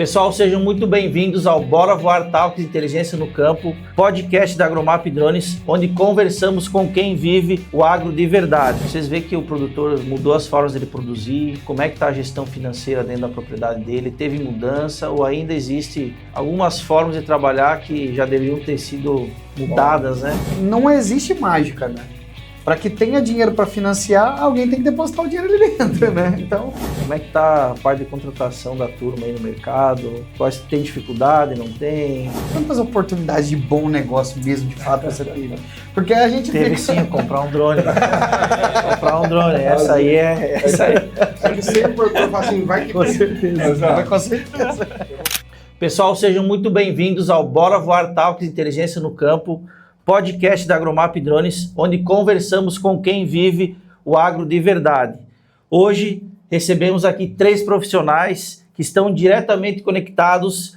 Pessoal, sejam muito bem-vindos ao Bora Voar Talks Inteligência no Campo, podcast da Agromap Drones, onde conversamos com quem vive o agro de verdade. Vocês veem que o produtor mudou as formas dele produzir, como é que está a gestão financeira dentro da propriedade dele, teve mudança ou ainda existe algumas formas de trabalhar que já deveriam ter sido mudadas, né? Não existe mágica, né? Para que tenha dinheiro para financiar, alguém tem que depositar o dinheiro ali dentro, né? Então, como é que está a parte de contratação da turma aí no mercado? Quais tem dificuldade, não tem? Quantas oportunidades de bom negócio mesmo, de fato, você teve? Porque a gente teve sim, comprar um drone. Comprar um drone, essa aí. Sempre o produtor fala assim, vai que... Com certeza. Com certeza. Pessoal, sejam muito bem-vindos ao Bora Voar Talks Inteligência no Campo, podcast da Agromap Drones, onde conversamos com quem vive o agro de verdade. Hoje recebemos aqui 3 profissionais que estão diretamente conectados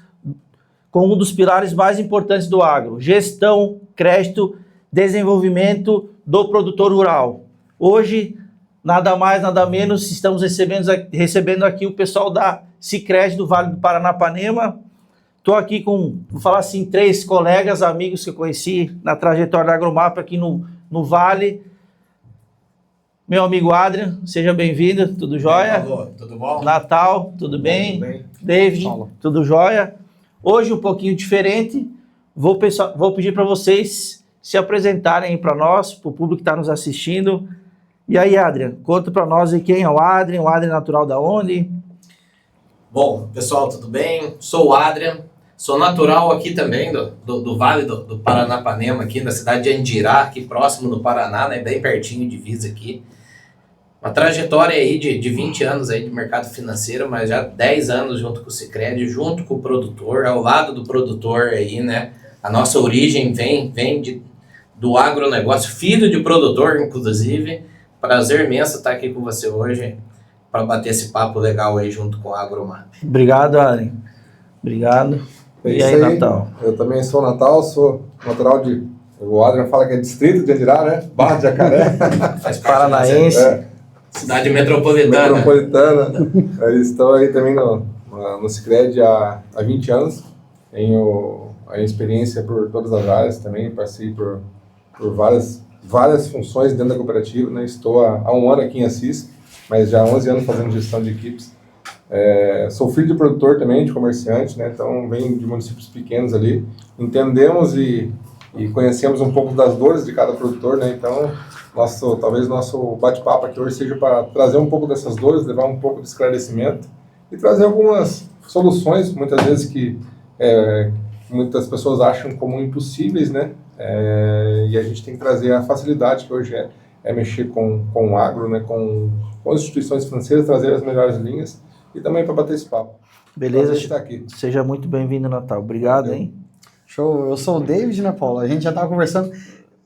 com um dos pilares mais importantes do agro: gestão, crédito, desenvolvimento do produtor rural. Hoje, nada mais, nada menos, estamos recebendo aqui o pessoal da Sicredi do Vale do Paranapanema. Estou aqui com, vou falar assim, 3 colegas, amigos que eu conheci na trajetória da Agromap aqui no Vale. Meu amigo Adrian, seja bem-vindo, tudo jóia? Tudo bom? Natal, tudo bem? Tudo bem. David, tudo jóia? Hoje um pouquinho diferente, vou pedir para vocês se apresentarem para nós, para o público que está nos assistindo. E aí, Adrian, conta para nós aí quem é o Adrian natural da onde? Bom, pessoal, tudo bem? Sou o Adrian. Sou natural aqui também do Vale do Paranapanema, aqui da cidade de Andirá, aqui próximo do Paraná, né, bem pertinho de Divisa aqui. Uma trajetória aí de 20 anos aí de mercado financeiro, mas já 10 anos junto com o Sicredi, junto com o produtor, ao lado do produtor aí, né. A nossa origem vem do agronegócio, filho de produtor, inclusive. Prazer imenso estar aqui com você hoje para bater esse papo legal aí junto com a Agromap. Obrigado, Adrian. Obrigado. É e aí, Natal? Eu também sou Natal, sou natural de... O Adrian fala que é distrito de Andirá, né? Barra de Jacaré. Faz parte Paranaense. Cidade metropolitana. Estou aí também no Sicredi há 20 anos. Tenho a experiência por todas as áreas também. Passei por várias funções dentro da cooperativa, né? Estou há 1 ano aqui em Assis, mas já há 11 anos fazendo gestão de equipes. Sou filho de produtor também, de comerciante, né? Então venho de municípios pequenos ali. Entendemos e conhecemos um pouco das dores de cada produtor, né? Então talvez nosso bate-papo aqui hoje seja para trazer um pouco dessas dores, levar um pouco de esclarecimento e trazer algumas soluções, muitas vezes que muitas pessoas acham como impossíveis, né? E a gente tem que trazer a facilidade que hoje é mexer com o agro, né? Com as instituições financeiras, trazer as melhores linhas e também para bater esse papo. Beleza, estar aqui. Seja muito bem-vindo, Natal. Obrigado, hein? Show. Eu sou o David, né, Paulo? A gente já estava conversando.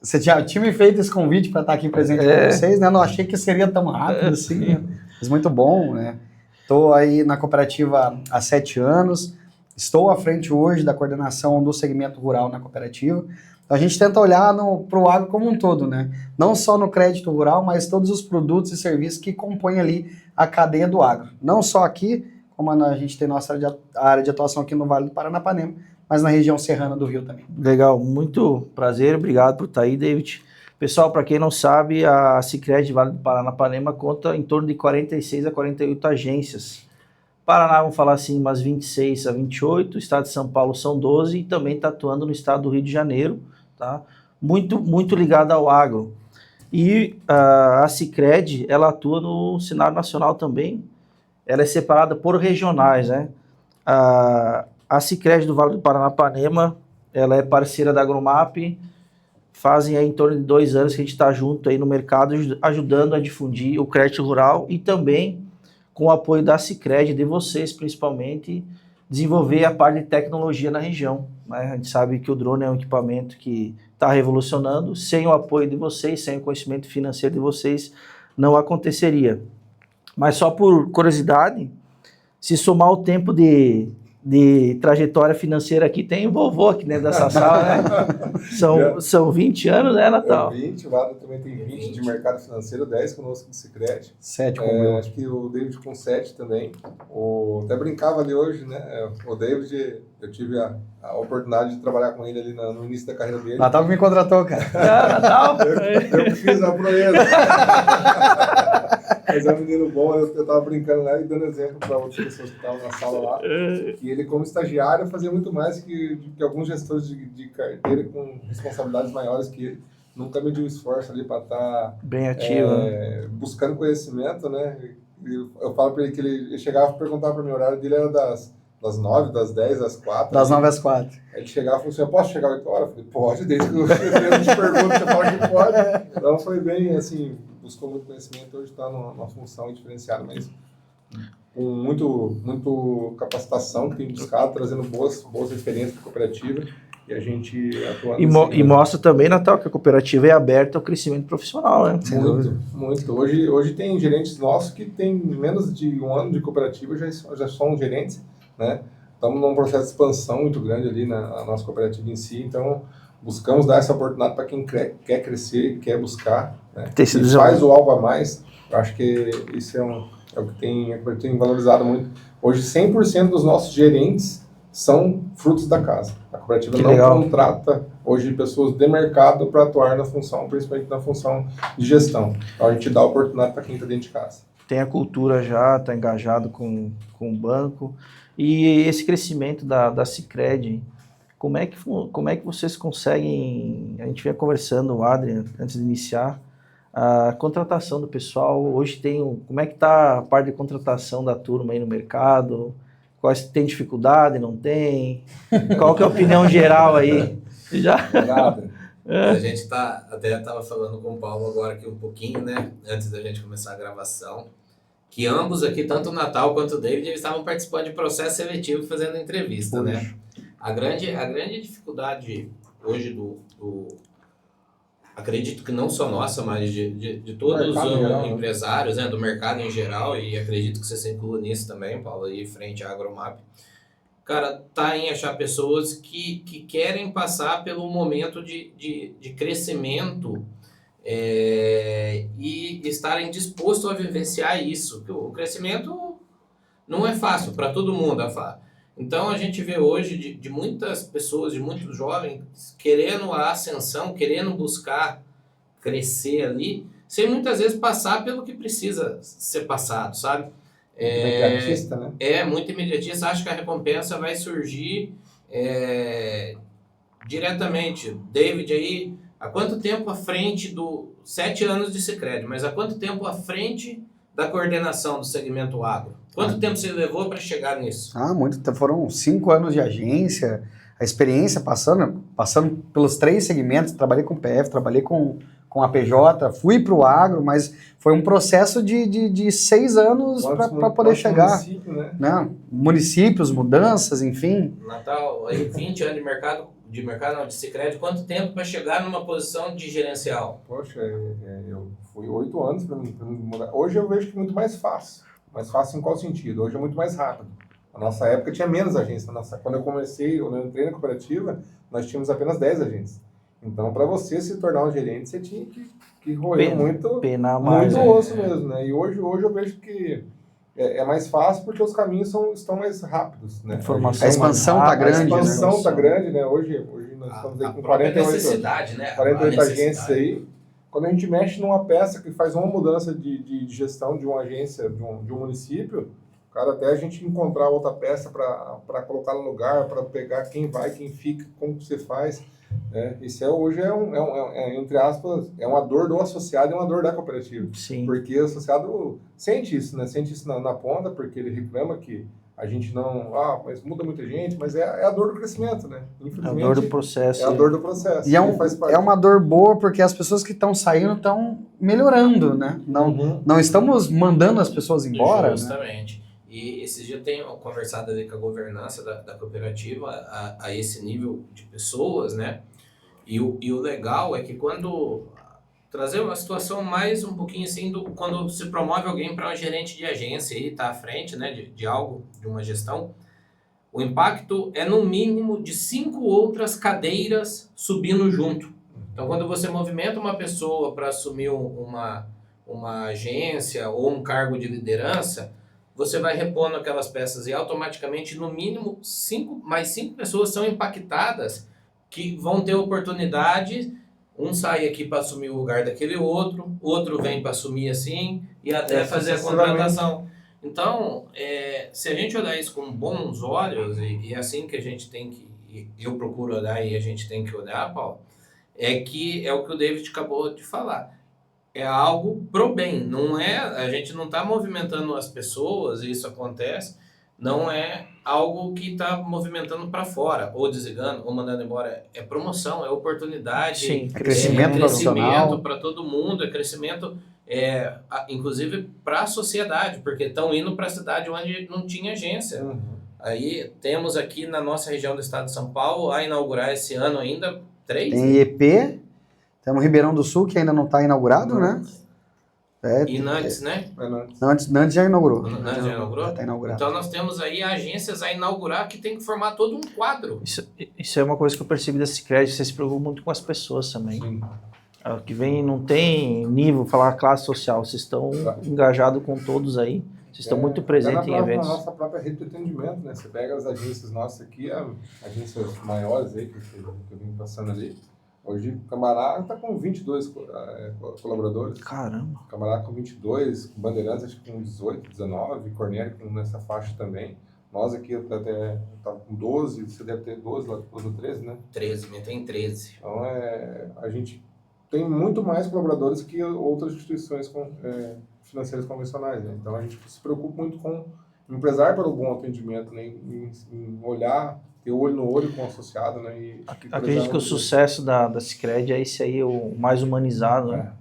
Você já tinha me feito esse convite para estar aqui presente com vocês, né? Não achei que seria tão rápido assim, né? Mas muito bom, né? Estou aí na cooperativa há 7 anos. Estou à frente hoje da coordenação do segmento rural na cooperativa. A gente tenta olhar para o agro como um todo, né? Não só no crédito rural, mas todos os produtos e serviços que compõem ali a cadeia do agro. Não só aqui, como a gente tem nossa área de atuação aqui no Vale do Paranapanema, mas na região serrana do Rio também. Legal, muito prazer, obrigado por estar aí, David. Pessoal, para quem não sabe, a Sicredi Vale do Paranapanema conta em torno de 46 a 48 agências. Paraná, vamos falar assim, umas 26 a 28, o estado de São Paulo são 12 e também está atuando no estado do Rio de Janeiro, tá? Muito ligado ao agro. E a Sicredi, ela atua no cenário nacional também, ela é separada por regionais, né? A Sicredi do Vale do Paranapanema, ela é parceira da Agromap, fazem aí em torno de 2 anos que a gente está junto aí no mercado, ajudando a difundir o crédito rural e também com o apoio da Sicredi, de vocês principalmente, desenvolver a parte de tecnologia na região, né? A gente sabe que o drone é um equipamento que está revolucionando, sem o apoio de vocês, sem o conhecimento financeiro de vocês, não aconteceria. Mas só por curiosidade, se somar o tempo de de trajetória financeira aqui, tem vovô aqui dentro dessa sala, né? São 20 anos, né, Natal? 20, o Vado também tem 20 de mercado financeiro, 10 conosco de Sicredi. 7 com eu. Acho que o David com 7 também. Até brincava ali hoje, né? O David, eu tive a oportunidade de trabalhar com ele ali no início da carreira dele. Natal que me contratou, cara. Natal? Eu que fiz a proeza. Mas é um menino bom, eu tava brincando lá e dando exemplo para outras pessoas que estavam na sala lá, que ele como estagiário fazia muito mais que alguns gestores de carteira com responsabilidades maiores que ele. Nunca mediu esforço ali para estar bem ativo, buscando conhecimento, né? Eu falo para ele que ele chegava a perguntar para mim, o horário dele era das 9, das 10, às 4. Das 9 às 4. Aí ele chegava e falou assim, eu posso chegar 8 horas? Eu falei, pode, desde que eu te pergunto, você fala que pode. Então foi bem, assim, buscou muito conhecimento, hoje está numa função diferenciada, mas com muito capacitação que tem buscado, trazendo boas referências para a cooperativa e a gente atuando. E mostra também, Natal, que a cooperativa é aberta ao crescimento profissional, né? Muito. Hoje tem gerentes nossos que têm menos de um ano de cooperativa, já são gerentes, né? Estamos num processo de expansão muito grande ali na nossa cooperativa em si, então buscamos dar essa oportunidade para quem quer crescer, quer buscar, né? E faz o algo a mais. Eu acho que isso é o que tem valorizado muito. Hoje, 100% dos nossos gerentes são frutos da casa. A cooperativa não contrata hoje pessoas de mercado para atuar na função, principalmente na função de gestão. Então a gente dá oportunidade para quem está dentro de casa. Tem a cultura já, está engajado com o banco. E esse crescimento da Sicredi, como é que vocês conseguem, a gente vinha conversando, Adrian, antes de iniciar, a contratação do pessoal, hoje como é que está a parte de contratação da turma aí no mercado? Tem dificuldade, não tem? Qual que é a opinião geral aí? A gente até estava falando com o Paulo agora aqui um pouquinho, né, antes da gente começar a gravação, que ambos aqui, tanto o Natal quanto o David, eles estavam participando de processo seletivo fazendo entrevista, né? A grande dificuldade hoje acredito que não só nossa, mas de todos os empresários, né, do mercado em geral, e acredito que você se inclua nisso também, Paulo, aí frente à Agromap, cara, tá em achar pessoas que querem passar pelo momento de crescimento e estarem dispostos a vivenciar isso. O crescimento não é fácil para todo mundo. Então a gente vê hoje de muitas pessoas, de muitos jovens, querendo a ascensão, querendo buscar crescer ali, sem muitas vezes passar pelo que precisa ser passado, sabe? Imediatista, né? Muito imediatista. Acho que a recompensa vai surgir diretamente. David aí, há quanto tempo à frente 7 anos de Sicredi, mas há quanto tempo à frente da coordenação do segmento agro? Quanto tempo você levou para chegar nisso? Muito tempo. Foram 5 anos de agência, a experiência passando pelos 3 segmentos. Trabalhei com PF, trabalhei com a PJ, fui para o agro, mas foi um processo de 6 anos para poder chegar. Município, né? Municípios, mudanças, enfim. Natal, aí 20 anos de Sicredi, quanto tempo para chegar numa posição de gerencial? Poxa, eu fui 8 anos para me mudar. Hoje eu vejo que é muito mais fácil. Mais fácil em qual sentido? Hoje é muito mais rápido. Na nossa época tinha menos agências. Quando eu entrei na cooperativa, nós tínhamos apenas 10 agências. Então, para você se tornar um gerente, você tinha que roer muito osso mesmo, né? E hoje eu vejo que é mais fácil porque os caminhos estão mais rápidos, né? A expansão está grande, A expansão está grande, né? Hoje nós estamos aí com 48 agências aí. Quando a gente mexe numa peça que faz uma mudança de gestão de uma agência, de um município, cara, até a gente encontrar outra peça para colocar no lugar, para pegar quem vai, quem fica, como você faz. Isso hoje entre aspas, é uma dor do associado e uma dor da cooperativa. Sim. Porque o associado sente isso, né? Sente isso na ponta, porque ele reclama que a gente não... mas muda muita gente, mas é a dor do crescimento, né? Infelizmente, é a dor do processo. É a dor do processo. E é uma dor boa porque as pessoas que estão saindo estão melhorando, né? Não estamos mandando as pessoas embora. Justamente. Né? E esses dias eu tenho conversado ali com a governança da cooperativa a esse nível de pessoas, né? E o legal é que quando... Trazer uma situação mais um pouquinho assim, quando se promove alguém para um gerente de agência e está à frente, né, de algo, de uma gestão, O impacto é no mínimo de 5 outras cadeiras subindo junto. Então, quando você movimenta uma pessoa para assumir uma agência ou um cargo de liderança, você vai repondo aquelas peças e automaticamente, no mínimo, mais 5 pessoas são impactadas que vão ter oportunidade. Um sai aqui para assumir o lugar daquele outro vem para assumir assim e até fazer a contratação. Então, se a gente olhar isso com bons olhos, e é assim que a gente tem que, eu procuro olhar e a gente tem que olhar, Paulo, é o que o David acabou de falar. É algo pro bem, não é, a gente não está movimentando as pessoas, e isso acontece, não é algo que está movimentando para fora, ou desligando, ou mandando embora. É promoção, é oportunidade, Sim, crescimento profissional para todo mundo, é crescimento, inclusive para a sociedade, porque estão indo para a cidade onde não tinha agência. Aí temos aqui na nossa região do estado de São Paulo, a inaugurar esse ano ainda 3. Tem IEP, temos Ribeirão do Sul, que ainda não está inaugurado, né? E Nantes, né? Nantes já inaugurou. Nantes já inaugurou? Já está inaugurado. Então nós temos aí agências a inaugurar que tem que formar todo um quadro. Isso é uma coisa que eu percebi da Sicredi, você se preocupa muito com as pessoas também. Sim. O que vem não tem nível, falar classe social, vocês estão engajados com todos aí, vocês estão muito presentes em eventos. Na nossa própria rede de atendimento, né? Você pega as agências nossas aqui, agências maiores aí, que eu vim passando ali. Hoje o Camará está com 22 colaboradores. Caramba. Camará com 22, Bandeirantes acho que com 18, 19, Cornélio com nessa faixa também. Nós aqui até estava com 12, você deve ter 12 lá depois do 13, né? 13, tem 13. Então a gente tem muito mais colaboradores que outras instituições financeiras convencionais, né? Então a gente se preocupa muito com empresário para o bom atendimento, né? Em olhar, ter olho no olho com o associado, né? Acredito que o sucesso da Sicredi é esse aí, o mais humanizado, né?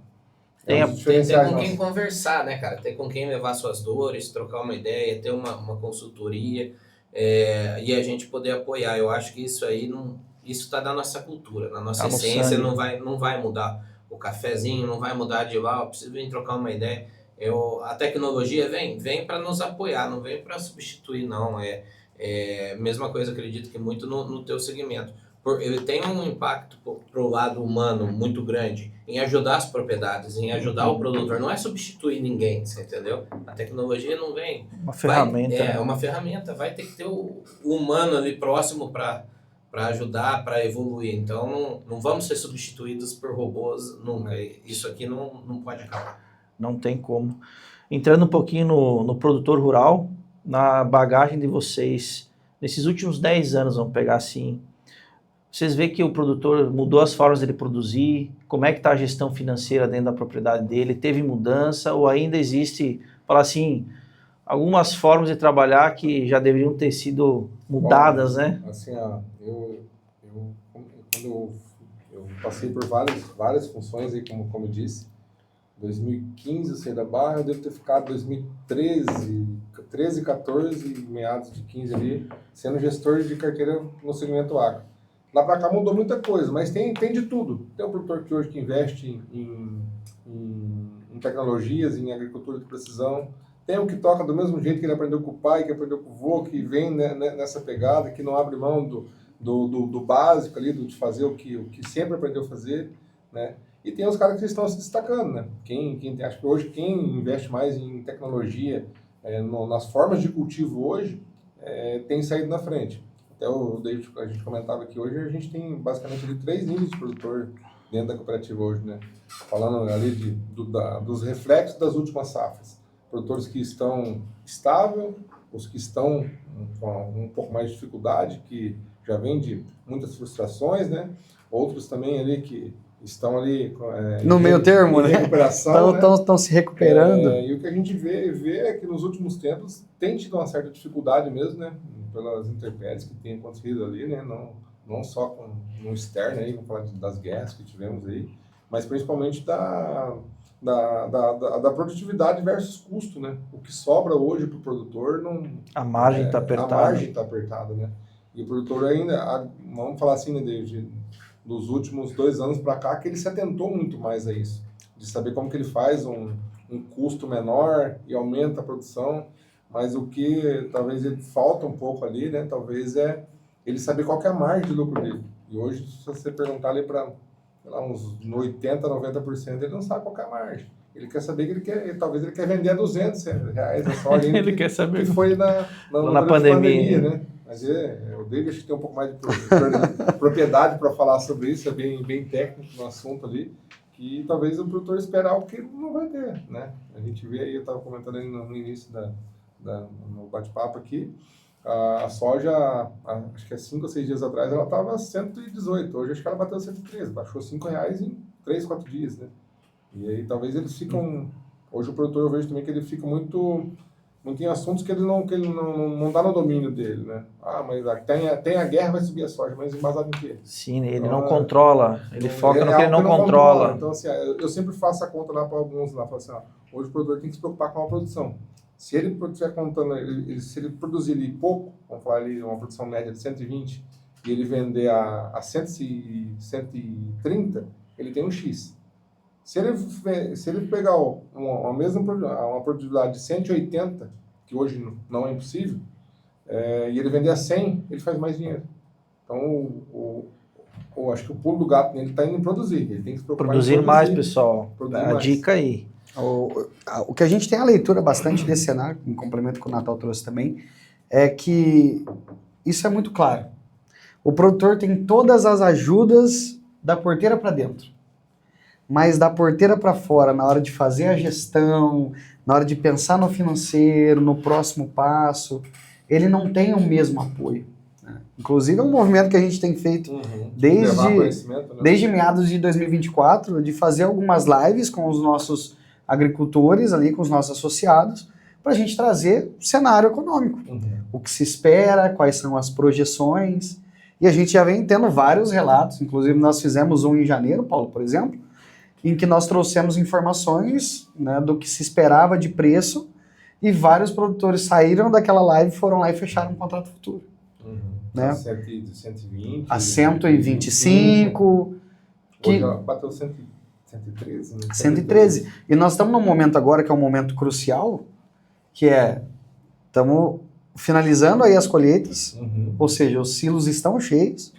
Tem com quem conversar, né, cara? Ter com quem levar suas dores, trocar uma ideia, ter uma consultoria e a gente poder apoiar. Eu acho que isso aí isso está na nossa cultura, na nossa essência, não vai mudar. O cafezinho não vai mudar de lá, eu preciso vir trocar uma ideia. A tecnologia vem para nos apoiar, não vem para substituir, não. Mesma coisa, acredito que muito no teu segmento. Ele tem um impacto pro lado humano muito grande em ajudar as propriedades, em ajudar o produtor. Não é substituir ninguém, você entendeu? A tecnologia não vem. Uma ferramenta. É uma ferramenta, vai ter que ter o humano ali próximo para ajudar, para evoluir. Então não vamos ser substituídos por robôs nunca. Isso aqui não pode acabar. Não tem como. Entrando um pouquinho no produtor rural, na bagagem de vocês, nesses últimos 10 anos, vamos pegar assim, vocês veem que o produtor mudou as formas dele produzir, como é que está a gestão financeira dentro da propriedade dele, teve mudança ou ainda existe, falar assim, algumas formas de trabalhar que já deveriam ter sido mudadas, né? Assim, quando eu passei por várias funções aí, como eu disse, 2015 eu saí da Barra, eu devo ter ficado 2013, 14, meados de 15 ali, sendo gestor de carteira no segmento agro. Lá para cá mudou muita coisa, mas tem de tudo. Tem um produtor que hoje investe em tecnologias, em agricultura de precisão. Tem um que toca do mesmo jeito que ele aprendeu com o pai, que aprendeu com o vô, que vem nessa pegada, que não abre mão do básico ali, de fazer o que sempre aprendeu a fazer, né? E tem os caras que estão se destacando, né? Acho que hoje quem investe mais em tecnologia, nas formas de cultivo hoje, tem saído na frente. Até o David, a gente comentava que hoje a gente tem basicamente ali 3 níveis de produtor dentro da cooperativa hoje, né? Falando ali dos reflexos das últimas safras. Produtores que estão estáveis, os que estão com um pouco mais de dificuldade, que já vêm de muitas frustrações, né? Outros também ali que estão ali no meio termo, né? Recuperação, estão se recuperando. E o que a gente vê é que nos últimos tempos tem tido uma certa dificuldade mesmo, né? Pelas intempéries que tem acontecido ali, né? Não só no externo aí, vamos falar das guerras que tivemos aí, mas principalmente da produtividade versus custo, né? O que sobra hoje para o produtor a margem está apertada. A margem está apertada, né? E o produtor ainda, vamos falar assim, né, David, dos últimos 2 anos para cá, que ele se atentou muito mais a isso, de saber como que ele faz um custo menor e aumenta a produção. mas o que talvez ele falta um pouco ali, né? Talvez é ele saber qual que é a margem de lucro dele. E hoje, se você perguntar ali para uns 80, 90%, ele não sabe qual que é a margem. Ele quer saber que talvez ele quer vender a R$200 a soja. Ele quer saber. Que foi na pandemia, né? Mas o David acho que tem um pouco mais de propriedade para falar sobre isso, é bem técnico no assunto ali, que talvez o produtor espere algo que não vai ter, né? A gente vê aí, eu estava comentando aí no início no bate-papo aqui, a soja, acho que há 5 ou 6 dias atrás, ela estava 118, hoje acho que ela bateu 113, baixou R$5 em 3, 4 dias, né? E aí talvez eles ficam, hoje o produtor eu vejo também que ele fica muito em assuntos que ele não dá no domínio dele, né? Mas tem a guerra, vai subir a soja, mas embasado em quê? Sim, ele não controla, ele foca no que ele não controla. controla. Então, assim, eu sempre faço a conta lá para alguns lá, falo assim, hoje o produtor tem que se preocupar com a produção. Se ele estiver contando, se ele produzir ali pouco, vamos falar ali uma produção média de 120, e ele vender a 130, ele tem um X. Se ele pegar uma produtividade de 180, que hoje não é impossível, e ele vender a 100, ele faz mais dinheiro. Então, acho que o pulo do gato nele está indo em produzir. Ele tem que se preocupar Produzir mais, pessoal. A mais. Dica aí. O que a gente tem a leitura bastante desse cenário, em complemento que o Natal trouxe também, é que isso é muito claro. O produtor tem todas as ajudas da porteira para dentro. Mas da porteira para fora, na hora de fazer a gestão, na hora de pensar no financeiro, no próximo passo, ele não tem o mesmo apoio. Né? Inclusive é um movimento que a gente tem feito desde meados de 2024, de fazer algumas lives com os nossos agricultores, ali, com os nossos associados, para a gente trazer o cenário econômico. O que se espera, quais são as projeções. E a gente já vem tendo vários relatos, inclusive nós fizemos um em janeiro, Paulo, por exemplo, em que nós trouxemos informações, né, do que se esperava de preço, e vários produtores saíram daquela live, foram lá e fecharam um contrato futuro. Né? 120. A 125. Hoje ela bateu 113. Né? 113. E nós estamos num momento agora que é um momento crucial, que estamos finalizando aí as colheitas, ou seja, os silos estão cheios,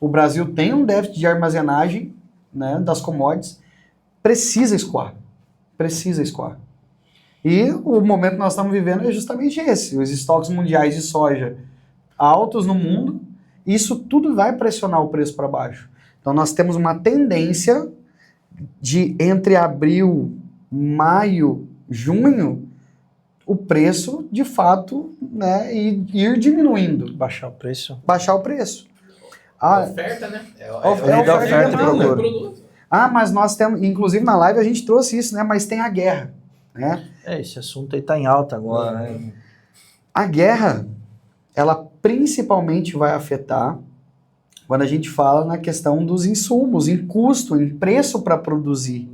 o Brasil tem um déficit de armazenagem, né, das commodities, precisa escoar. E o momento que nós estamos vivendo é justamente esse. Os estoques mundiais de soja altos no mundo, isso tudo vai pressionar o preço para baixo. Então nós temos uma tendência de entre abril, maio, junho, o preço de fato, né, ir diminuindo. Baixar o preço. A oferta, né? A oferta e demanda. Produto. Mas nós temos, inclusive na live a gente trouxe isso, né? Mas tem a guerra, né? Esse assunto aí tá em alta agora, né? A guerra, ela principalmente vai afetar quando a gente fala na questão dos insumos, em custo, em preço para produzir.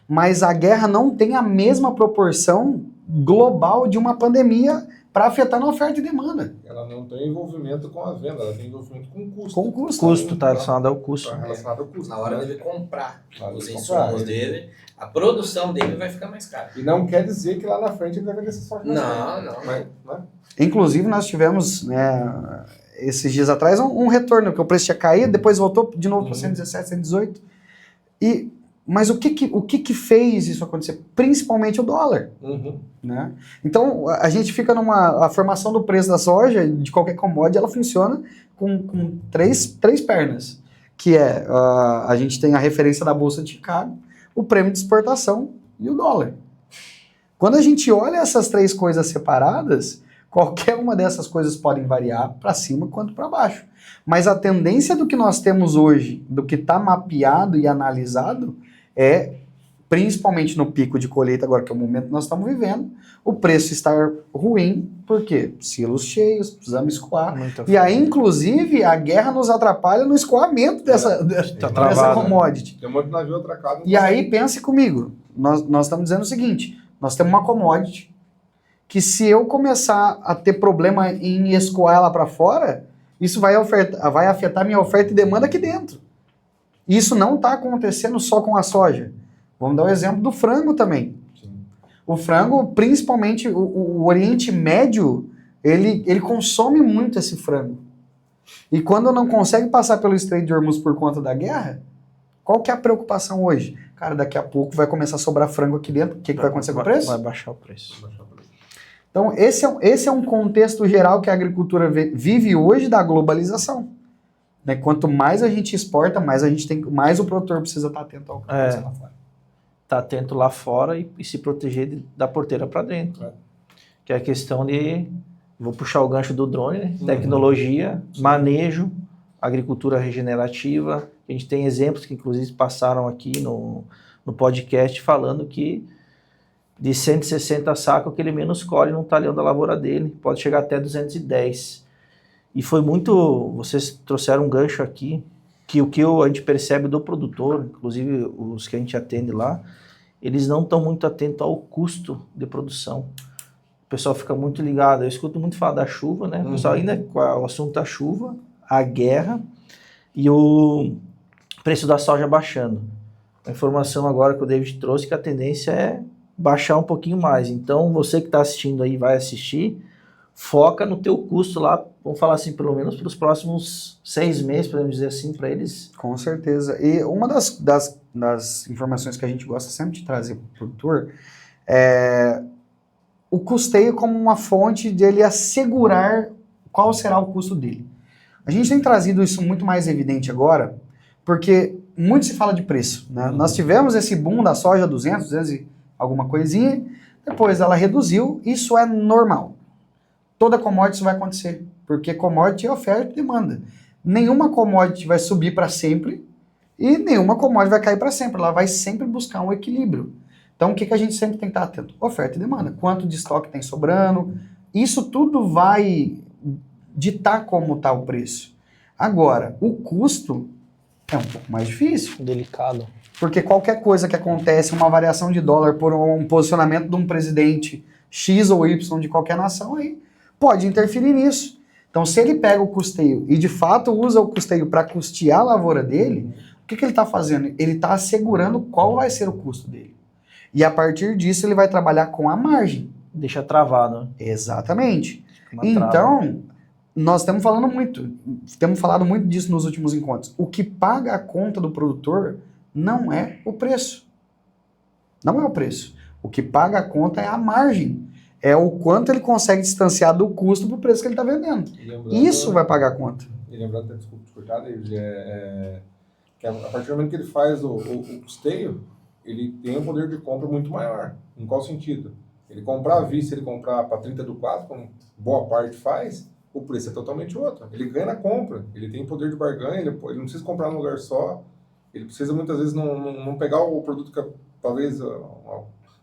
Mas a guerra não tem a mesma proporção global de uma pandemia para afetar na oferta e demanda. Ela não tem envolvimento com a venda, ela tem envolvimento com o custo. Com o custo. Custo, tá relacionado ao custo. Tá relacionado ao custo. Na hora dele comprar os dele insumos dele, a produção dele vai ficar mais cara. E não quer dizer que lá na frente ele vai vender essa soja. Não. Mas, Inclusive, nós tivemos, né, esses dias atrás, um retorno, que o preço tinha caído, depois voltou de novo para 117, 118. Mas o que fez isso acontecer? Principalmente o dólar. Né? Então, a gente fica a formação do preço da soja, de qualquer commodity, ela funciona com três pernas, que a gente tem a referência da Bolsa de Chicago, o prêmio de exportação e o dólar. Quando a gente olha essas três coisas separadas, qualquer uma dessas coisas podem variar para cima quanto para baixo. Mas a tendência do que nós temos hoje, do que está mapeado e analisado, principalmente no pico de colheita, agora que é o momento que nós estamos vivendo, o preço estar ruim, por quê? Silos cheios, precisamos escoar. E aí, inclusive, a guerra nos atrapalha no escoamento dessa commodity. Tem um monte de navio atracado. E aí, pense comigo, nós estamos dizendo o seguinte, nós temos uma commodity que se eu começar a ter problema em escoar ela para fora, isso vai afetar minha oferta e demanda aqui dentro. Isso não está acontecendo só com a soja. Vamos dar o exemplo do frango também. Sim. O frango, principalmente o Oriente Médio, ele consome muito esse frango. E quando não consegue passar pelo Estreito de Hormuz por conta da guerra, qual que é a preocupação hoje? Cara, daqui a pouco vai começar a sobrar frango aqui dentro. O que vai acontecer com o preço? Vai baixar o preço. Então, esse é um contexto geral que a agricultura vive hoje da globalização. Né? Quanto mais a gente exporta, mais o produtor precisa estar atento ao que está acontecendo lá fora. Tá atento lá fora e se proteger da porteira para dentro. Que é a questão de, vou puxar o gancho do drone, né? Tecnologia, manejo, agricultura regenerativa. A gente tem exemplos que inclusive passaram aqui no podcast falando que de 160 sacos que ele menos colhe no talhão da lavoura dele, pode chegar até 210. E foi muito, vocês trouxeram um gancho aqui, que o que a gente percebe do produtor, inclusive os que a gente atende lá, eles não estão muito atentos ao custo de produção. O pessoal fica muito ligado, eu escuto muito falar da chuva, né? O pessoal ainda, o assunto da chuva, a guerra e o preço da soja baixando. A informação agora que o David trouxe que a tendência é baixar um pouquinho mais. Então, você que está assistindo aí, vai assistir, foca no teu custo lá, vamos falar assim, pelo menos para os próximos 6 meses, podemos dizer assim, para eles. Com certeza. E uma das informações que a gente gosta sempre de trazer para o produtor é o custeio como uma fonte dele assegurar qual será o custo dele. A gente tem trazido isso muito mais evidente agora, porque muito se fala de preço, né? Nós tivemos esse boom da soja 200 e alguma coisinha, depois ela reduziu, isso é normal. Toda commodity isso vai acontecer, porque commodity é oferta e demanda. Nenhuma commodity vai subir para sempre e nenhuma commodity vai cair para sempre, ela vai sempre buscar um equilíbrio. Então o que a gente sempre tem que estar atento? Oferta e demanda, quanto de estoque tem sobrando, isso tudo vai ditar como está o preço. Agora, o custo é um pouco mais difícil. Delicado. Porque qualquer coisa que acontece, uma variação de dólar por um posicionamento de um presidente X ou Y de qualquer nação, aí pode interferir nisso. Então, se ele pega o custeio e de fato usa o custeio para custear a lavoura dele, o que ele está fazendo? Ele está assegurando qual vai ser o custo dele. E a partir disso ele vai trabalhar com a margem. Deixa travado. Né? Exatamente. Então, nós temos falado muito disso nos últimos encontros. O que paga a conta do produtor não é o preço. Não é o preço. O que paga a conta é a margem. É o quanto ele consegue distanciar do custo para o preço que ele está vendendo. Isso vai pagar a conta. E lembrando, desculpa te cortar, David, que a partir do momento que ele faz o custeio, ele tem um poder de compra muito maior. Em qual sentido? Ele comprar à vista, ele comprar para 30 do 4, como boa parte faz, o preço é totalmente outro. Ele ganha na compra, ele tem poder de barganha, ele não precisa comprar num lugar só, ele precisa muitas vezes não pegar o produto que talvez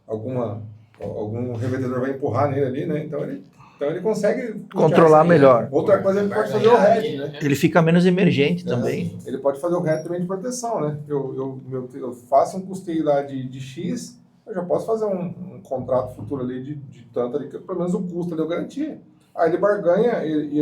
algum revendedor vai empurrar nele ali, né? Então ele consegue controlar melhor. Outra coisa, ele pode fazer o hedge, né? Ele fica menos emergente também. Ele pode fazer o hedge também de proteção, né? Eu faço um custeio lá de X, eu já posso fazer um contrato futuro ali de tanto ali, que pelo menos o custo ali eu garantia. Aí ele barganha e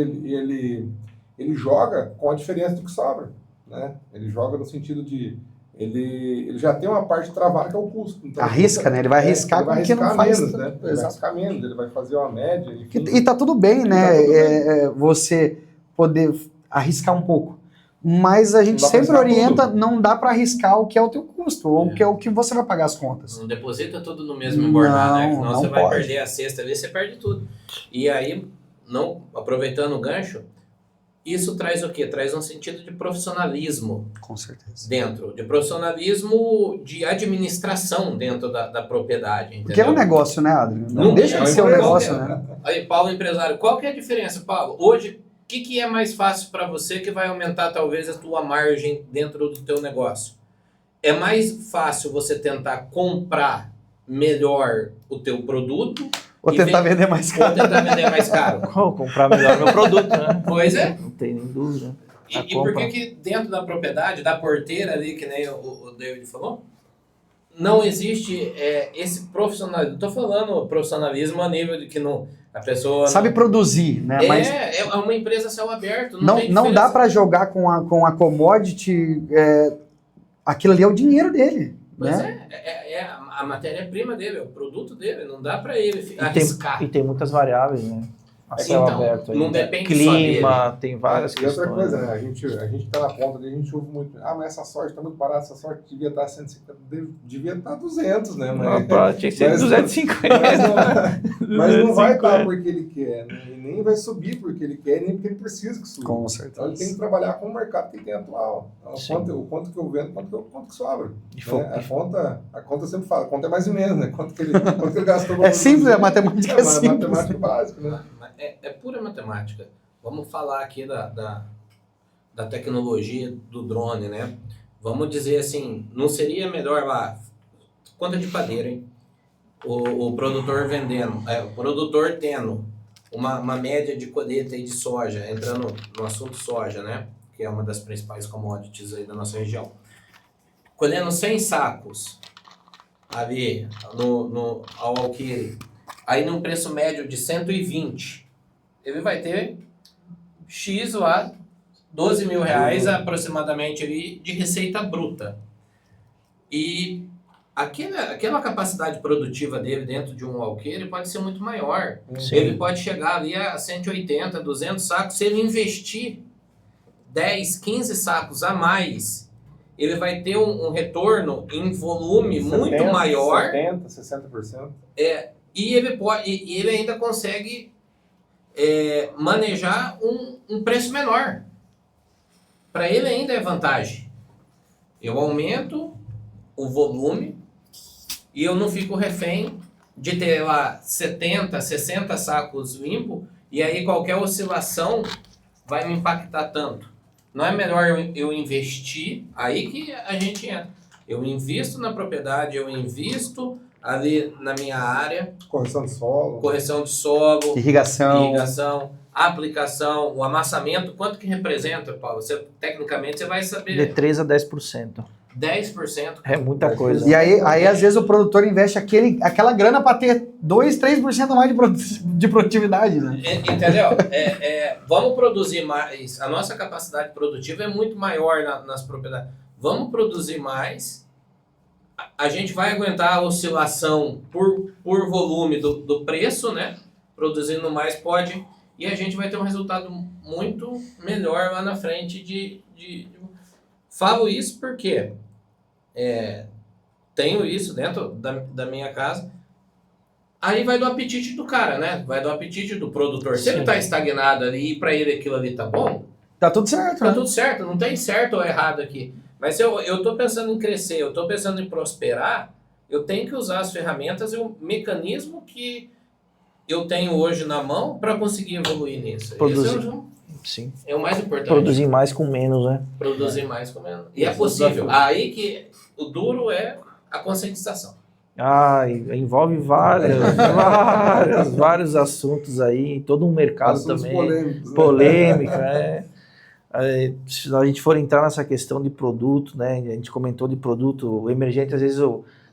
ele joga com a diferença do que sobra, né? Ele joga no sentido de ele já tem uma parte travada que é o custo. Então, arrisca, né? Ele vai arriscar com que não faz. Menos, né? Ele vai arriscar menos, ele vai fazer uma média. Enfim. E tá tudo bem, né? Você poder arriscar um pouco. Mas a gente sempre orienta, não dá para arriscar o que é o teu custo, ou o que é o que você vai pagar as contas. Não deposita tudo no mesmo embornado, né? Senão você vai pode. perder a cesta ali, você perde tudo. E aí, aproveitando o gancho, isso traz o quê? Traz um sentido de profissionalismo. Com certeza. Dentro. De profissionalismo de administração dentro da propriedade. Entendeu? Porque é um negócio, né, Adriano? Não deixa de ser um negócio, né? Aí, Paulo, empresário, qual que é a diferença, Paulo? Hoje, o que é mais fácil para você que vai aumentar talvez a tua margem dentro do teu negócio? É mais fácil você tentar comprar melhor o teu produto ou tentar vender mais caro. Ou tentar vender mais caro. Comprar melhor meu produto, né? Pois é. Não tem nem dúvida. E por que dentro da propriedade, da porteira ali, que nem o David falou, não existe esse profissionalismo? Estou falando profissionalismo a nível de que a pessoa... Sabe produzir, né? Mas é uma empresa a céu aberto. Não dá para jogar com a commodity, aquilo ali é o dinheiro dele. Pois né? A a matéria-prima dele, é o produto dele, não dá para ele E arriscar. tem muitas variáveis, né? A céu Então, aberto aí. não depende Clima, tem várias E questões. outra coisa, né? A gente tá na ponta ali, a gente ouve muito. Ah, mas essa soja tá muito barata, essa soja devia estar 150, devia estar 200, né? Não, tinha que ser mas- 250. Mas não vai estar porque ele quer, né? E nem vai subir porque ele quer, nem porque ele precisa que suba. Com Então certeza. ele tem que trabalhar com o mercado que tem atual. Então, Sim. o quanto que eu vendo, quanto que sobra. E Né? A conta sempre fala, a conta é mais ou menos, né? Quanto que ele gastou. pra É simples, produzir. a matemática é simples. Matemática básica, né? É pura matemática. Vamos falar aqui da tecnologia do drone, né? Vamos dizer assim, não seria melhor lá, conta de padeiro, hein? O produtor vendendo, o produtor tendo uma média de colheita aí de soja, entrando no assunto soja, né? Que é uma das principais commodities aí da nossa região. Colhendo 100 sacos ali ao alqueire, aí num preço médio de 120, ele vai ter X lá, 12 mil reais aproximadamente ali de receita bruta. E aquela capacidade produtiva dele dentro de um alqueire pode ser muito maior. Sim. Ele pode chegar ali a 180, 200 sacos. Se ele investir 10, 15 sacos a mais, ele vai ter um retorno em volume muito maior. 70%, 60%. E ele ainda consegue manejar um preço menor. Para ele ainda é vantagem. Eu aumento o volume e eu não fico refém de ter lá 70, 60 sacos limpos e aí qualquer oscilação vai me impactar tanto. Não é melhor eu investir, aí que a gente entra. Eu invisto na propriedade, eu invisto ali na minha área, Correção de solo. correção de solo, Irrigação. aplicação, o amassamento, quanto que representa, Paulo? Tecnicamente você vai De saber 3 a 10%. 10%. É muita coisa. E aí, às vezes, o produtor investe aquela grana para ter 2, 3% a mais de produtividade, né? Entendeu? Vamos produzir mais. A nossa capacidade produtiva é muito maior nas propriedades. Vamos produzir mais. A gente vai aguentar a oscilação por volume do preço, né? Produzindo mais pode. E a gente vai ter um resultado muito melhor lá na frente Falo isso porque tenho isso dentro da minha casa. Aí vai do apetite do cara, né? Vai do apetite do produtor. Se ele tá estagnado ali e pra ele aquilo ali tá bom, Tá tudo certo, tá né? tudo certo. Não tem certo ou errado aqui. Mas se eu tô pensando em crescer, eu tô pensando em prosperar, eu tenho que usar as ferramentas e o mecanismo que eu tenho hoje na mão para conseguir evoluir nisso. Produzir. Esse Sim. é o mais importante. Produzir mais com menos, né? Produzir mais com menos. E é possível. Aí que o duro é a conscientização. Envolve vários assuntos aí, todo um mercado Assuntos também. polêmicos, né? Polêmica, se a gente for entrar nessa questão de produto, né? A gente comentou de produto, o emergente, às vezes,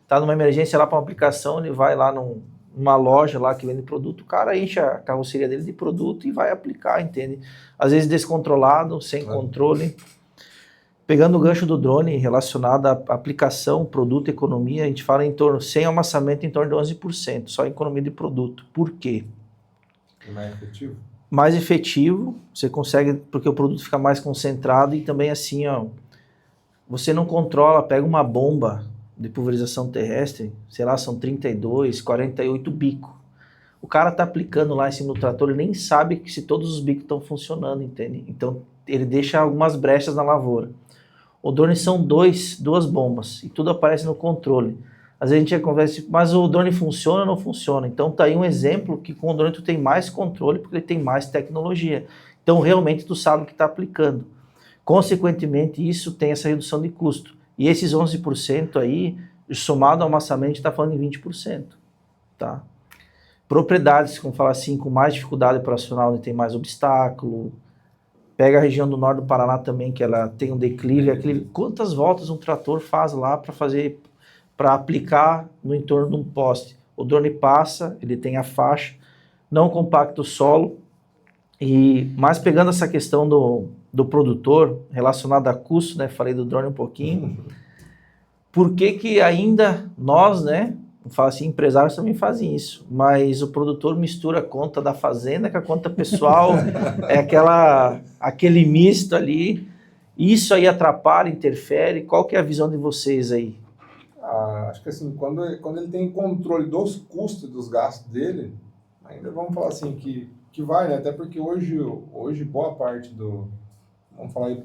tá numa emergência lá para uma aplicação, ele vai lá numa loja lá que vende produto, o cara enche a carroceria dele de produto e vai aplicar, entende? Às vezes descontrolado, sem controle. Pegando o gancho do drone relacionado à aplicação, produto, economia, a gente fala sem amassamento em torno de 11%, só economia de produto. Por quê? É mais efetivo. Mais efetivo, você consegue, porque o produto fica mais concentrado e também assim, você não controla, pega uma bomba de pulverização terrestre, sei lá, são 32, 48 bicos. O cara tá aplicando lá em cima do trator, ele nem sabe se todos os bicos estão funcionando, entende? Então, ele deixa algumas brechas na lavoura. O drone são duas bombas e tudo aparece no controle. Às vezes a gente conversa, mas o drone funciona ou não funciona? Então tá aí um exemplo que com o drone tu tem mais controle porque ele tem mais tecnologia. Então realmente tu sabe o que está aplicando. Consequentemente isso tem essa redução de custo. E esses 11% aí, somado ao amassamento, está falando em 20%. Tá? Propriedades, como falar assim, com mais dificuldade operacional, onde tem mais obstáculo. Pega a região do norte do Paraná também, que ela tem um declive. Quantas voltas um trator faz lá para aplicar no entorno de um poste? O drone passa, ele tem a faixa, não compacta o solo. Mas pegando essa questão do produtor, relacionada a custo, né? Falei do drone um pouquinho. Por que ainda nós, né, fala assim, empresários também fazem isso, mas o produtor mistura a conta da fazenda com a conta pessoal, é aquele misto ali. Isso aí atrapalha, interfere? Qual que é a visão de vocês aí? Acho que assim, quando ele tem controle dos custos e dos gastos dele, ainda vamos falar assim, que vai, né? Até porque hoje boa parte vamos falar aí,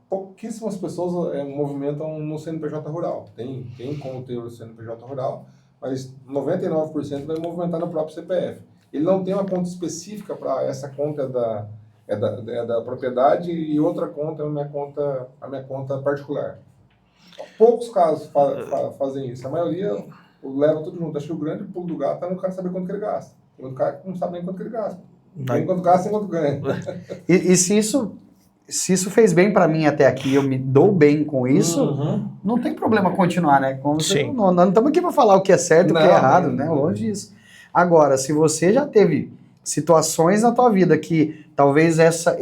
pouquíssimas pessoas movimentam no CNPJ rural. Tem como ter o CNPJ rural, mas 99% vai movimentar no próprio CPF. Ele não tem uma conta específica para essa conta da propriedade e outra conta é a minha conta particular. Poucos casos fazem isso. A maioria leva tudo junto. Acho que o grande pulo do gato é no cara saber quanto que ele gasta. O cara não sabe nem quanto que ele gasta. Nem quanto gasta, nem quanto ganha. E se isso fez bem para mim até aqui, eu me dou bem com isso, não tem problema continuar, né? Como você, nós não estamos aqui para falar o que é certo e o que é errado, né? Longe disso. Agora, se você já teve situações na tua vida que talvez essa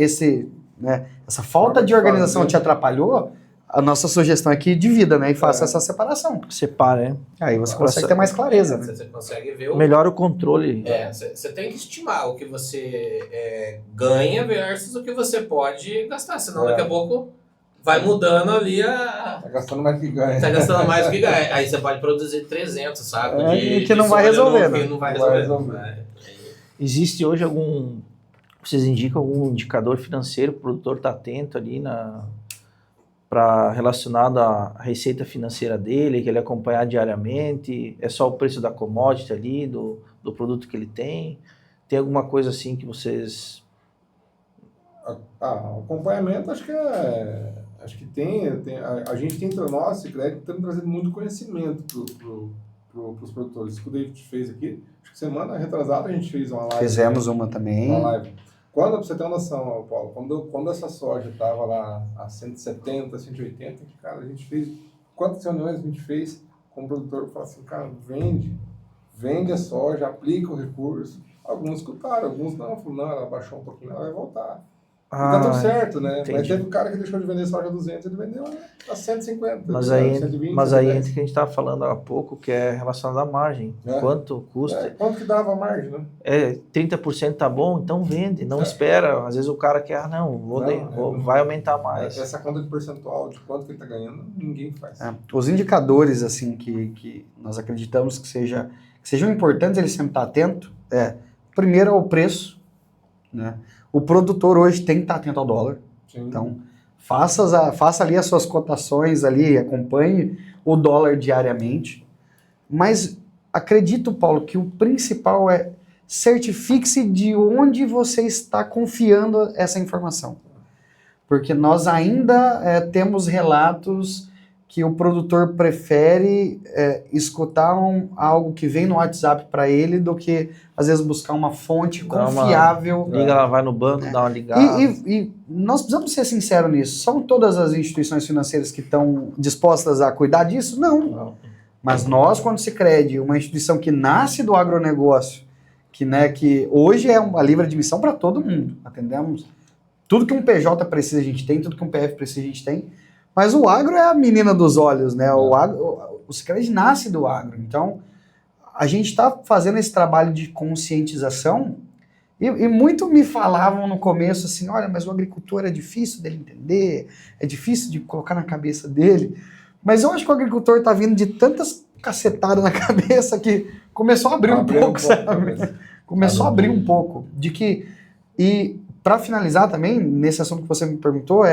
falta de organização te atrapalhou, a nossa sugestão aqui de vida, né? E faça essa separação. Separa, né? Aí você consegue ter mais clareza, né? Você consegue ver melhora o controle. Você tem que estimar o que você ganha versus o que você pode gastar, senão daqui a pouco vai mudando ali Tá gastando mais que ganha. Tá gastando mais do que ganha. Aí você pode produzir 300 sacos que não vai resolver, né? Que não vai resolver. Existe hoje vocês indicam algum indicador financeiro que o produtor está atento ali relacionado à receita financeira dele, que ele acompanhar diariamente? É só o preço da commodity ali, do produto que ele tem? Tem alguma coisa assim que vocês... O acompanhamento acho que tem a gente tem entre nós, Sicredi, estamos trazendo muito conhecimento para os produtores. Isso que o David fez aqui, acho que semana retrasada a gente fez uma live. Fizemos uma também. Uma live. Pra você ter uma noção, Paulo, quando essa soja estava lá a 170, 180, cara, a gente fez, quantas reuniões a gente fez com o produtor que falou assim, cara, vende a soja, aplica o recurso. Alguns escutaram, alguns não, falaram, não, ela baixou um pouquinho, ela vai voltar. E tá tudo certo, né? Entendi. Mas teve um cara que deixou de vender soja a 200, ele vendeu a 150. Mas aí 120, entra que a gente estava falando há pouco, que é relacionado à margem. Quanto custa? Quanto que dava a margem, né? 30% tá bom, então vende, não espera. Às vezes o cara quer, vai aumentar mais. Essa conta de percentual de quanto que ele tá ganhando, ninguém faz. Os indicadores, assim, que nós acreditamos que sejam importantes ele sempre estar atento, primeiro é o preço, né? O produtor hoje tem que estar atento ao dólar. Sim. Então, faça ali as suas cotações ali, acompanhe o dólar diariamente. Mas acredito, Paulo, que o principal é certifique-se de onde você está confiando essa informação. Porque nós ainda temos relatos que o produtor prefere escutar algo que vem no WhatsApp para ele do que, às vezes, buscar uma fonte confiável. Liga, ela vai no banco, dá uma ligada. E nós precisamos ser sinceros nisso. São todas as instituições financeiras que estão dispostas a cuidar disso? Não. Mas nós, quando Sicredi, uma instituição que nasce do agronegócio, que hoje é uma livre admissão para todo mundo, atendemos tudo que um PJ precisa a gente tem, tudo que um PF precisa a gente tem. Mas o agro é a menina dos olhos, né? O Sicredi nasce do agro. Então, a gente está fazendo esse trabalho de conscientização e muito me falavam no começo assim, olha, mas o agricultor é difícil dele entender, é difícil de colocar na cabeça dele. Mas eu acho que o agricultor está vindo de tantas cacetadas na cabeça que começou a abrir um pouco, sabe? Começou a abrir um pouco. E para finalizar também, nesse assunto que você me perguntou,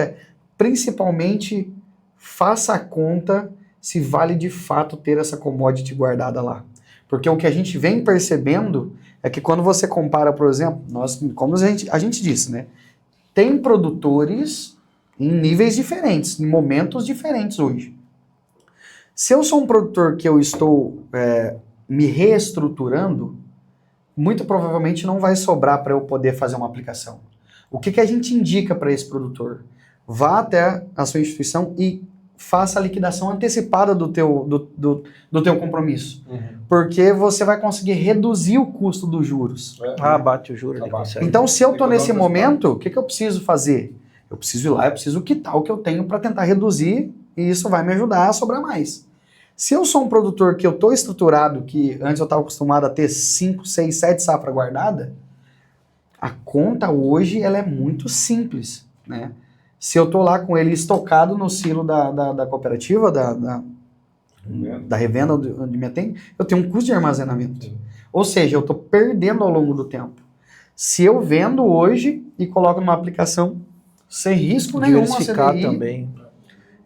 principalmente, faça a conta se vale de fato ter essa commodity guardada lá. Porque o que a gente vem percebendo é que quando você compara, por exemplo, como a gente disse, né? Tem produtores em níveis diferentes, em momentos diferentes hoje. Se eu sou um produtor que eu estou me reestruturando, muito provavelmente não vai sobrar para eu poder fazer uma aplicação. O que a gente indica para esse produtor? Vá até a sua instituição e faça a liquidação antecipada do teu compromisso. Porque você vai conseguir reduzir o custo dos juros. Bate o juro. Então, se eu estou nesse momento, o que eu preciso fazer? Eu preciso ir lá, eu preciso quitar o que eu tenho para tentar reduzir e isso vai me ajudar a sobrar mais. Se eu sou um produtor que eu estou estruturado, que antes eu estava acostumado a ter 5, 6, 7 safra guardada, a conta hoje ela é muito simples, né? Se eu estou lá com ele estocado no silo da cooperativa, da revenda onde me atende, eu tenho um custo de armazenamento. Sim. Ou seja, eu estou perdendo ao longo do tempo. Se eu vendo hoje e coloco numa aplicação sem risco nenhum, Diversificar CDI, também.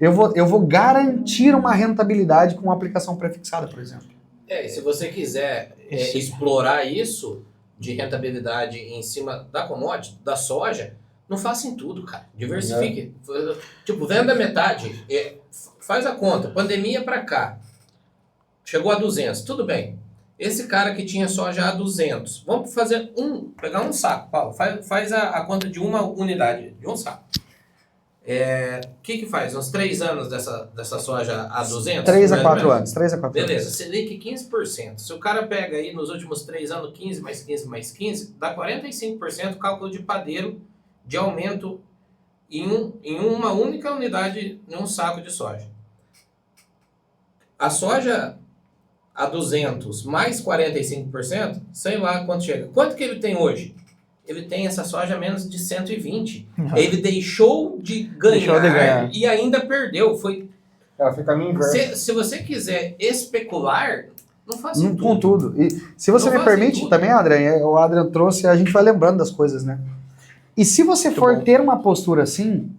eu vou garantir uma rentabilidade com uma aplicação prefixada, por exemplo. E se você quiser Sim. explorar isso de rentabilidade em cima da commodity, da soja, não faça em tudo, cara. Diversifique. Tipo, venda metade. Faz a conta. Pandemia pra cá. Chegou a 200. Tudo bem. Esse cara que tinha soja a 200. Vamos fazer pegar um saco, Paulo. Faz a conta de uma unidade, de um saco. O que faz? Uns 3 anos dessa soja a 200? 3 a mais ou 4 menos? anos. 3 a 4 Beleza, anos. Selic 15%. Se o cara pega aí nos últimos 3 anos 15 mais 15 mais 15, dá 45% cálculo de padeiro de aumento em uma única unidade, em um saco de soja. A soja a 200 mais 45%, sei lá quanto chega. Quanto que ele tem hoje? Ele tem essa soja a menos de 120. Ele deixou de ganhar e ainda perdeu. Ela fica no inverso. Se você quiser especular, não faça tudo. Com tudo. E se você Não me faz permite tudo. também, Adrian, o Adrian trouxe, a gente vai lembrando das coisas, né? E se você for ter uma postura assim,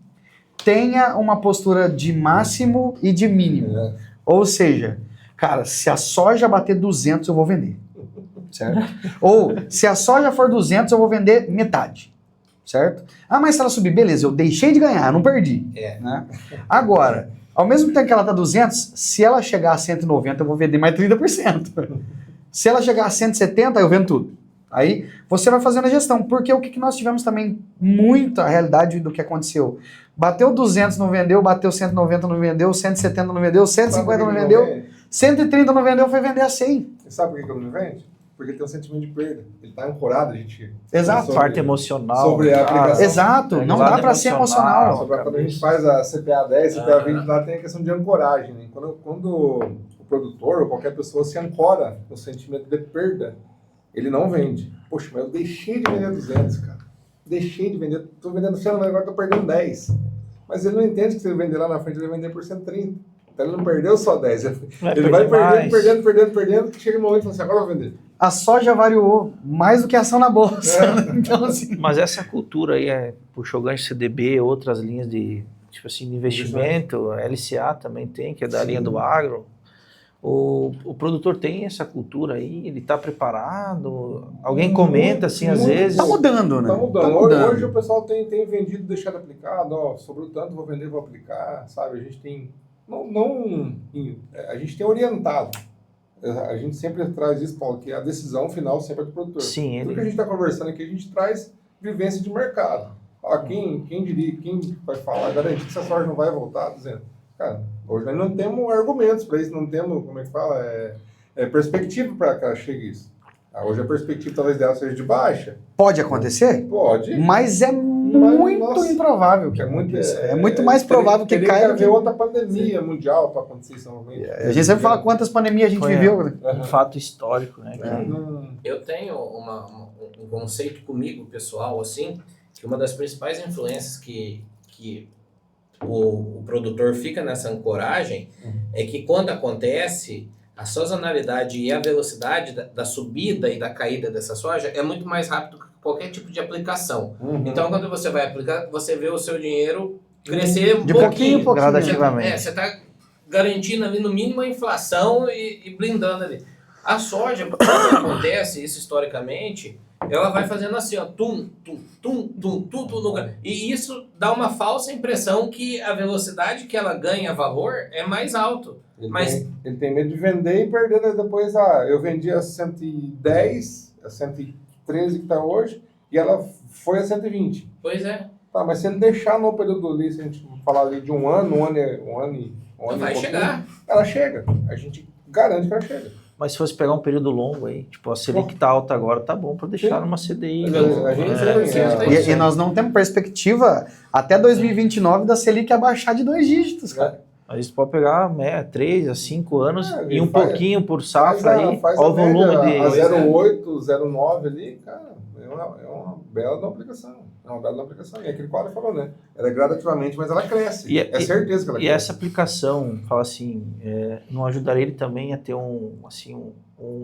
tenha uma postura de máximo e de mínimo. Ou seja, cara, se a soja bater 200, eu vou vender. Certo? Ou, se a soja for 200, eu vou vender metade. Certo? Ah, mas se ela subir, beleza, eu deixei de ganhar, não perdi. Né? Agora, ao mesmo tempo que ela tá 200, se ela chegar a 190, eu vou vender mais 30%. Se ela chegar a 170, eu vendo tudo. Aí você vai fazendo a gestão, porque o que nós tivemos também, muita realidade do que aconteceu. Bateu 200, não vendeu, bateu 190, não vendeu, 170 não vendeu, 150 não vendeu, 130 não vendeu, foi vender a 100. E sabe por que eu não vende? Porque tem um sentimento de perda. Ele está ancorado, a gente... Exato. Parte emocional. Sobre a aplicação. Exato, não dá para ser emocional. Sobre quando a gente faz a CPA 10, CPA 20, lá tem a questão de ancoragem. Né? Quando o produtor ou qualquer pessoa se ancora no sentimento de perda, ele não vende. Poxa, mas eu deixei de vender 200, cara. Deixei de vender. Estou vendendo 100, mas agora estou perdendo 10. Mas ele não entende que se ele vender lá na frente, ele vai vender por 130. Então ele não perdeu só 10. Ele vai perdendo, que chega um momento e fala assim, agora eu vou vender. A soja variou mais do que a ação na bolsa. Então, assim... Mas essa cultura aí puxou gancho CDB, outras linhas de, tipo assim, de investimento, LCA também tem, que é da linha do agro. O produtor tem essa cultura aí, ele está preparado? Alguém comenta assim às vezes? Tá mudando, né? Tá mudando. Hoje o pessoal tem vendido, deixado aplicado, ó, sobrou tanto, vou vender, vou aplicar, sabe? A gente tem, a gente tem orientado. A gente sempre traz isso, Paulo, que a decisão final sempre é do produtor. Sim, Tudo que a gente está conversando aqui, a gente traz vivência de mercado. Ó, quem diria, quem vai falar, garantir que essa soja não vai voltar, dizendo, cara, hoje nós não temos argumentos para isso, não temos, como é que fala, perspectiva para que ela chegue isso. Hoje a perspectiva talvez dela seja de baixa. Pode acontecer? Pode. Mas é muito improvável que aconteça. É muito mais provável que caia. Teria que haver outra pandemia mundial para acontecer isso novamente. A gente sempre fala quantas pandemias a gente viveu, né? Um fato histórico, né? Eu tenho um conceito comigo, pessoal, assim, que uma das principais influências que o produtor fica nessa ancoragem é que quando acontece, a sazonalidade e a velocidade da subida e da caída dessa soja é muito mais rápido que qualquer tipo de aplicação. Então, quando você vai aplicar, você vê o seu dinheiro crescer um pouquinho. Gradativamente. Você está garantindo ali no mínimo a inflação e blindando ali. A soja, quando acontece isso historicamente, ela vai fazendo assim, ó, tum, no lugar. E isso dá uma falsa impressão que a velocidade que ela ganha valor é mais alto. Ele tem medo de vender e perder depois. Eu vendi a 110, a 113 que está hoje, e ela foi a 120. Pois é. Tá, mas se ele deixar no período ali, se a gente falar ali de um ano vai chegar. Ela chega. A gente garante que ela chega. Mas se fosse pegar um período longo aí, tipo, a Selic tá alta agora, tá bom para deixar numa CDI. E nós não temos perspectiva até 2029 da Selic abaixar de 2 dígitos, cara. Às vezes pode pegar 3 a 5 anos e um faz- pouquinho por safra aí. faz Olha a o volume média, de... a 0,8, 0,9 ali, cara, é uma bela da aplicação. É uma bela da aplicação. E aquele quadro falou, né? Ela é gradativamente, mas ela cresce. É certeza que ela E cresce. essa aplicação, fala assim, não ajudaria ele também a ter um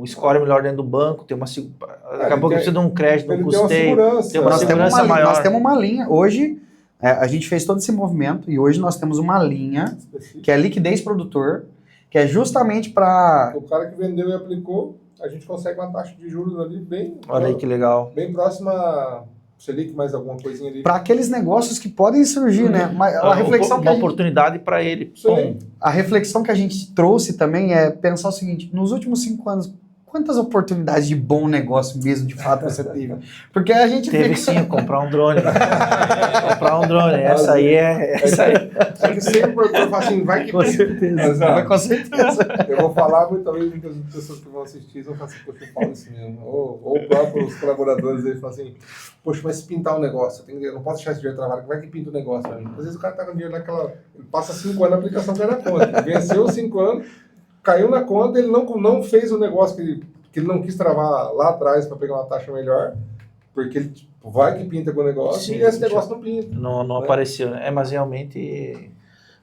score melhor dentro do banco, ter uma... Daqui a pouco precisa de um crédito, Ele um tem uma custeio. segurança. tem uma segurança maior. Nós temos uma linha, hoje, a gente fez todo esse movimento, e hoje nós temos uma linha, que é liquidez produtor, que é justamente para... O cara que vendeu e aplicou, a gente consegue uma taxa de juros ali bem... Olha aí que legal. Bem próxima... Selic, mais alguma coisinha ali. Para aqueles negócios que podem surgir, né? Mas a reflexão uma oportunidade para ele. A reflexão que a gente trouxe também é pensar o seguinte: nos últimos 5 anos, quantas oportunidades de bom negócio mesmo de fato você teve? Porque a gente teve sim, comprar um drone. Comprar um drone. Essa aí é. É que sempre o produtor fala assim, vai que com certeza. Com certeza. Eu vou falar, mas talvez muitas pessoas que vão assistir vão falar assim, poxa, eu falo isso mesmo. Ou próprios colaboradores aí falam assim, poxa, mas se pintar um negócio, eu não posso deixar esse dinheiro trabalhar, vai que pinta o negócio pra mim. Às vezes o cara tá com dinheiro naquela. Ele passa 5 anos na aplicação, cai na conta. Venceu os 5 anos, caiu na conta, ele não fez o negócio que ele não quis travar lá atrás para pegar uma taxa melhor, porque ele vai que pinta com o negócio. Sim, e esse negócio não pinta. Não né? Apareceu, né? Mas realmente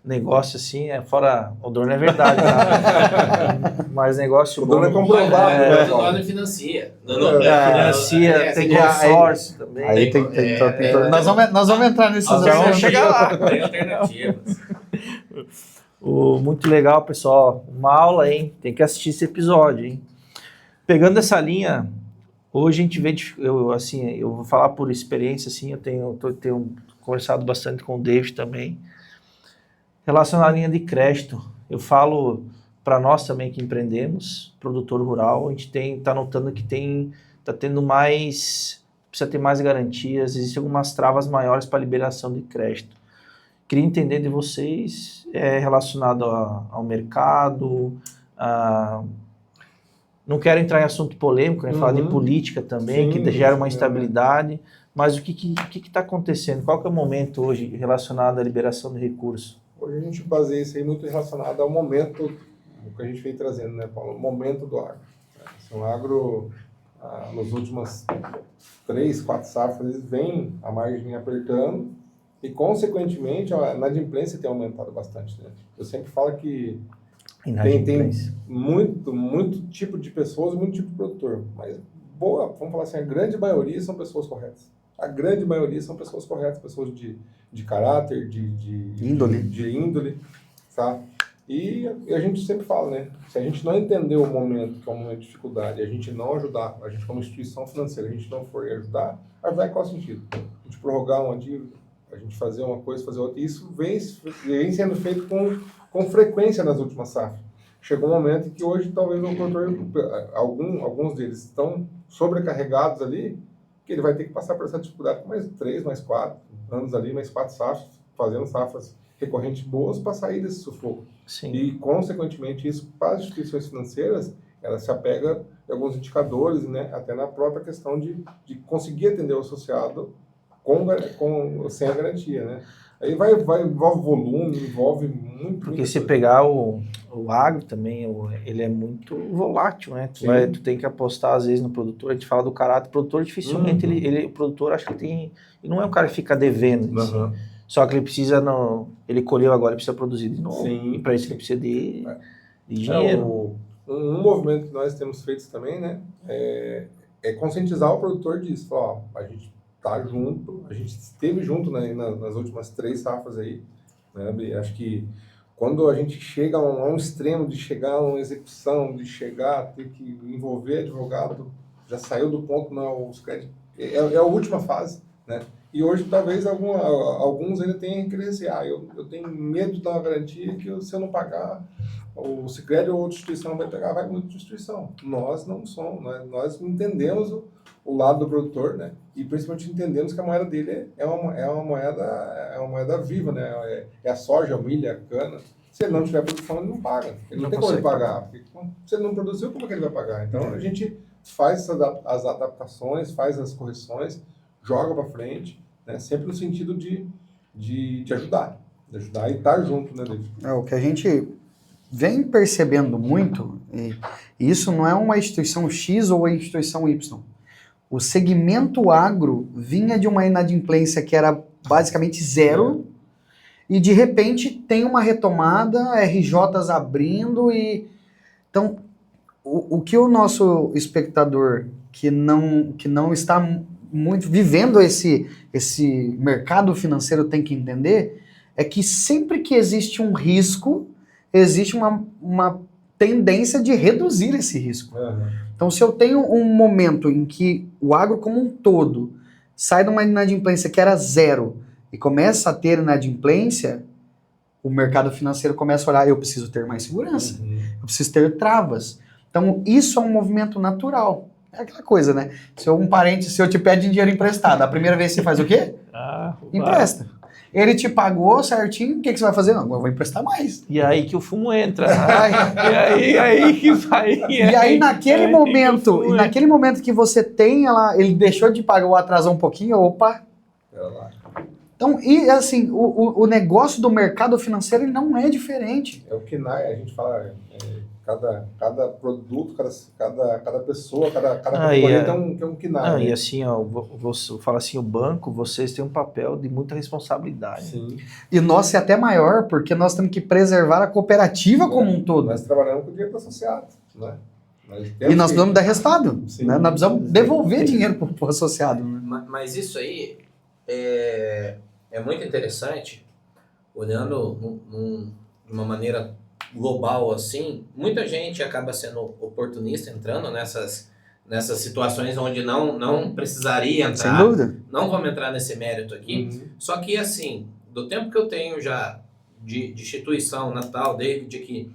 negócio assim, fora o drone é verdade, tá? Mas negócio o drone é comprovado. O drone financia. Financia, tem consórcio também. Aí tem nós vamos entrar nesses assuntos. Vamos chegar lá. Tem alternativas. Muito legal, pessoal. Uma aula, hein? Tem que assistir esse episódio, hein? Pegando essa linha, hoje a gente vê, eu vou falar por experiência, assim, eu tenho conversado bastante com o David também, relacionado à linha de crédito. Eu falo para nós também que empreendemos, produtor rural, a gente está notando que está tendo mais, precisa ter mais garantias, existem algumas travas maiores para liberação de crédito. Queria entender de vocês, relacionado ao mercado, não quero entrar em assunto polêmico, né? Falar de política também, que gera uma instabilidade, mas o que está acontecendo? Qual que é o momento hoje relacionado à liberação de recursos? Hoje a gente baseia isso aí muito relacionado ao momento, o que a gente vem trazendo, né, Paulo? O momento do agro. O agro, nos últimos 3, 4 safras, vem a margem apertando e, consequentemente, a inadimplência tem aumentado bastante, né? Eu sempre falo que tem muito tipo de pessoas, muito tipo de produtor, mas vamos falar assim, a grande maioria são pessoas corretas. A grande maioria são pessoas corretas, pessoas de caráter, de índole, sabe? E a gente sempre fala, né? Se a gente não entender o momento, que é um momento de dificuldade, e a gente não ajudar, a gente como instituição financeira, a gente não for ajudar em qual sentido? A gente prorrogar uma dívida, a gente fazer uma coisa, fazer outra. Isso vem sendo feito com frequência nas últimas safras. Chegou um momento em que hoje talvez o produtor, alguns deles estão sobrecarregados ali, que ele vai ter que passar por essa dificuldade com mais 3, mais 4 anos ali, mais 4 safras, fazendo safras recorrentes boas para sair desse sufoco. Sim. E, consequentemente, isso para as instituições financeiras, ela se apega a alguns indicadores, né, até na própria questão de conseguir atender o associado sem a garantia, né? Aí envolve volume, envolve muito... Porque se pegar o agro também, ele é muito volátil, né? Tu tem que apostar, às vezes, no produtor. A gente fala do caráter. O produtor, dificilmente, o produtor, acho que ele não é um cara que fica devendo. Assim. Só que ele precisa, ele colheu agora, ele precisa produzir de novo. Sim. E para isso ele precisa de dinheiro. Um movimento que nós temos feito também, né? É conscientizar o produtor disso. Falar, ó, a gente tá junto, a gente esteve junto, né, nas últimas 3 safras aí, né, acho que quando a gente chega a um extremo de chegar a uma execução, de chegar a ter que envolver advogado, já saiu do ponto, não, os créditos, é a última fase, né, e hoje talvez alguns ainda tenham que dizer, eu tenho medo de dar uma garantia que se eu não pagar, o Sicredi ou outra instituição vai pegar, vai muita instituição. Nós não somos, nós entendemos o lado do produtor, né? E principalmente entendemos que a moeda dele é uma moeda viva, né? É a soja, a milho, a cana. Se ele não tiver produção, ele não paga. Ele não tem como ele pagar. Porque, se ele não produziu, como é que ele vai pagar? Então a gente faz as adaptações, faz as correções, joga para frente, né? Sempre no sentido de ajudar. De ajudar e estar junto, né, David? É o que a gente vem percebendo muito, e isso não é uma instituição X ou a instituição Y. O segmento agro vinha de uma inadimplência que era basicamente zero, e de repente tem uma retomada, RJs abrindo, e então o que o nosso espectador que não está muito vivendo esse mercado financeiro tem que entender é que sempre que existe um risco, existe uma tendência de reduzir esse risco. Então, se eu tenho um momento em que o agro como um todo sai de uma inadimplência que era zero e começa a ter inadimplência, o mercado financeiro começa a olhar, eu preciso ter mais segurança, eu preciso ter travas. Então, isso é um movimento natural. É aquela coisa, né? Se um parente seu te pede dinheiro emprestado, a primeira vez você faz o quê? Empresta. Ele te pagou certinho, o que você vai fazer? Não, eu vou emprestar mais. E aí que o fumo entra. E aí que vai. E aí naquele momento que você tem ela, ele deixou de pagar ou atrasou um pouquinho, opa. Então, e assim, o negócio do mercado financeiro ele não é diferente. É o que a gente fala, cada produto, cada pessoa, cada componente é um KINAI. E assim, ó, vou falar assim, o banco, vocês têm um papel de muita responsabilidade. Sim. E nós é até maior, porque nós temos que preservar a cooperativa como um todo. Nós trabalhamos com o dinheiro do associado, né? E nós precisamos dar resultado. Né? Nós precisamos devolver dinheiro para o associado. Né? Mas isso aí é muito interessante, olhando de uma maneira global assim. Muita gente acaba sendo oportunista, entrando nessas situações onde não precisaria entrar. Sem dúvida. Não vamos entrar nesse mérito aqui. Só que assim, do tempo que eu tenho já de instituição natal, David, aqui,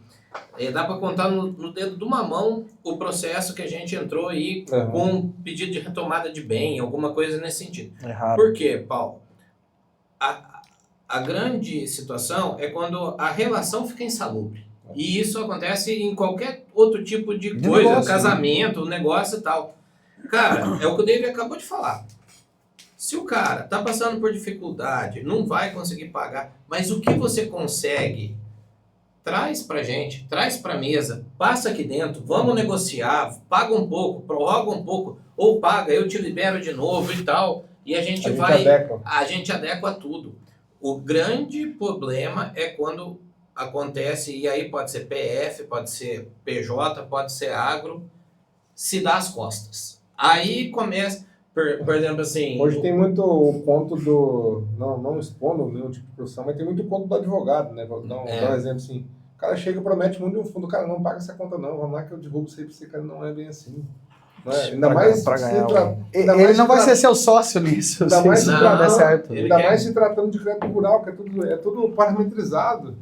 dá para contar no dedo de uma mão o processo que a gente entrou aí com pedido de retomada de bem, alguma coisa nesse sentido. É raro. Por quê, Paulo? A grande situação é quando a relação fica insalubre. E isso acontece em qualquer outro tipo de coisa, negócio, casamento, negócio e tal. Cara, é o que o David acabou de falar. Se o cara tá passando por dificuldade, não vai conseguir pagar, mas o que você consegue, traz pra gente, traz pra mesa, passa aqui dentro, vamos negociar, paga um pouco, prorroga um pouco, ou paga, eu te libero de novo e tal, e a gente adequa tudo. O grande problema é quando acontece, e aí pode ser PF, pode ser PJ, pode ser agro, se dá as costas. Aí começa, por exemplo assim... Hoje tem muito o ponto do, não expondo nenhum tipo de profissão, mas tem muito o ponto do advogado, né? Vou dar um exemplo assim, o cara chega e promete muito de um fundo, cara, não paga essa conta não, vamos lá que eu derrubo isso aí pra você, cara, não é bem assim. Não é? Ainda mais ele não vai ser seu sócio nisso. Ainda mais se tratando de crédito rural, que é tudo parametrizado.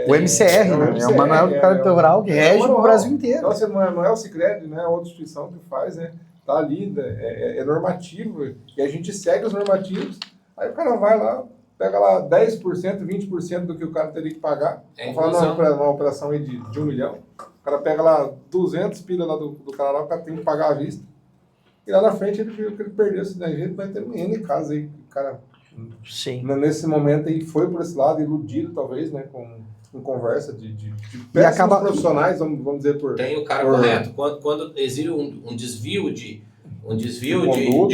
O MCR, né? É o Manual do Crédito Rural que rege o Brasil inteiro. Então, não é o Sicredi, não é outra instituição que faz, né? Tá ali, é normativo, e a gente segue os normativos, aí o cara vai lá, pega lá 10%, 20% do que o cara teria que pagar. Vamos falar numa operação aí de 1 milhão. O cara pega lá 200 pila lá do cara lá, o cara tem que pagar à vista. E lá na frente ele viu que ele perdeu esse jeito, vai ter N casos aí. O cara, nesse momento aí, foi por esse lado, iludido talvez, né, com conversa de péssimos profissionais, vamos dizer por... Tem o cara correto. Quando existe um desvio de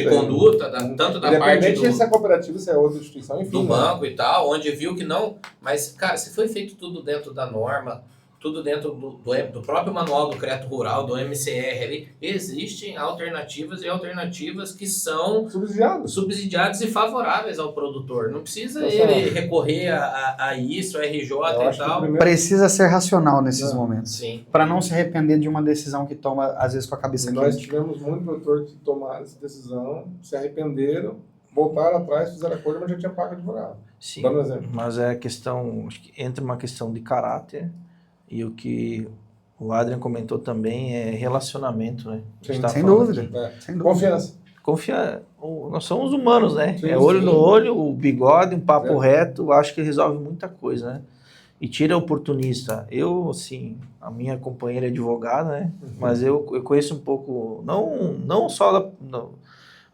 conduta, tanto da parte do... se é cooperativa, se é outra instituição, enfim. Do banco e tal, onde viu que não... Mas, cara, se foi feito tudo dentro da norma, tudo dentro do próprio manual do crédito rural, do MCR ali, existem alternativas que são subsidiadas e favoráveis ao produtor. Não precisa ele recorrer a isso, a RJ e tal. Precisa ser racional nesses momentos. Sim. Para não se arrepender de uma decisão que toma, às vezes, com a cabeça quente. Nós tivemos muito produtor que tomaram essa decisão, se arrependeram, voltaram atrás, fizeram a coisa, mas já tinha pago advogado. Sim, dando um exemplo. Mas é questão, acho que entra uma questão de caráter. E o que o Adrian comentou também é relacionamento, né? Sim, sem dúvida. Confiança. Nós somos humanos, né? Sim, olho no olho, o bigode, um papo reto, acho que resolve muita coisa, né? E tira oportunista. Eu, assim, a minha companheira é advogada, né? Mas eu conheço um pouco, não só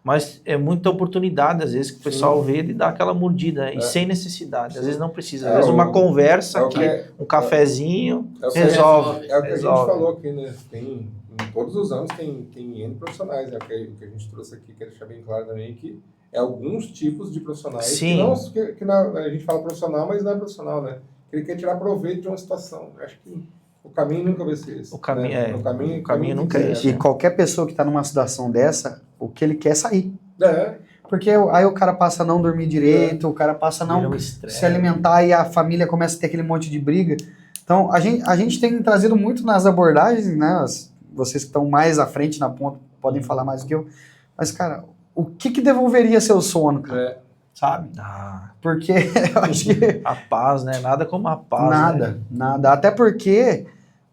Mas é muita oportunidade, às vezes, que o pessoal vê e dá aquela mordida, e sem necessidade. Às vezes não precisa. Às vezes uma conversa aqui, um cafezinho, resolve. É o que a gente falou aqui, né? Em todos os anos tem N profissionais, né? O que a gente trouxe aqui, quero deixar bem claro também, que é alguns tipos de profissionais Sim. que a gente fala profissional, mas não é profissional, né? Ele quer tirar proveito de uma situação. Acho que o caminho nunca vai ser esse. O caminho, né? o caminho nunca é esse. E qualquer pessoa que está numa situação dessa, o que ele quer é sair. É. Porque aí o cara passa a não dormir direito, o cara passa a não se alimentar e a família começa a ter aquele monte de briga. Então, a gente tem trazido muito nas abordagens, né? Vocês que estão mais à frente na ponta podem falar mais do que eu. Mas, cara, o que devolveria seu sono, cara? Sabe? Porque eu acho que... A paz, né? Nada como a paz. Nada, né? nada. Até porque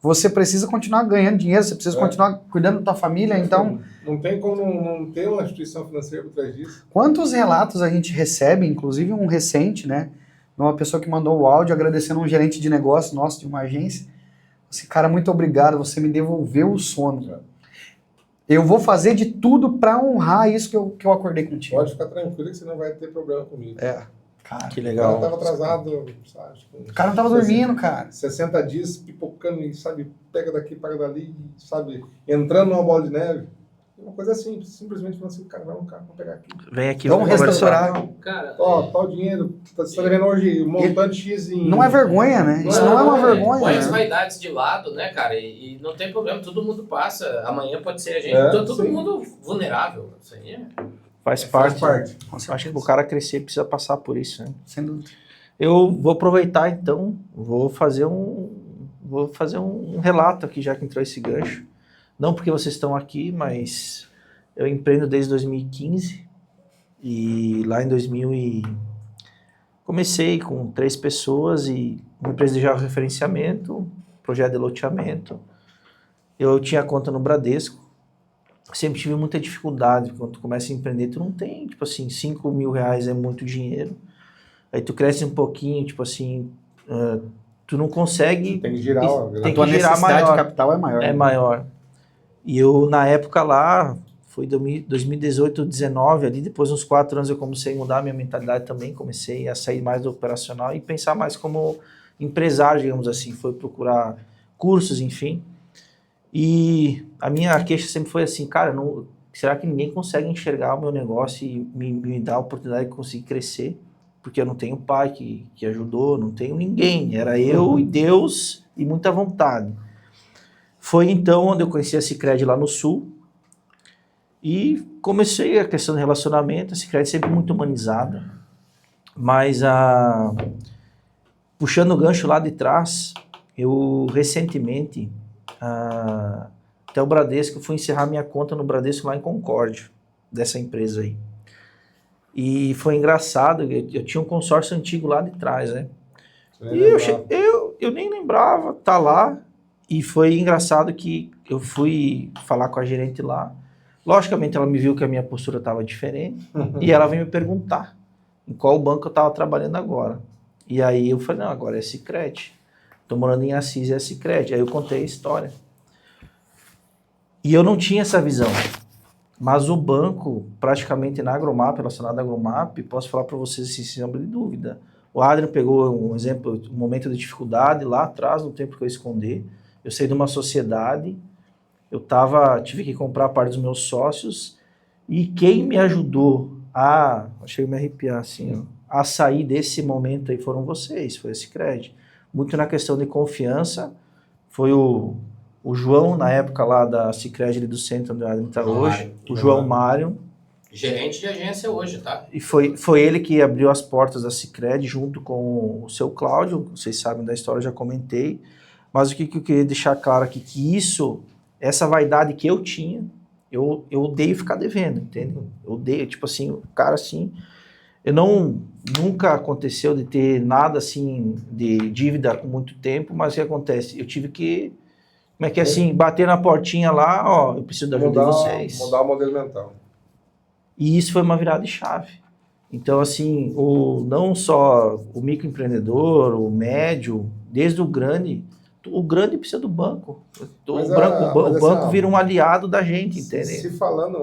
você precisa continuar ganhando dinheiro, você precisa continuar cuidando da tua família, então... Não tem como não ter uma instituição financeira por trás disso. Quantos relatos a gente recebe, inclusive um recente, né? De uma pessoa que mandou o áudio agradecendo um gerente de negócio nosso de uma agência. Assim, cara, muito obrigado, você me devolveu o sono. Eu vou fazer de tudo para honrar isso que eu acordei contigo. Pode ficar tranquilo que você não vai ter problema comigo. Cara, que legal. O cara tava atrasado, sabe? O cara não tava dormindo, cara. 60 dias pipocando e, sabe, pega daqui, pega dali, sabe, entrando numa bola de neve. Uma coisa simples, simplesmente falando assim, cara, vamos pegar aqui. Vem aqui, vamos restaurar. Cara, tal dinheiro, você tá devendo hoje um montante X em... Não é vergonha, né? Isso não é uma vergonha. Põe né? as vaidades de lado, né, cara? E não tem problema, todo mundo passa. Amanhã pode ser a gente. Todo mundo vulnerável. Isso aí faz parte. Acho que o cara crescer precisa passar por isso, né? Sem dúvida. Eu vou aproveitar, então, vou fazer um relato aqui, já que entrou esse gancho. Não porque vocês estão aqui, mas eu empreendo desde 2015 e lá em 2000 comecei com 3 pessoas e uma empresa de georreferenciamento, projeto de loteamento. Eu tinha conta no Bradesco, sempre tive muita dificuldade. Quando tu começa a empreender, tu não tem, tipo assim, 5 mil reais é muito dinheiro. Aí tu cresce um pouquinho, tipo assim, tu não consegue... Tem que girar, a tua necessidade de capital é maior. É maior. E eu, na época lá, foi 2018, 2019, ali depois de uns 4 anos eu comecei a mudar a minha mentalidade também, comecei a sair mais do operacional e pensar mais como empresário, digamos assim, foi procurar cursos, enfim. E a minha queixa sempre foi assim, cara, será que ninguém consegue enxergar o meu negócio e me dar a oportunidade de conseguir crescer? Porque eu não tenho pai que ajudou, não tenho ninguém, era eu e Deus e muita vontade. Foi então onde eu conheci a Sicredi lá no Sul e comecei a questão do relacionamento. A Sicredi sempre muito humanizada, mas puxando o gancho lá de trás, eu recentemente, até o Bradesco, eu fui encerrar minha conta no Bradesco lá em Concórdia, dessa empresa aí. E foi engraçado, eu tinha um consórcio antigo lá de trás, né? E eu nem lembrava, tá lá. E foi engraçado que eu fui falar com a gerente lá. Logicamente, ela me viu que a minha postura estava diferente. E ela veio me perguntar em qual banco eu estava trabalhando agora. E aí eu falei, não, agora é Sicredi. Estou morando em Assis, é Sicredi. Aí eu contei a história. E eu não tinha essa visão. Mas o banco, praticamente na Agromap, relacionado à Agromap, posso falar para vocês assim, sem sombra de dúvida. O Adriano pegou um exemplo, um momento de dificuldade lá atrás, não tem por que eu esconder. Eu saí de uma sociedade, tive que comprar a parte dos meus sócios, e quem me ajudou chega a me arrepiar assim, a sair desse momento aí foram vocês, foi a Sicredi. Muito na questão de confiança, foi o João, na época lá da Sicredi do centro, onde a gente está hoje, o João Mário. Gerente de agência hoje, tá? E foi ele que abriu as portas da Sicredi junto com o seu Cláudio, vocês sabem da história, eu já comentei. Mas o que eu queria deixar claro aqui, que essa vaidade que eu tinha, eu odeio ficar devendo, entende? Eu odeio, tipo assim, o cara assim, nunca aconteceu de ter nada assim, de dívida com muito tempo, mas o que acontece? Eu tive que, como é que é assim, bater na portinha lá, eu preciso da ajuda de vocês. Mudar o modelo mental. E isso foi uma virada de chave. Então, assim, não só o microempreendedor, o médio, desde o grande, o grande precisa do banco. O Mas banco assim, vira um aliado da gente, entendeu? Se falando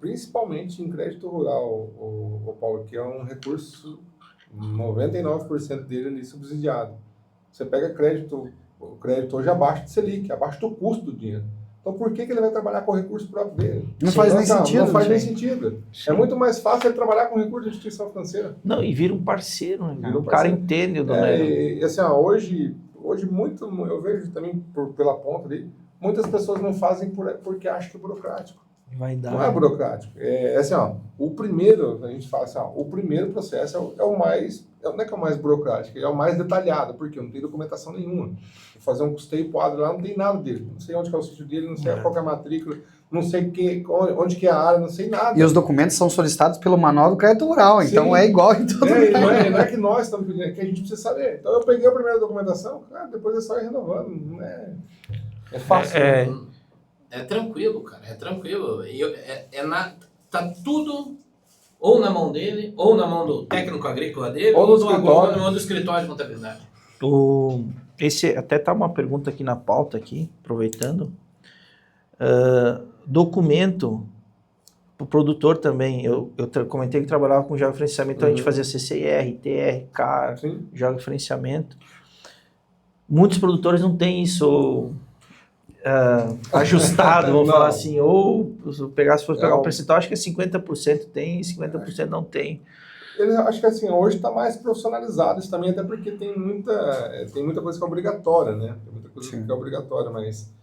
principalmente em crédito rural, o Paulo, que é um recurso, 99% dele ali subsidiado. Você pega o crédito hoje abaixo do Selic, abaixo do custo do dinheiro. Então por que ele vai trabalhar com o recurso próprio dele? Não faz nem sentido. Não faz nem sentido. É muito mais fácil ele trabalhar com recurso de instituição financeira. Não, e vira um parceiro, né? Vira um O cara parceiro. entende o negócio. E assim, hoje muito, eu vejo também pela ponta ali, muitas pessoas não fazem porque acham que é burocrático. Vai dar. Não é burocrático. É assim, o primeiro, a gente fala assim, o primeiro processo é o mais, não é que é o mais burocrático, é o mais detalhado, porque não tem documentação nenhuma. Vou fazer um custeio pro Adri lá, não tem nada dele. Não sei onde que é o sítio dele, não sei qual que é a matrícula, não sei onde que é a área, não sei nada. E os documentos são solicitados pelo Manual do Crédito Rural, então Sim. é igual em todo lugar. Não é que nós estamos pedindo, é que a gente precisa saber. Então eu peguei a primeira documentação, cara, depois é só ir renovando, não é fácil. É tranquilo, cara, é tranquilo. Tá tudo ou na mão dele, ou na mão do técnico agrícola dele, ou ou do do agrônomo, ou do escritório de contabilidade. Esse até tá uma pergunta aqui na pauta, aqui, aproveitando. Documento para o produtor também. Eu comentei que trabalhava com georreferenciamento, então a gente fazia CCIR, TR, CAR, georreferenciamento. Muitos produtores não têm isso ajustado, vamos falar assim, ou se for pegar um percentual, acho que é 50% tem e 50% não tem. Eu acho que assim, hoje está mais profissionalizado isso também, até porque tem muita coisa que é obrigatória, né? Tem muita coisa que é obrigatória, mas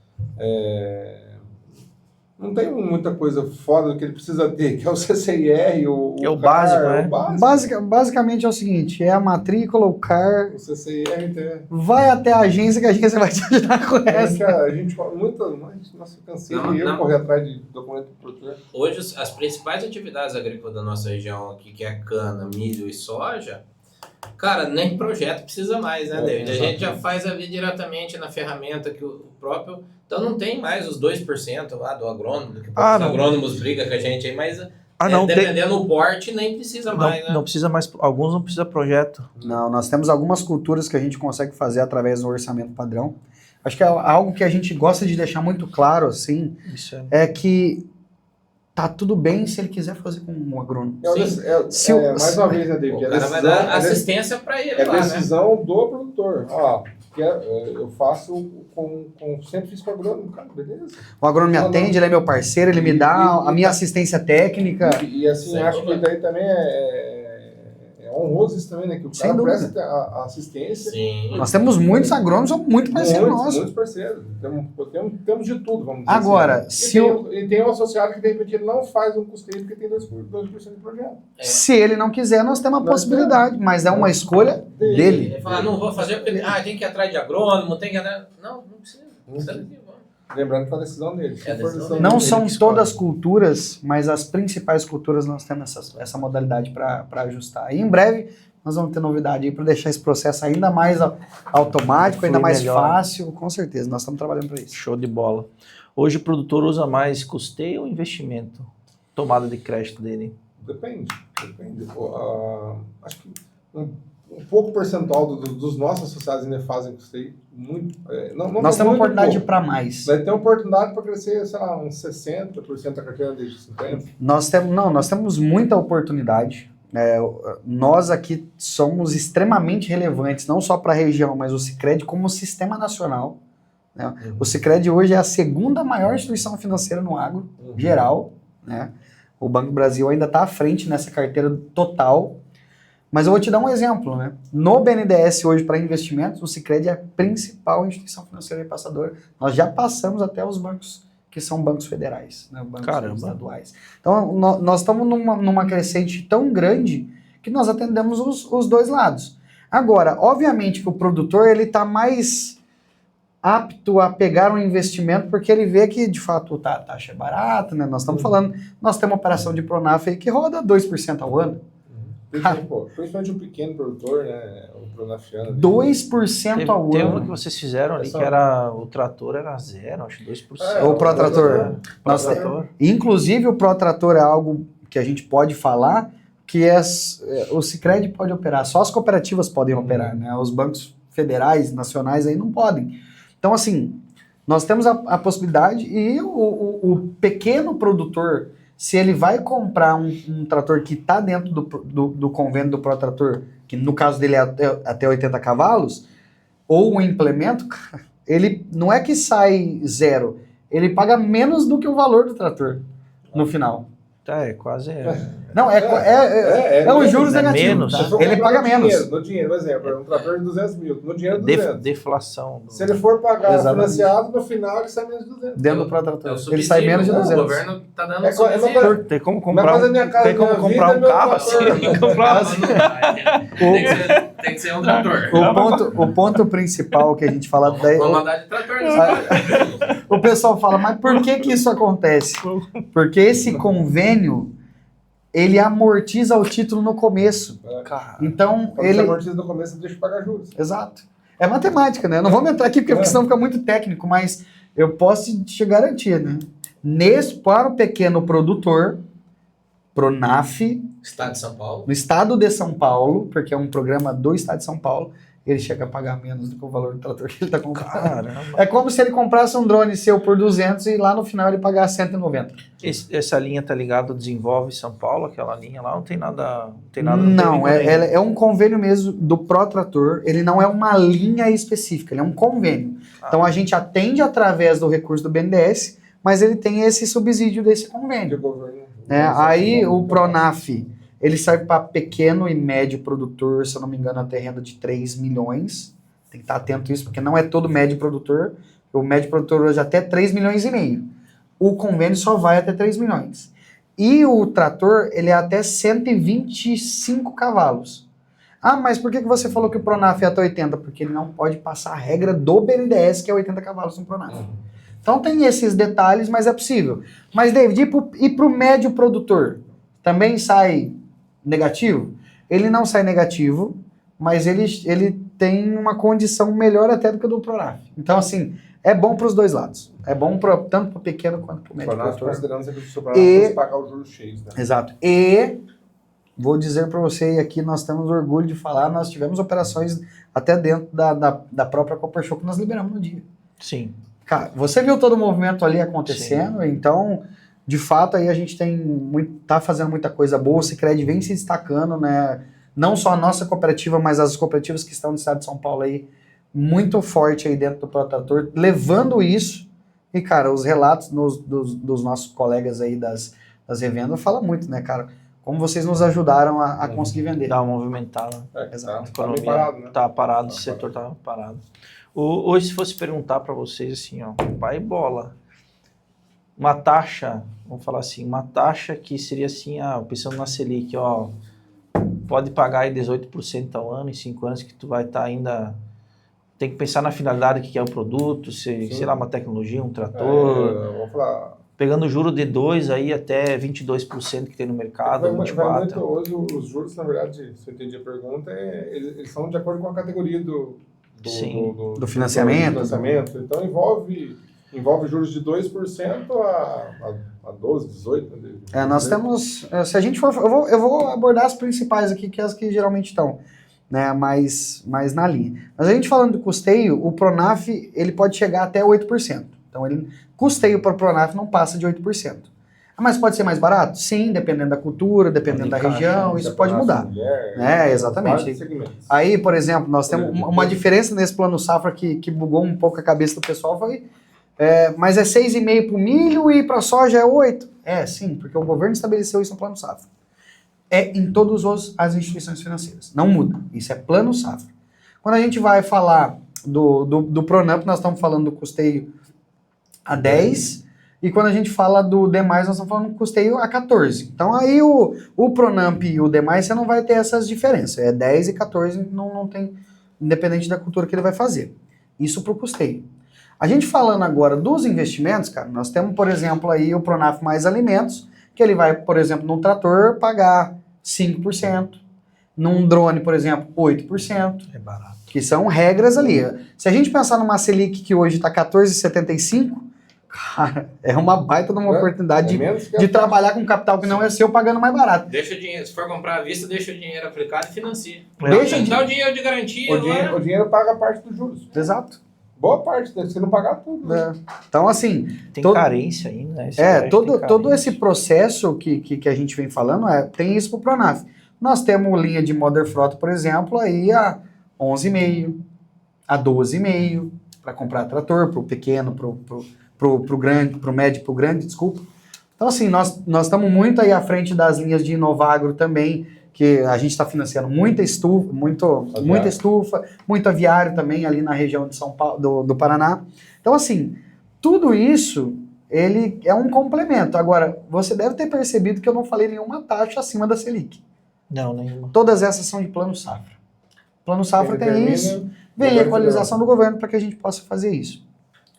não tem muita coisa fora do que ele precisa ter, que é o CCIR, o básico, né? Basicamente é o seguinte, é a matrícula, o CAR, o CCIR, vai até a agência que a agência vai te ajudar com essa. A gente nossa, cansei de eu correr atrás de documento do produtor. Hoje, as principais atividades agrícolas da nossa região aqui, que é cana, milho e soja, cara, nem projeto precisa mais, né, David? A gente já faz ali diretamente na ferramenta que o próprio... Então não tem mais os 2% lá do agrônomo, que os agrônomos brigam com a gente aí, mas dependendo do porte, nem precisa mais, né? Não precisa mais, alguns não precisa projeto. Não, nós temos algumas culturas que a gente consegue fazer através do orçamento padrão. Acho que é algo que a gente gosta de deixar muito claro, assim, é que tá tudo bem se ele quiser fazer com um agrônomo. Mais uma vez, né, David? O cara vai dar assistência para ele lá, né? Decisão do produtor. Eu faço sempre fiz com o agrônomo, cara, beleza. O agrônomo me atende, ele é meu parceiro, ele me dá a minha assistência técnica. E assim, acho que daí também é honroso isso também, né? Que o cara presta a assistência. Sim. Nós temos muitos agrônomos, são muito parceiros nossos. Muitos parceiros. Temos de tudo, vamos dizer agora, assim. E tem um associado que de repente ele não faz um custeio porque tem 2% de projeto. Se ele não quiser, nós temos a possibilidade, mas é uma escolha dele. Ele fala, não vou fazer porque tem que ir atrás de agrônomo, tem que... Não precisa. Lembrando que é a decisão dele. Não são todas culturas, mas as principais culturas nós temos essa modalidade para ajustar. E em breve nós vamos ter novidade aí para deixar esse processo ainda mais automático, ainda mais fácil, com certeza. Nós estamos trabalhando para isso. Show de bola. Hoje o produtor usa mais custeio ou investimento? Tomada de crédito dele? Depende. Acho que um pouco percentual dos nossos associados ainda fazem custeio. Nós temos oportunidade para mais. Vai ter oportunidade para crescer, sei lá, uns 60% da carteira de 50%. Nós temos muita oportunidade. Nós aqui somos extremamente relevantes, não só para a região, mas o Sicredi como sistema nacional. Né? O Sicredi hoje é a segunda maior instituição financeira no agro, geral. Né? O Banco do Brasil ainda está à frente nessa carteira total. Mas eu vou te dar um exemplo, né? No BNDES hoje para investimentos, o Sicredi é a principal instituição financeira repassadora. Nós já passamos até os bancos que são bancos federais, né? Bancos estaduais. Então, nós estamos numa crescente tão grande que nós atendemos os dois lados. Agora, obviamente que o produtor ele está mais apto a pegar um investimento porque ele vê que, de fato, a taxa é barata, né? Nós estamos falando, nós temos uma operação de Pronaf aí que roda 2% ao ano. Principalmente o pequeno produtor, né? O pronafiano. 2% ao ano. Tem uma que vocês fizeram ali, que era o trator era zero, acho 2%. O Protrator. Inclusive, o Protrator é algo que a gente pode falar, que o Sicredi pode operar. Só as cooperativas podem operar, né? Os bancos federais, nacionais aí não podem. Então, assim, nós temos a possibilidade e o pequeno produtor, se ele vai comprar um trator que está dentro do convênio do Protrator, que no caso dele é até 80 cavalos, ou um implemento, ele não é que sai zero, ele paga menos do que o valor do trator no final. Quase Não, é os juros negativos. menos. Tá? Ele paga menos. No dinheiro, por exemplo, um trator de 200 mil. No dinheiro, 200. Deflação. Se ele for pagar Exatamente. financiado, no final ele sai menos de 200. Dentro do Protrator. Ele sai menos de 200. O governo tá dando É subsídio. Tem como Mas comprar a minha casa, tem como minha comprar vida, um meu carro trator. assim? Comprar Tem que ser um trator. O ponto principal que a gente fala daí. Vamos mandar de trator nesse cara. O pessoal fala, mas por que isso acontece? Porque esse convênio, ele amortiza o título no começo. Cara, Então, Quando você amortiza no começo, você deixa de pagar juros. Exato. É matemática, né? Eu não vamos entrar aqui porque senão fica muito técnico, mas eu posso te garantir, né? Para o pequeno produtor, Pronaf, Estado de São Paulo. no estado de São Paulo, porque é um programa do estado de São Paulo, ele chega a pagar menos do que o valor do trator que ele está comprando. caramba. É como se ele comprasse um drone seu por 200 e lá no final ele pagasse 190. Essa linha tá ligada ao Desenvolve São Paulo, aquela linha lá, não tem nada. Não, tem nenhum. é um convênio mesmo do Protrator, ele não é uma linha específica, ele é um convênio. Então a gente atende através do recurso do BNDES, mas ele tem esse subsídio desse convênio. De governo. Aí o Pronaf, ele serve para pequeno e médio produtor, se eu não me engano, até renda de 3 milhões. Tem que estar atento a isso, porque não é todo médio produtor. O médio produtor hoje é até 3 milhões e meio. O convênio só vai até 3 milhões. E o trator, ele é até 125 cavalos. Ah, mas por que você falou que o Pronaf é até 80? Porque ele não pode passar a regra do BNDES, que é 80 cavalos no Pronaf. Então tem esses detalhes, mas é possível. Mas, David, e para o médio produtor? Também sai negativo? Ele não sai negativo, mas ele tem uma condição melhor até do que o do Pronaf. Então, assim, é bom para os dois lados. É bom tanto para o pequeno quanto para o médio produtor. Considerando sempre que o seu fosse pagar os juros cheios. Né? Exato. E vou dizer para você, e aqui nós temos orgulho de falar, nós tivemos operações até dentro da própria Copper Show que nós liberamos no dia. Sim. Cara, você viu todo o movimento ali acontecendo, então, de fato, aí a gente tá fazendo muita coisa boa, o Sicredi vem se destacando, né? Não só a nossa cooperativa, mas as cooperativas que estão no estado de São Paulo aí, muito forte aí dentro do Protrator, levando isso, e, cara, os relatos dos nossos colegas aí das revendas falam muito, né, cara? Como vocês nos ajudaram a conseguir vender. Dá uma movimentada. Exato. Tá bem parado, né? Tá parado, o setor tá parado. Hoje, se fosse perguntar para vocês assim, ó, pai bola, uma taxa, vamos falar assim, uma taxa que seria assim, pensando na Selic, ó, pode pagar aí 18% ao ano, em 5 anos que tu vai estar ainda, tem que pensar na finalidade que é o produto, sei lá, uma tecnologia, um trator, Vamos falar. pegando o juro de 2 aí até 22% que tem no mercado, Vai 24%. hoje os juros, na verdade, se eu entendi a pergunta, eles são de acordo com a categoria do financiamento. Então envolve juros de 2% a 12%, 18%. Nós temos, se a gente for, eu vou abordar as principais aqui, que é as que geralmente estão, né, mais na linha. Mas a gente falando do custeio, o Pronaf, ele pode chegar até 8%. Então, custeio para o Pronaf não passa de 8%. Mas pode ser mais barato? Sim, dependendo da cultura, dependendo da região, isso pode mudar. Exatamente. Aí, por exemplo, nós temos uma diferença nesse plano safra que bugou um pouco a cabeça do pessoal, foi, mas é 6,5 para o milho e para a soja é 8. Sim, porque o governo estabeleceu isso no plano safra. Em todas as instituições financeiras. Não muda. Isso é plano safra. Quando a gente vai falar do Pronamp, nós estamos falando do custeio a 10%. E quando a gente fala do demais, nós estamos falando do custeio a 14. Então aí o Pronamp e o demais, você não vai ter essas diferenças. É 10 e 14, não tem, independente da cultura que ele vai fazer. Isso para o custeio. A gente falando agora dos investimentos, cara, nós temos, por exemplo, aí o Pronaf mais alimentos, que ele vai, por exemplo, num trator pagar 5%, num drone, por exemplo, 8%. É barato. Que são regras ali. Se a gente pensar numa Selic que hoje está 14,75%, Cara, é uma baita de uma oportunidade menos que de trabalhar com capital que não é seu, pagando mais barato. Deixa o dinheiro, se for comprar à vista, deixa o dinheiro aplicado e financia. Deixa Dá o dinheiro de garantia agora. O dinheiro paga a parte dos juros. Exato. Boa parte, deve ser não pagar tudo. Né? Então, assim... Tem carência ainda, né? Todo esse processo que a gente vem falando, tem isso pro Pronaf. Nós temos linha de Mother Frota, por exemplo, aí a 11,5, a 12,5, para comprar trator, pro pequeno, pro grande, pro médio, pro grande, desculpa. Então, assim, nós estamos muito aí à frente das linhas de Inovagro também, que a gente está financiando muita estufa, muito aviário também ali na região de São Paulo, do Paraná. Então, assim, tudo isso, ele é um complemento. Agora, você deve ter percebido que eu não falei nenhuma taxa acima da Selic. Não, nenhuma. Todas essas são de Plano Safra. Plano Safra tem isso, vem a equalização do governo para que a gente possa fazer isso.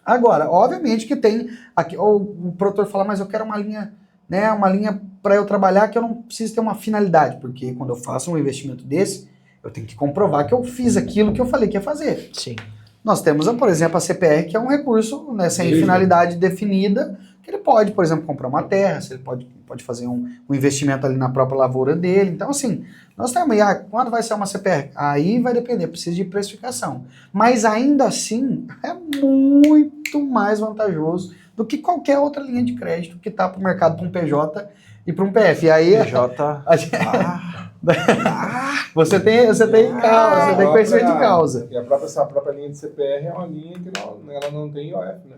Agora, obviamente que tem, aqui, o produtor fala, mas eu quero uma linha, né, uma linha para eu trabalhar que eu não preciso ter uma finalidade, porque quando eu faço um investimento desse, eu tenho que comprovar que eu fiz aquilo que eu falei que ia fazer. Sim. Nós temos, por exemplo, a CPR, que é um recurso, né, sem finalidade definida, que ele pode, por exemplo, comprar uma terra, ele pode fazer um investimento ali na própria lavoura dele. Então, assim, nós temos, quando vai ser uma CPR? Aí vai depender, precisa de precificação. Mas ainda assim, é muito mais vantajoso do que qualquer outra linha de crédito que está para o mercado, para um PJ e para um PF. E aí, PJ... você tem conhecimento de causa. E essa própria linha de CPR é uma linha que ela não tem IOF, né?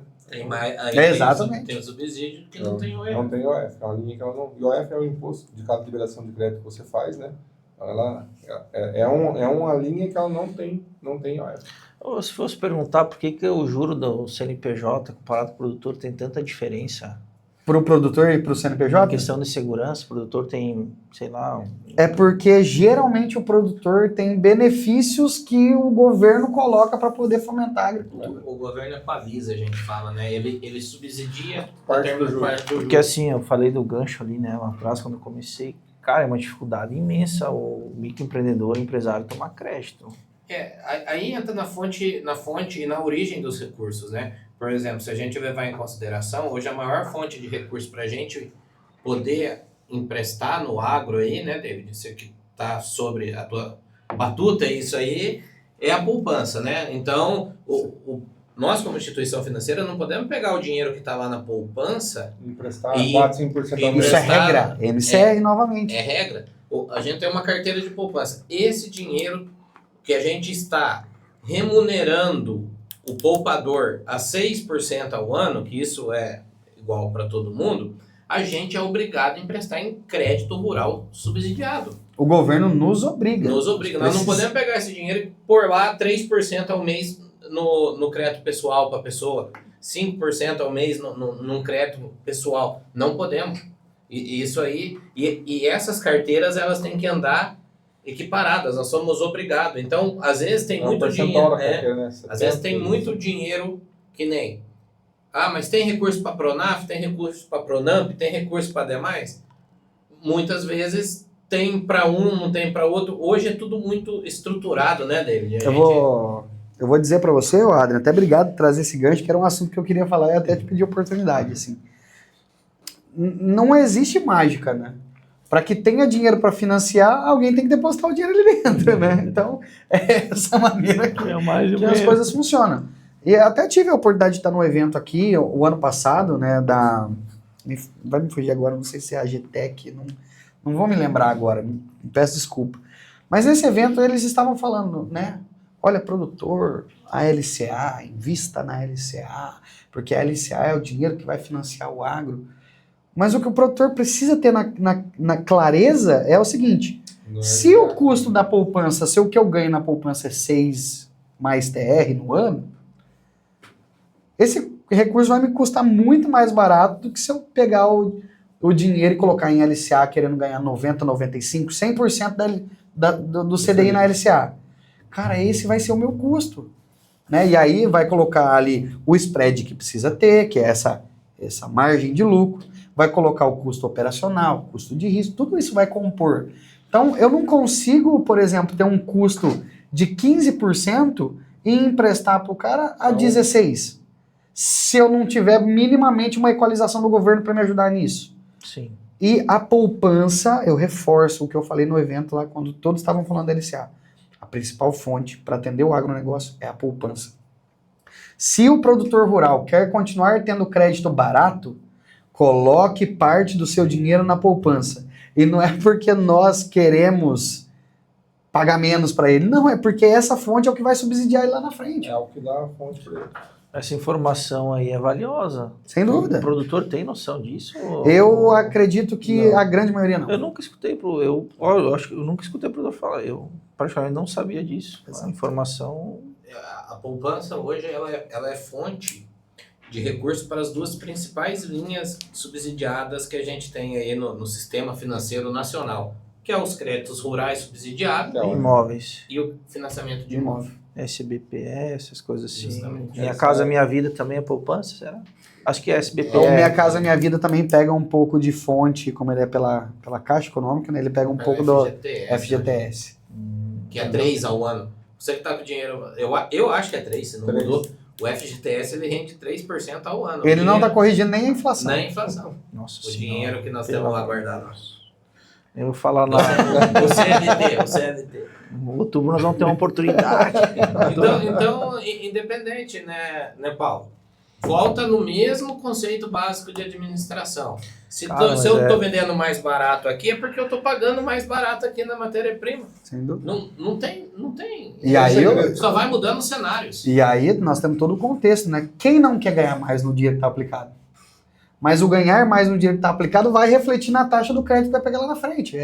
Exatamente. Tem o subsídio que não tem IOF. Não tem IOF, é uma linha que ela não... IOF é o imposto de cada liberação de crédito que você faz, né? Ela é uma linha que ela não tem IOF. Se fosse perguntar por que o juro do CNPJ comparado com o produtor tem tanta diferença? Para o produtor e para o CNPJ? Em questão de segurança, o produtor tem, sei lá... É porque geralmente o produtor tem benefícios que o governo coloca para poder fomentar a agricultura. O governo equaliza, a gente fala, né? Ele subsidia Parte do juro. Porque assim, eu falei do gancho ali, né, lá atrás, quando eu comecei. Cara, é uma dificuldade imensa o microempreendedor, o empresário tomar crédito. Aí entra na fonte e na origem dos recursos, né? Por exemplo, se a gente levar em consideração, hoje a maior fonte de recurso para a gente poder emprestar no agro aí, né, David? Você que está sobre a tua batuta, isso aí é a poupança, né? Então, nós como instituição financeira não podemos pegar o dinheiro que está lá na poupança emprestar 4, 5% ao mês. Isso é regra. MCR novamente. É regra. A gente tem uma carteira de poupança. Esse dinheiro que a gente está remunerando o poupador a 6% ao ano, que isso é igual para todo mundo, a gente é obrigado a emprestar em crédito rural subsidiado. O governo nos obriga. Nos obriga. Nós não podemos pegar esse dinheiro e pôr lá 3% ao mês no crédito pessoal para a pessoa, 5% ao mês num crédito pessoal. Não podemos. E isso aí... E essas carteiras, elas têm que andar equiparadas, nós somos obrigados. Então, às vezes tem muito dinheiro, né? Às vezes tem muito dinheiro que nem... mas tem recurso para Pronaf, tem recurso para Pronamp, tem recurso para demais? Muitas vezes tem para um, não tem para outro. Hoje é tudo muito estruturado, né, David? Eu vou dizer para você, Adriano, até obrigado por trazer esse gancho, que era um assunto que eu queria falar e até te pedir oportunidade, assim. Não existe mágica, né? Para que tenha dinheiro para financiar, alguém tem que depositar o dinheiro ali dentro, né? Então, é essa maneira que as coisas funcionam. E até tive a oportunidade de estar num evento aqui, o ano passado, né, vai me fugir agora, não sei se é a GTEC, não vou me lembrar agora, me peço desculpa. Mas nesse evento eles estavam falando, né, olha, produtor, a LCA, invista na LCA, porque a LCA é o dinheiro que vai financiar o agro. Mas o que o produtor precisa ter na clareza é o seguinte, se o custo da poupança, se o que eu ganho na poupança é 6 mais TR no ano, esse recurso vai me custar muito mais barato do que se eu pegar o dinheiro e colocar em LCA querendo ganhar 90, 95, 100% do CDI na LCA. Cara, esse vai ser o meu custo. Né? E aí vai colocar ali o spread que precisa ter, que é essa margem de lucro, vai colocar o custo operacional, custo de risco, tudo isso vai compor. Então, eu não consigo, por exemplo, ter um custo de 15% e emprestar para o cara a 16%. se eu não tiver minimamente uma equalização do governo para me ajudar nisso. Sim. E a poupança, eu reforço o que eu falei no evento lá, quando todos estavam falando da LCA. A principal fonte para atender o agronegócio é a poupança. Se o produtor rural quer continuar tendo crédito barato, coloque parte do seu dinheiro na poupança. E não é porque nós queremos pagar menos para ele, não, é porque essa fonte é o que vai subsidiar ele lá na frente. É o que dá a fonte para ele. Essa informação aí é valiosa. Sem dúvida. O produtor tem noção disso? Eu acredito que a grande maioria não. Eu nunca escutei eu acho que eu nunca escutei o produtor falar. Eu praticamente não sabia disso. Exato. A informação. A poupança hoje ela é fonte de recursos para as duas principais linhas subsidiadas que a gente tem aí no sistema financeiro nacional, que é os créditos rurais subsidiados Imóveis. e o financiamento de De imóvel. SBPE, essas coisas assim. Justamente. Minha Casa Minha Vida também é poupança, será? Acho que é SBPE. O Minha Casa Minha Vida também pega um pouco de fonte, como ele é pela Caixa Econômica, né? Ele pega um pouco do FGTS. Que é 3 ao ano. Você que tá com dinheiro, eu acho que é 3, se não 3. mudou. O FGTS ele rende 3% ao ano. Ele não está corrigindo nem a inflação. Na inflação. Nossa O Senhora. dinheiro que nós Pelo temos lá amor de guardado. Eu vou falar lá. O CLT. Em outubro nós vamos ter uma oportunidade. Então, independente, né, Paulo? Volta no mesmo conceito básico de administração. Se eu estou vendendo mais barato aqui, é porque eu estou pagando mais barato aqui na matéria-prima. Sem dúvida. Não tem. E aí, Só vai mudando os cenários. e aí nós temos todo o contexto, né? Quem não quer ganhar mais no dinheiro que está aplicado? Mas o ganhar mais no dinheiro que está aplicado vai refletir na taxa do crédito que vai pegar lá na frente.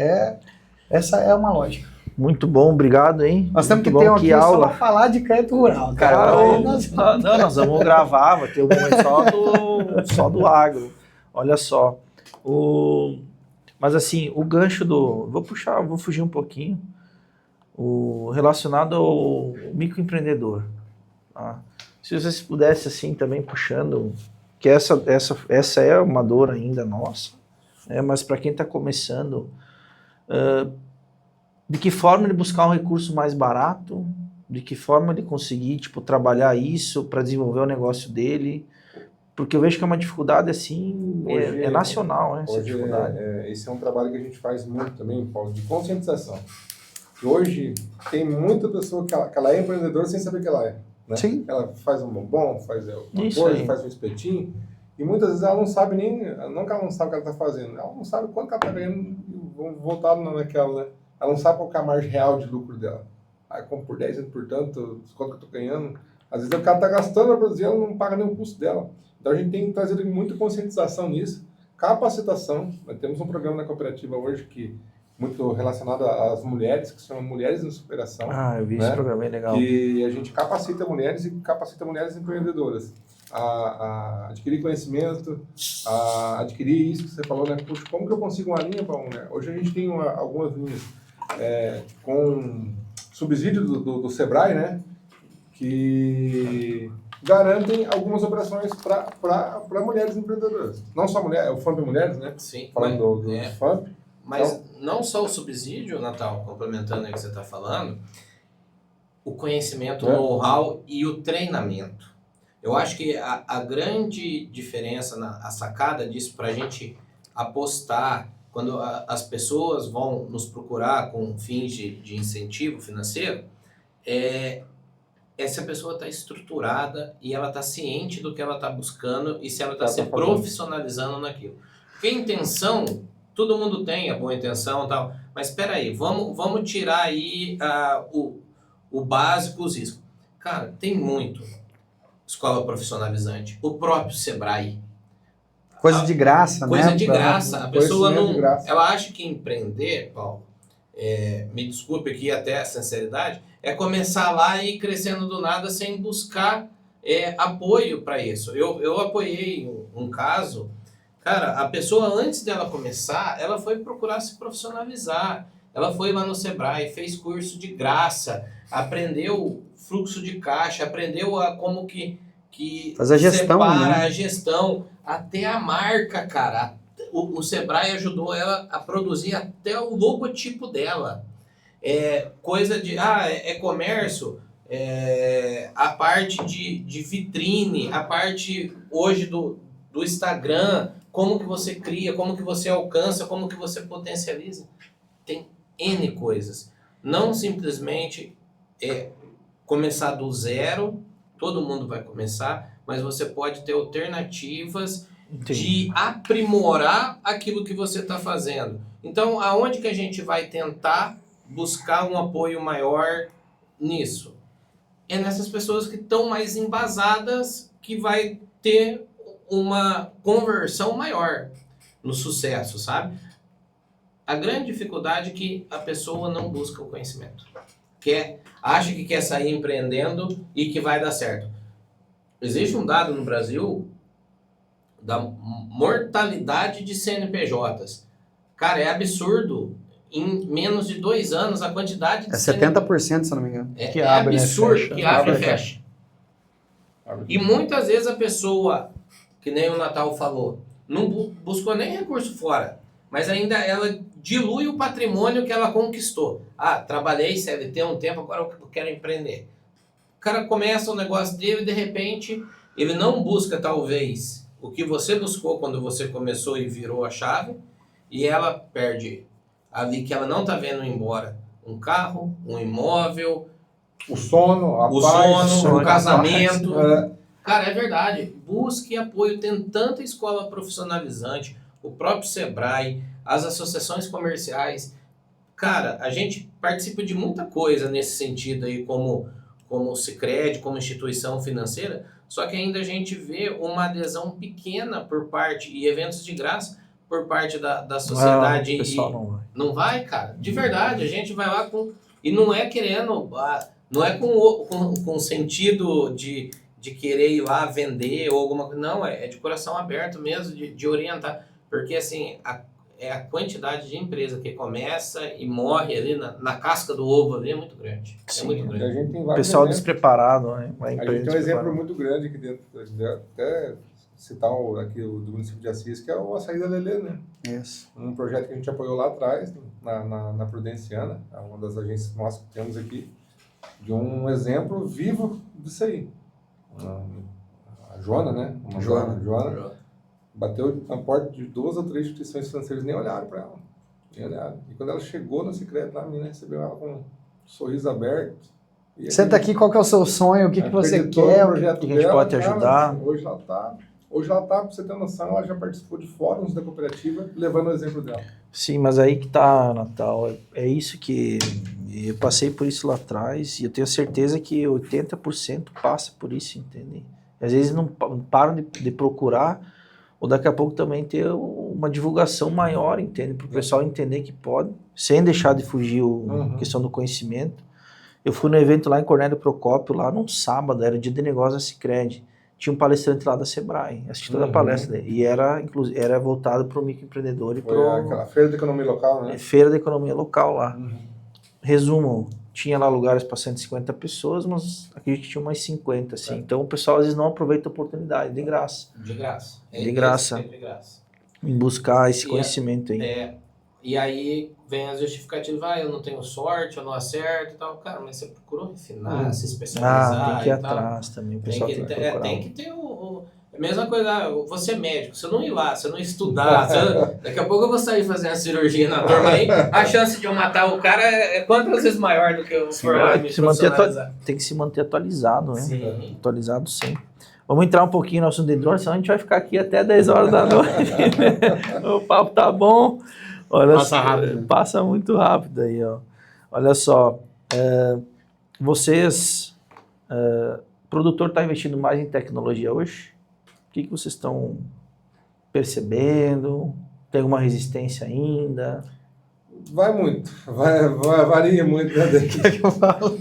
Essa é uma lógica. Muito bom, obrigado, hein? Nós temos Muito que ter bom, aqui que só aula. para falar de crédito rural. Cara, Aí nós- nós vamos gravar, vai ter um momento só do agro. Olha só. Mas assim, o gancho vou fugir um pouquinho. Relacionado ao microempreendedor. Tá? Se vocês pudessem assim também puxando, que essa é uma dor ainda nossa, mas para quem está começando, de que forma ele buscar um recurso mais barato, de que forma ele conseguir trabalhar isso para desenvolver o negócio dele, porque eu vejo que é uma dificuldade assim, Hoje, é nacional, né, essa Hoje, dificuldade. esse é um trabalho que a gente faz muito também, Paulo, de conscientização. Que hoje tem muita pessoa que ela é empreendedora sem saber que ela é. Né? Sim. Ela faz um bombom, faz uma Isso coisa, aí. faz um espetinho, e muitas vezes ela não sabe nem, não que ela não sabe o que ela está fazendo, ela não sabe quanto que ela está ganhando, vamos voltar naquela, né? Ela não sabe qual que é a margem real de lucro dela. Aí como por 10, portanto, quanto que eu estou ganhando, às vezes o cara está gastando para produzir, ela não paga nem o custo dela. Então a gente tem que trazer muita conscientização nisso, capacitação. Nós temos um programa na cooperativa hoje que muito relacionado às mulheres, que se chama Mulheres em Superação. Eu vi esse programa, é legal. E a gente capacita mulheres e capacita mulheres empreendedoras a adquirir conhecimento, a adquirir isso que você falou, né? Puxa, como que eu consigo uma linha para uma mulher? Hoje a gente tem algumas linhas com subsídio do Sebrae, né? Que garantem algumas operações para mulheres empreendedoras. Não só mulheres, é o FAMP Mulheres, né? Sim. Falando do FAMP. Mas então, não só o subsídio, Natal, complementando aí o que você está falando, o conhecimento, o know-how e o treinamento. Eu acho que a grande diferença, a sacada disso para a gente apostar, quando as pessoas vão nos procurar com fins de incentivo financeiro, se a pessoa está estruturada e ela está ciente do que ela está buscando e se ela está se profissionalizando naquilo. Porque a intenção, todo mundo tem a boa intenção e tal, mas espera aí, vamos tirar aí o básico, os riscos. Cara, tem muito escola profissionalizante, o próprio Sebrae. Coisa de graça, né? Coisa de graça. A pessoa não... de graça. Ela acha que empreender, Paulo, me desculpe aqui até a sinceridade, é começar lá e ir crescendo do nada sem buscar apoio para isso. Eu apoiei um caso, cara, a pessoa antes dela começar, ela foi procurar se profissionalizar. Ela foi lá no Sebrae, fez curso de graça, aprendeu fluxo de caixa, aprendeu como que fazer a gestão, separa né? a gestão, até a marca, cara. O Sebrae ajudou ela a produzir até o logotipo dela. Coisa de, comércio, a parte de vitrine, a parte hoje do Instagram, como que você cria, como que você alcança, como que você potencializa. Tem N coisas. Não simplesmente começar do zero, todo mundo vai começar, mas você pode ter alternativas de aprimorar aquilo que você está fazendo. Então, aonde que a gente vai tentar buscar um apoio maior nisso? É nessas pessoas que estão mais embasadas, que vai ter uma conversão maior no sucesso, sabe? A grande dificuldade é que a pessoa não busca o conhecimento. Acha que quer sair empreendendo e que vai dar certo. Existe um dado no Brasil da mortalidade de CNPJs. Cara, é absurdo. Em menos de 2 anos, a quantidade de 70%, se eu não me engano. Que abre, absurdo, né, que abre e fecha. E muitas vezes a pessoa, que nem o Natal falou, não buscou nem recurso fora, mas ainda ela dilui o patrimônio que ela conquistou. Trabalhei CLT um tempo, agora eu quero empreender. O cara começa o negócio dele e de repente ele não busca talvez o que você buscou quando você começou e virou a chave, e ela perde ali que ela não está vendo ir embora. Um carro, um imóvel, o sono, a o paz, sono, o casamento. paz. Cara, é verdade. Busque apoio. Tem tanta escola profissionalizante, o próprio Sebrae, as associações comerciais. Cara, a gente participa de muita coisa nesse sentido aí, como o Sicredi, como instituição financeira, só que ainda a gente vê uma adesão pequena por parte, e eventos de graça, por parte da sociedade. O pessoal não vai. Não vai, cara. De verdade, a gente vai lá com... E não é querendo... Não é com sentido de querer ir lá vender ou alguma coisa. Não, é de coração aberto mesmo, de orientar. Porque, assim, a quantidade de empresa que começa e morre ali na casca do ovo ali é muito grande. Sim, é muito grande. A gente tem O vários pessoal exemplos. despreparado, né? A gente tem um exemplo muito grande aqui dentro, até citar aqui o do município de Assis, que é o Açaí da Lelê, né? Isso. Um projeto que a gente apoiou lá atrás, na Prudenciana, uma das agências nossas que temos aqui, de um exemplo vivo disso aí. A Joana, né? Joana bateu na porta de 2 ou 3 instituições financeiras, nem olharam para ela. Nem olharam. E quando ela chegou no Sicredi, a menina recebeu ela com um sorriso aberto. Senta aqui, qual que é o seu sonho, o que você quer, o que a gente pode te ajudar. Hoje ela tá, pra você ter noção, ela já participou de fóruns da cooperativa, levando o exemplo dela. Sim, mas aí que tá, Natal. É isso que eu passei por isso lá atrás e eu tenho certeza que 80% passa por isso, entende? Às vezes não param de procurar, ou daqui a pouco também ter uma divulgação maior, entende? Para o pessoal entender que pode, sem deixar de fugir a questão do conhecimento. Eu fui no evento lá em Cornélio Procópio, lá num sábado, era o dia de negócio da Sicredi. Tinha um palestrante lá da Sebrae, assisti toda a palestra dele. E era voltado para o microempreendedor e para aquela feira da economia local, né? Feira da economia local lá. Resumo, tinha lá lugares para 150 pessoas, mas acredito que tinha umas 50, assim. Então o pessoal às vezes não aproveita a oportunidade, de graça. De graça. De graça. De graça. Em buscar esse conhecimento aí. E aí vem as justificativas, eu não tenho sorte, eu não acerto e tal. Cara, mas você procurou refinar, se especializar tem que ir e tal. atrás também, o pessoal tem que procurar. Tem que ter a mesma coisa, você é médico, você não ir lá, você não estudar, daqui a pouco eu vou sair fazendo a cirurgia na turma aí, a chance de eu matar o cara é quantas vezes maior do que eu formar e me profissionalizar. Tem que se manter atualizado, né? Sim. Atualizado sempre. Vamos entrar um pouquinho no assunto de drone, senão a gente vai ficar aqui até 10 horas da noite. O papo tá bom. Olha Passa rápido. Passa muito rápido aí, ó. Olha só, vocês, o produtor está investindo mais em tecnologia hoje? O que vocês estão percebendo? Tem alguma resistência ainda? Vai muito, varia muito. Né? Que eu falo?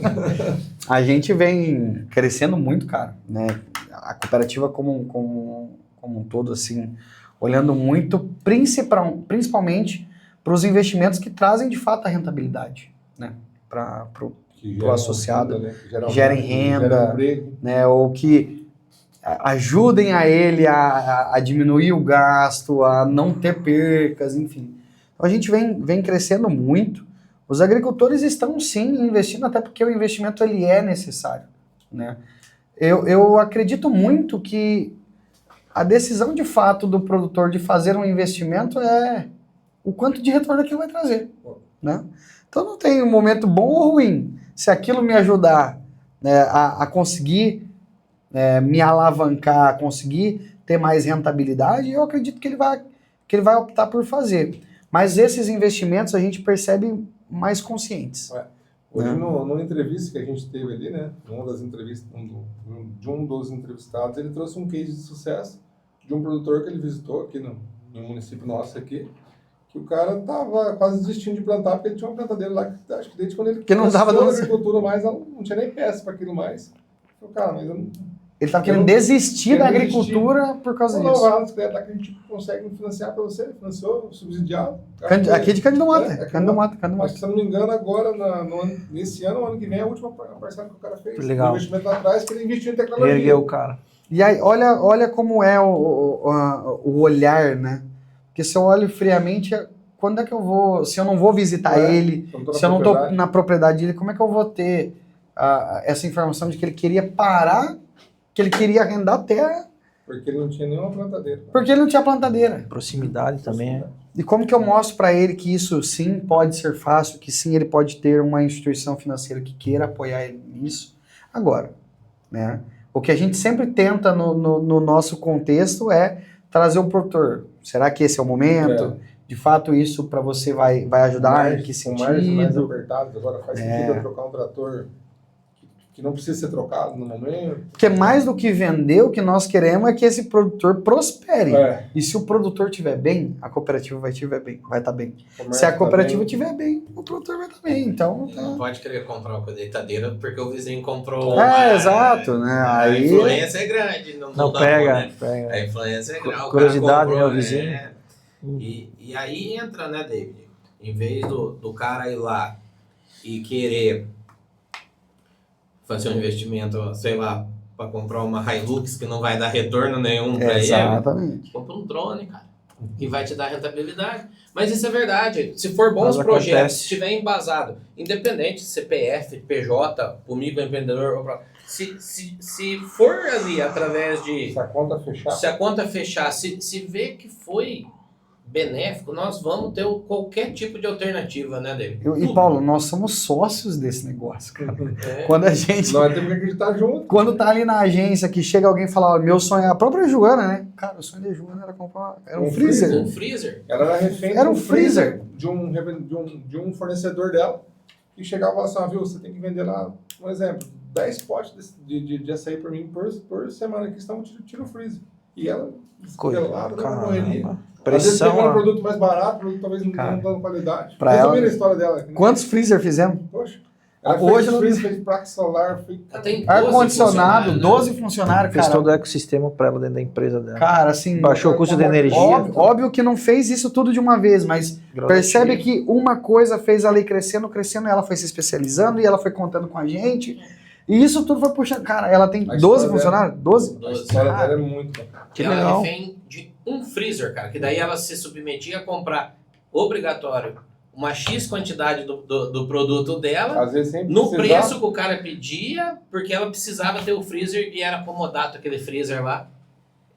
A gente vem crescendo muito, cara, né? A cooperativa como um todo, assim, olhando muito, principalmente para os investimentos que trazem de fato a rentabilidade, né? Para o associado, renda, né? que gerem renda, né? Ou que ajudem a ele a diminuir o gasto, a não ter percas, enfim. Então a gente vem crescendo muito Os agricultores estão sim investindo, até porque o investimento ele é necessário, né? Eu acredito muito que a decisão de fato do produtor de fazer um investimento é o quanto de retorno aquilo vai trazer, né? Então não tem um momento bom ou ruim. Se aquilo me ajudar, né, a conseguir me alavancar, a conseguir ter mais rentabilidade, eu acredito que ele vai optar por fazer. Mas esses investimentos a gente percebe mais conscientes. Hoje, numa entrevista que a gente teve ali, né, uma das entrevistas, de um dos entrevistados, ele trouxe um case de sucesso de um produtor que ele visitou aqui no município nosso aqui, que o cara tava quase desistindo de plantar, porque ele tinha uma plantadeira lá, que acho que desde quando ele começou a agricultura mais, não tinha nem peça para aquilo mais. Eu, cara, mas eu não... Ele estava querendo desistir da agricultura por causa disso. Não, vai lá no secretário que a gente consegue financiar para você, financiou, subsidiado. Aqui de Cândido Mota. Cândido Mota. Mas, se eu não me engano, agora, nesse ano que vem, é a última parcela que o cara fez. Legal. O investimento lá atrás, que ele investiu em tecnologia. Ergueu o cara. E aí, olha como é o olhar, né? Porque se eu olho friamente, quando é que eu vou... Se eu não vou visitar ele, se eu não estou na propriedade dele, como é que eu vou ter essa informação de que ele queria parar, que ele queria arrendar a terra? Porque ele não tinha nenhuma plantadeira. Porque ele não tinha plantadeira. Proximidade também. E como que eu mostro para ele que isso sim pode ser fácil, que sim ele pode ter uma instituição financeira que queira apoiar ele nisso? Agora, né? O que a gente sempre tenta no nosso contexto é trazer o produtor. Será que esse é o momento? De fato, isso para você vai ajudar? Em que sentido? Com margens mais apertadas, agora faz sentido eu trocar um trator que não precisa ser trocado no momento. Porque mais do que vender, o que nós queremos é que esse produtor prospere. E se o produtor estiver bem, a cooperativa vai estar bem. Se a cooperativa estiver bem, o produtor vai estar bem. Então, não pode querer comprar uma colheitadeira porque o vizinho comprou uma. Exato, né? A influência é grande. Não pega. A influência é grande. Curiosidade, meu vizinho. E aí entra, né, David? Em vez do cara ir lá e querer fazer um investimento, sei lá, para comprar uma Hilux que não vai dar retorno nenhum para ele. Exatamente. Compra um drone, cara, que vai te dar rentabilidade. Mas isso é verdade. Se for bons projetos, se estiver embasado, independente, CPF, PJ, o microempreendedor, se for ali através de... Se a conta fechar. Se vê que foi benéfico, nós vamos ter qualquer tipo de alternativa, né, David? E Paulo, nós somos sócios desse negócio, cara. Quando a gente... Nós temos que acreditar junto. Quando tá ali na agência, que chega alguém e fala, meu sonho é a própria Joana, né? Cara, o sonho da Joana era comprar um freezer. Um freezer. Ela era refém de um freezer de um fornecedor dela, que chegava e falava assim, viu, você tem que vender lá, um exemplo, 10 potes de açaí por mim por semana, que estão tira o freezer. E ela, descongelada, não morreria. Às vezes pegando um produto mais barato, produto talvez não dando qualidade. Resumindo a história dela. Quantos freezer fizemos? Poxa. Hoje fez placa solar, ar-condicionado, 12 funcionários, fez cara. todo o ecossistema para ela dentro da empresa dela. Cara, assim... Baixou o custo de energia. Óbvio que não fez isso tudo de uma vez, mas percebe que uma coisa fez ela ir crescendo, ela foi se especializando e ela foi contando com a gente. E isso tudo foi puxando. Cara, ela tem 12 funcionários? 12? A história dela é muito bacana. Que ela refém de um freezer, cara, que daí ela se submetia a comprar obrigatório uma X quantidade do produto dela, às vezes no preço que o cara pedia, porque ela precisava ter o freezer e era acomodado aquele freezer lá.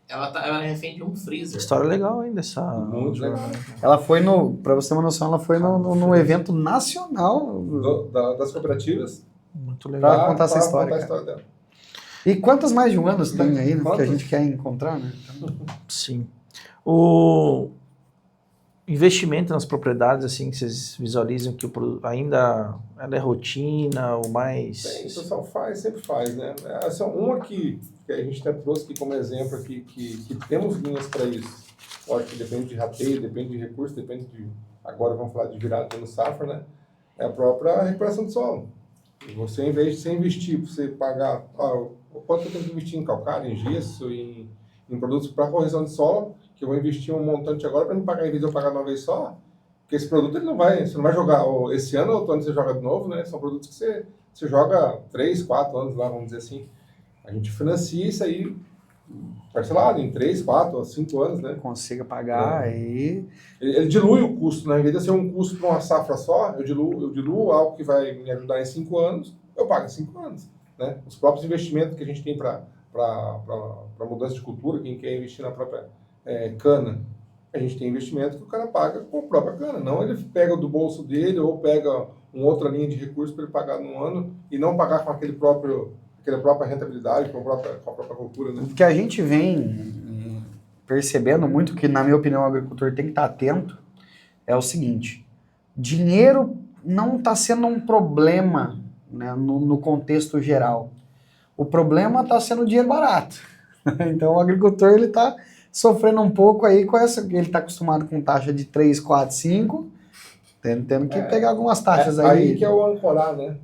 Ela refém de um freezer. História legal ainda essa. Muito legal. Ela foi pra você ter uma noção, ela foi no evento nacional das cooperativas. Muito legal. Pra contar essa história. Dela. E quantas mais de um ano tem aí, né? Que a gente quer encontrar, né? Sim. O investimento nas propriedades, assim, que vocês visualizam que ainda ela é rotina, ou mais... Bem, o pessoal sempre faz, né? Essa é uma que a gente até trouxe aqui como exemplo aqui, que temos linhas para isso. Lógico que depende de rateio, depende de recurso, depende de... Agora vamos falar de virada no safra, né? É a própria recuperação do solo. Você, em vez de você investir, você pagar... quanto eu tenho que investir em calcário, em gesso, em produtos para correção de solo, que eu vou investir um montante agora para me pagar, em vez de eu pagar uma vez só, porque esse produto você não vai jogar esse ano ou outro ano você joga de novo, né? São produtos que você joga 3, 4 anos lá, vamos dizer assim. A gente financia isso aí parcelado em 3, 4 ou 5 anos, né? Consiga pagar e... Ele dilui o custo, né? Em vez de ser um custo para uma safra só, eu diluo algo que vai me ajudar em 5 anos, eu pago em 5 anos, né? Os próprios investimentos que a gente tem para mudança de cultura, quem quer investir na própria cana, a gente tem investimento que o cara paga com a própria cana, não ele pega do bolso dele ou pega uma outra linha de recursos para ele pagar num ano e não pagar com aquela própria rentabilidade, com a própria cultura, né? O que a gente vem percebendo muito, que na minha opinião o agricultor tem que estar atento, é o seguinte: dinheiro não está sendo um problema, né, no contexto geral. O problema está sendo o dinheiro barato. Então o agricultor ele está sofrendo um pouco aí com essa, ele está acostumado com taxa de 3, 4, 5, tendo que pegar algumas taxas aí. Aí que é o ancorar, né?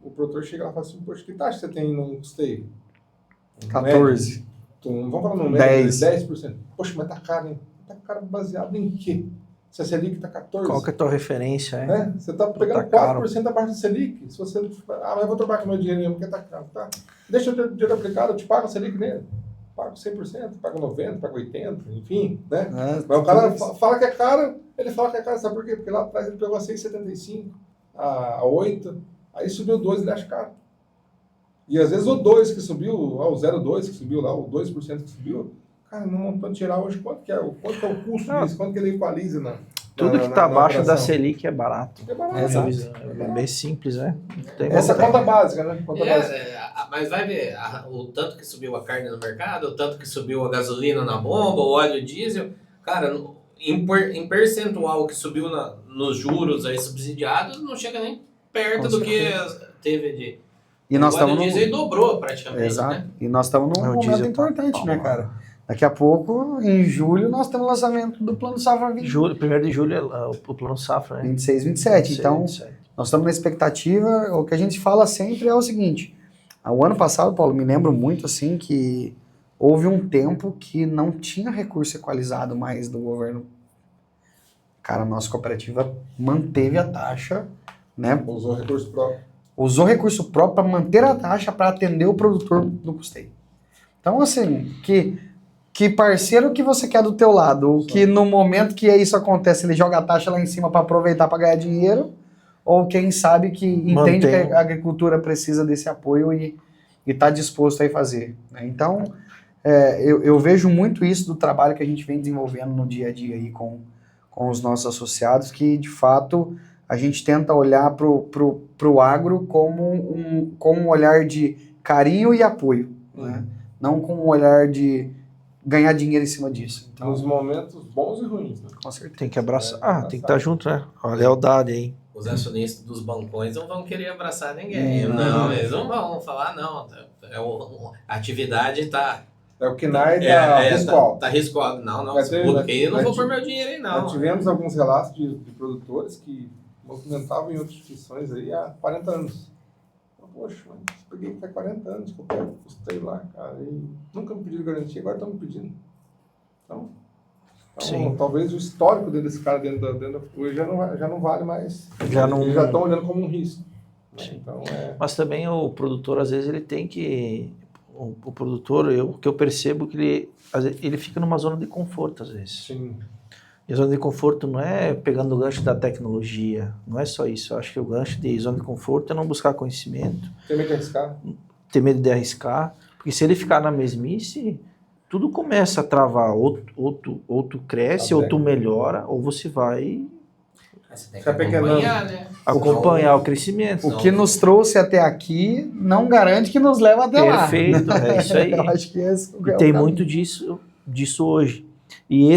O produtor chega lá e fala assim, poxa, que taxa você tem no custeio? 14. Vamos falar no médio, 10%. Poxa, mas tá caro, hein? Tá caro baseado em quê? Se a Selic tá 14%. Qual que é a tua referência, hein? Você tá pegando 4% da parte da Selic. Se você... mas eu vou trabalhar com meu dinheiro mesmo, porque tá caro. Tá? Deixa o dinheiro aplicado, eu te pago a Selic nele. Pago 100%, pago 90%, pago 80%, enfim, né? Mas o cara fala que é caro, ele fala que é caro, sabe por quê? Porque lá atrás ele pegou a 6,75, a 8, aí subiu 2, ele acha caro. E às vezes o 2 que subiu, o 0,2 que subiu lá, o 2% que subiu, cara, não montando tirar hoje quanto que é o custo disso, quanto que ele equaliza tudo que está abaixo da Selic é barato. É barato. É bem simples, né? Essa é a conta básica, né? Mas vai ver o tanto que subiu a carne no mercado, o tanto que subiu a gasolina na bomba, o óleo diesel. Cara, em percentual que subiu nos juros aí subsidiados, não chega nem perto do que teve de... E nós o óleo diesel dobrou praticamente. Exato. Né? E nós estamos num momento importante, né, cara? Daqui a pouco, em julho, nós temos o lançamento do Plano Safra 20. 1º de julho é o Plano Safra, né? 26, 27. Então, nós estamos na expectativa. O que a gente fala sempre é o seguinte. O ano passado, Paulo, me lembro muito assim que houve um tempo que não tinha recurso equalizado mais do governo. Cara, a nossa cooperativa manteve a taxa, né? Usou recurso próprio. Usou recurso próprio para manter a taxa para atender o produtor do custeio. Então, assim, que parceiro que você quer do teu lado, ou que no momento que isso acontece, ele joga a taxa lá em cima para aproveitar para ganhar dinheiro, ou quem sabe que entende que a agricultura precisa desse apoio e está disposto a ir fazer. Né? Então, eu vejo muito isso do trabalho que a gente vem desenvolvendo no dia a dia aí com os nossos associados, que de fato a gente tenta olhar pro agro com um olhar de carinho e apoio, né? Não com um olhar de ganhar dinheiro em cima disso. Então, nos momentos bons e ruins, né? Com certeza. Tem que abraçar. Tem que estar junto, né? A lealdade aí. Os acionistas dos bancões não vão querer abraçar ninguém. Não, eles não vão falar, não. A atividade está... É o KNAI da risco alto. Tá risco alto. Não, porque eu não vou pôr meu dinheiro aí, não. Nós tivemos alguns relatos de produtores que movimentavam em outras instituições aí há 40 anos. Poxa, mas eu peguei até 40 anos que eu pego custeio lá, cara, e nunca me pediram garantia, agora estão me pedindo. Então talvez o histórico desse cara dentro da hoje já não vale mais. Eles já estão olhando como um risco. Né? Então, Mas também o produtor, às vezes, ele tem que... O produtor, o que eu percebo que ele fica numa zona de conforto, às vezes. Sim. E a zona de conforto não é pegando o gancho da tecnologia, não é só isso. Eu acho que o gancho de zona de conforto é não buscar conhecimento. Tem medo de arriscar? Ter medo de arriscar. Porque se ele ficar na mesmice, tudo começa a travar. Ou tu cresce, ou tu melhora, ou você vai... Você tem que acompanhar, né? Acompanhar o crescimento. O que nos trouxe até aqui não garante que nos leva até lá. Perfeito, é isso aí. Eu acho que e tem muito disso hoje. E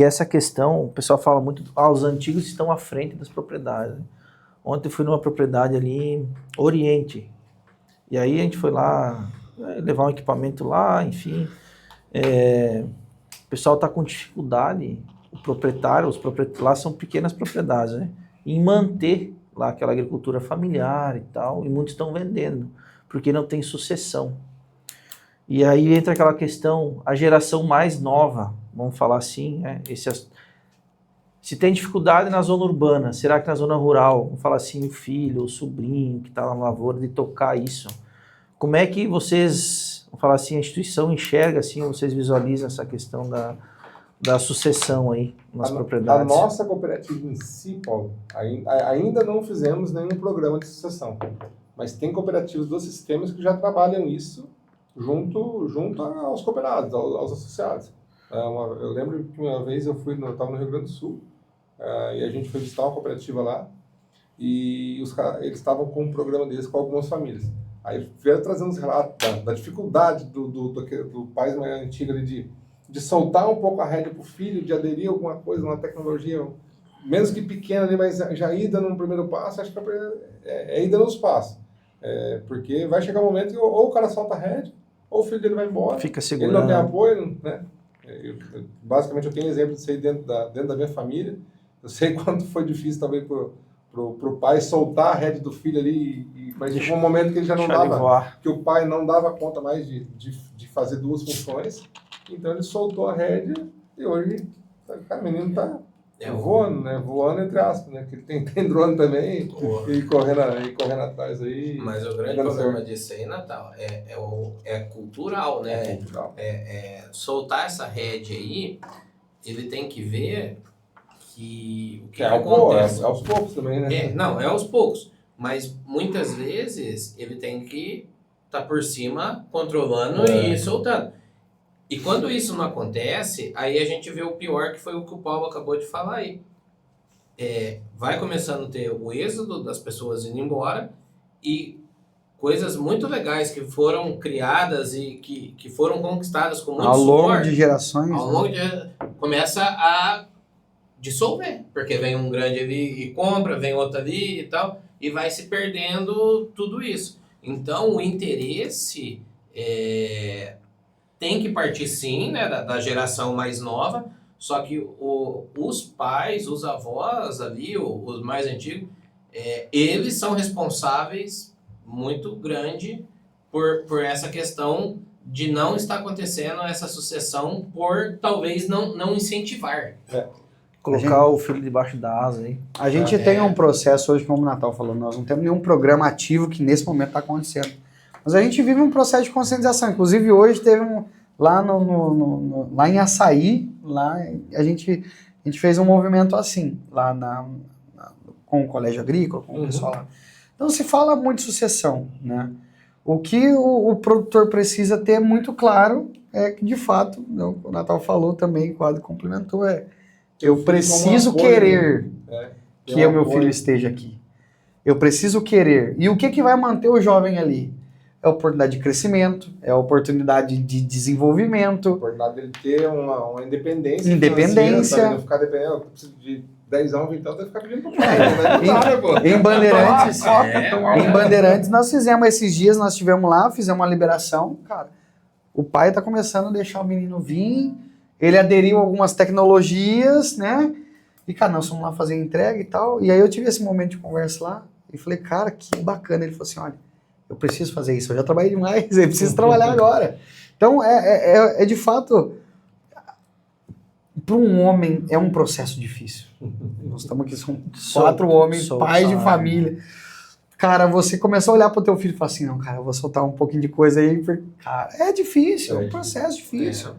essa questão, o pessoal fala muito, os antigos estão à frente das propriedades. Ontem eu fui numa propriedade ali em Oriente, e aí a gente foi lá levar um equipamento lá, enfim. O pessoal está com dificuldade, os proprietários lá são pequenas propriedades, né? Em manter lá aquela agricultura familiar e tal, e muitos estão vendendo, porque não tem sucessão. E aí entra aquela questão, a geração mais nova, vamos falar assim, né? Se tem dificuldade na zona urbana, será que na zona rural, vamos falar assim, o filho, o sobrinho que está na lavoura, de tocar isso? Como é que vocês vamos falar assim, a instituição enxerga, assim, vocês visualizam essa questão da sucessão aí nas propriedades? A nossa cooperativa em si, Paulo, ainda não fizemos nenhum programa de sucessão, mas tem cooperativas dos sistemas que já trabalham isso junto aos cooperados, aos associados. Eu lembro que uma vez eu estava no Rio Grande do Sul, e a gente foi visitar uma cooperativa lá, e eles estavam com um programa deles com algumas famílias. Aí vieram trazendo os relatos da dificuldade do pai mais antigo ali de soltar um pouco a rédea para o filho, de aderir a alguma coisa, uma tecnologia, mesmo que pequena ali, mas já ir dando um primeiro passo, acho que é ir dando os passos. Porque vai chegar um momento que ou o cara solta a rédea, ou o filho dele vai embora, fica segurando. Ele não tem apoio, né? Basicamente eu tenho exemplo disso aí dentro da minha família. Eu sei quanto foi difícil talvez pro pai soltar a rédea do filho ali, mas chegou um momento que ele já não dava, que o pai não dava conta mais de fazer duas funções, então ele soltou a rédea e hoje o menino tá voando, né? Voando entre aspas, né? Que ele tem drone também e correndo atrás aí. Mas o grande problema disso aí, Natal, é cultural, né? Cultural. Soltar essa rédea aí, ele tem que ver que o que acontece. É aos poucos também, né? Não, é aos poucos. Mas muitas vezes ele tem que estar por cima, controlando e soltando. E quando isso não acontece, aí a gente vê o pior, que foi o que o Paulo acabou de falar aí. Vai começando a ter o êxodo das pessoas indo embora e coisas muito legais que foram criadas e que foram conquistadas com muito ao suor. longo de gerações. Ao longo começa a dissolver, porque vem um grande ali e compra, vem outro ali e tal, e vai se perdendo tudo isso. Então, o interesse tem que partir sim, né, da geração mais nova, só que os pais, os avós ali, os mais antigos, eles são responsáveis muito grande por essa questão de não estar acontecendo essa sucessão por talvez não incentivar. Colocar o filho debaixo da asa aí. A gente tem um processo hoje, como o Natal falou, nós não temos nenhum programa ativo que nesse momento está acontecendo. Mas a gente vive um processo de conscientização. Inclusive hoje teve lá em Açaí, lá a gente fez um movimento assim, lá com o colégio agrícola, com o pessoal lá. Então se fala muito de sucessão, né? O que o produtor precisa ter muito claro é que, de fato, o Natal falou também, o quadro complementou, eu preciso querer que o meu filho esteja aqui. Eu preciso querer. E o que vai manter o jovem ali? É a oportunidade de crescimento, é a oportunidade de desenvolvimento. A oportunidade dele ter uma independência. Independência. Não ficar dependendo, eu preciso de 10 anos, então, tem que ficar pedindo pro pai. Em Bandeirantes, nós fizemos esses dias, nós estivemos lá, fizemos uma liberação, cara. O pai tá começando a deixar o menino vir, ele aderiu a algumas tecnologias, né? E, cara, nós fomos lá fazer entrega e tal. E aí eu tive esse momento de conversa lá e falei, cara, que bacana. Ele falou assim, olha, eu preciso fazer isso, eu já trabalhei demais, eu preciso trabalhar agora. Então, de fato, para um homem é um processo difícil. Nós estamos aqui, são 4 homens, pais de família. Cara, você começa a olhar para o teu filho e fala assim, não, cara, eu vou soltar um pouquinho de coisa aí. Cara, é difícil, é um processo difícil.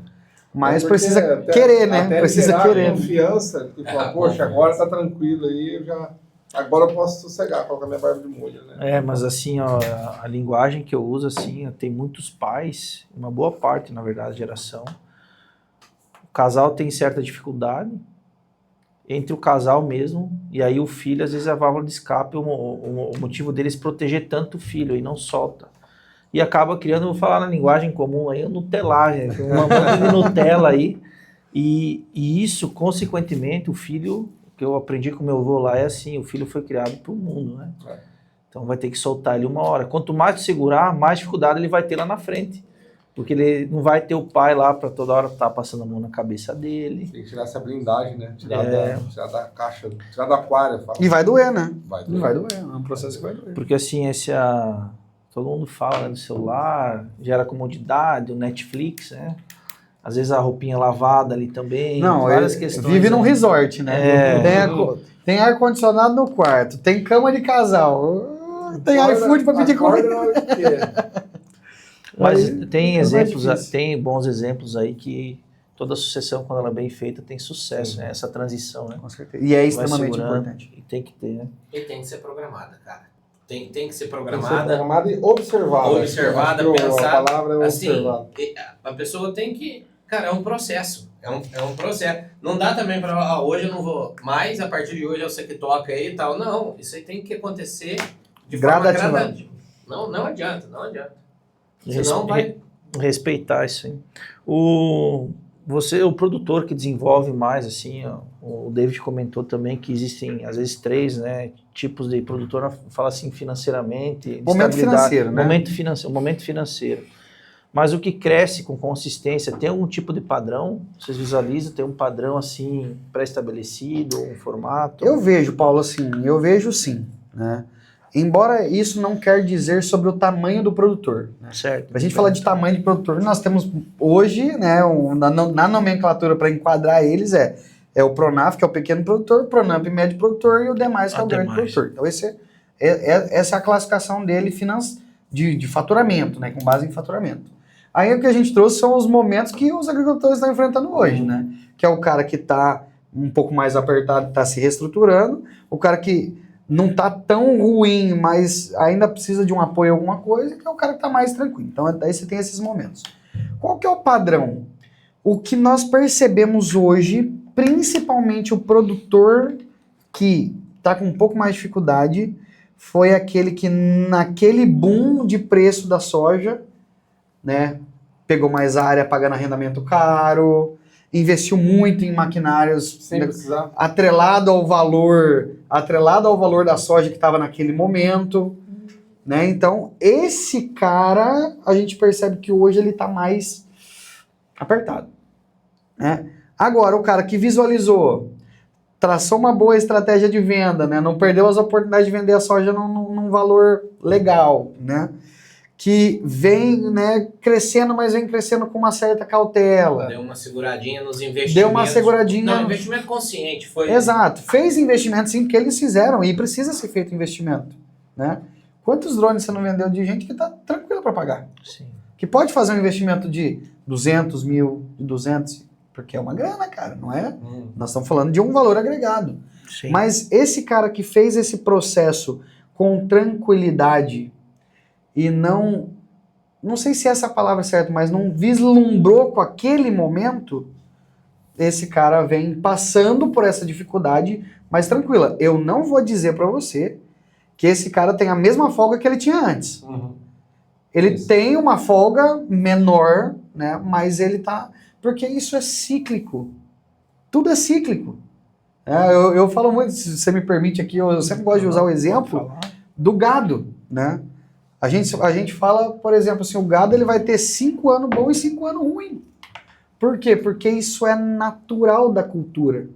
Mas precisa querer, né? Precisa querer. Confiança, e falar, poxa, agora tá tranquilo aí, agora eu posso sossegar, colocar minha barba de molho, né? Mas assim, ó, a linguagem que eu uso, assim, tem muitos pais, uma boa parte, na verdade, da geração. O casal tem certa dificuldade entre o casal mesmo, e aí o filho, às vezes, é a válvula de escape, o motivo deles proteger tanto o filho, e não solta. E acaba criando, vou falar na linguagem comum aí, nutelagem, uma mão de Nutella aí, e isso, consequentemente, o filho, que eu aprendi com meu avô lá, é assim, o filho foi criado para o mundo, né? Então vai ter que soltar ele uma hora. Quanto mais tu segurar, mais dificuldade ele vai ter lá na frente. Porque ele não vai ter o pai lá para toda hora estar passando a mão na cabeça dele. Tem que tirar essa blindagem, né? Tirar da caixa, tirar do aquário. E vai doer, né? Vai doer. É um processo que vai doer. Porque assim, todo mundo fala, né, do celular, gera comodidade, o Netflix, né? Às vezes a roupinha lavada ali também. Não, várias questões. Vive num resort, né? Tem ar-condicionado no quarto, tem cama de casal, tem iFood para pedir comida. Mas Aí tem é mais exemplos, difícil. tem bons exemplos aí que toda sucessão, quando ela é bem feita, tem sucesso, Sim. né? Essa transição, né? Com certeza. E é Vai extremamente segurando, importante. E tem que ter, né? E tem que ser programada, cara. Tem que ser Tem que ser programada. programada e observada. Observada, Acho que pensar. A palavra é Assim, observada. a pessoa tem que... Cara, é um processo. É um processo. Não dá também pra... hoje eu não vou mais, a partir de hoje é você que toca aí e tal. Não, isso aí tem que acontecer de forma Gradativamente. gradativa. Não adianta. Respe- Senão vai... Respeitar isso aí. O produtor que desenvolve mais, assim, ó, o David comentou também que existem, às vezes, 3, né, tipos de produtor, fala assim, financeiramente, de Momento estabilidade, financeiro, né? Momento financeiro. Mas o que cresce com consistência, tem algum tipo de padrão? Vocês visualizam? Tem um padrão, assim, pré-estabelecido, um formato? Eu vejo, Paulo, assim, eu vejo sim, né? Embora isso não quer dizer sobre o tamanho do produtor, né? Certo. Pra gente falar de tamanho de produtor, nós temos hoje, né, na nomenclatura para enquadrar eles é o Pronaf, que é o pequeno produtor, o Pronamp, médio produtor, e o demais, que é o grande Demais. produtor. Então essa é a classificação dele de faturamento, né, com base em faturamento. Aí o que a gente trouxe são os momentos que os agricultores estão enfrentando hoje, né? Que é o cara que está um pouco mais apertado, está se reestruturando, o cara que não está tão ruim, mas ainda precisa de um apoio, alguma coisa, que é o cara que está mais tranquilo. Então, daí você tem esses momentos. Qual que é o padrão? O que nós percebemos hoje, principalmente o produtor que está com um pouco mais de dificuldade, foi aquele que naquele boom de preço da soja, né, pegou mais área pagando arrendamento caro, investiu muito em maquinários, Sem precisar. atrelado ao valor da soja que estava naquele momento, né? Então, esse cara, a gente percebe que hoje ele está mais apertado, né? Agora, o cara que visualizou, traçou uma boa estratégia de venda, né? Não perdeu as oportunidades de vender a soja num valor legal, né? Que vem, né, crescendo, mas vem crescendo com uma certa cautela. Deu uma seguradinha nos investimentos. Deu uma seguradinha. Não, investimento consciente. Foi. Exato. Fez investimento, sim, porque eles fizeram e precisa ser feito investimento, né? Quantos drones você não vendeu de gente que está tranquila para pagar? Sim. Que pode fazer um investimento de 200 mil, de 200, porque é uma grana, cara, não é? Nós estamos falando de um valor agregado. Sim. Mas esse cara que fez esse processo com tranquilidade e não sei se essa palavra é certa, mas não vislumbrou com aquele momento, esse cara vem passando por essa dificuldade, mas tranquila. Eu não vou dizer para você que esse cara tem a mesma folga que ele tinha antes. Ele Isso. tem uma folga menor, né? Mas ele tá... Porque isso é cíclico. Tudo é cíclico. Eu falo muito, se você me permite aqui, eu sempre gosto de usar o exemplo do gado, né? A gente fala, por exemplo, assim, o gado ele vai ter 5 anos bons e 5 anos ruins. Por quê? Porque isso é natural da cultura.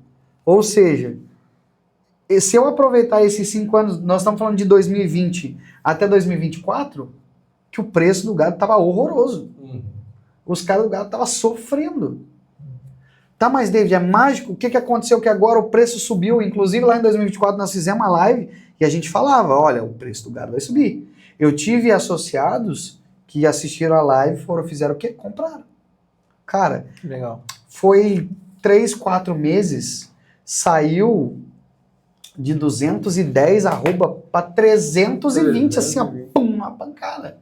Ou seja, se eu aproveitar esses 5 anos, nós estamos falando de 2020 até 2024, que o preço do gado estava horroroso. Os caras do gado estavam sofrendo. Tá, mas David, é mágico? O que aconteceu que agora o preço subiu? Inclusive lá em 2024 nós fizemos uma live e a gente falava, olha, o preço do gado vai subir. Eu tive associados que assistiram a live, fizeram o quê? Compraram. Cara, Legal. foi 3, 4 meses, saiu de 210 para 320, assim, ó, pum, uma pancada.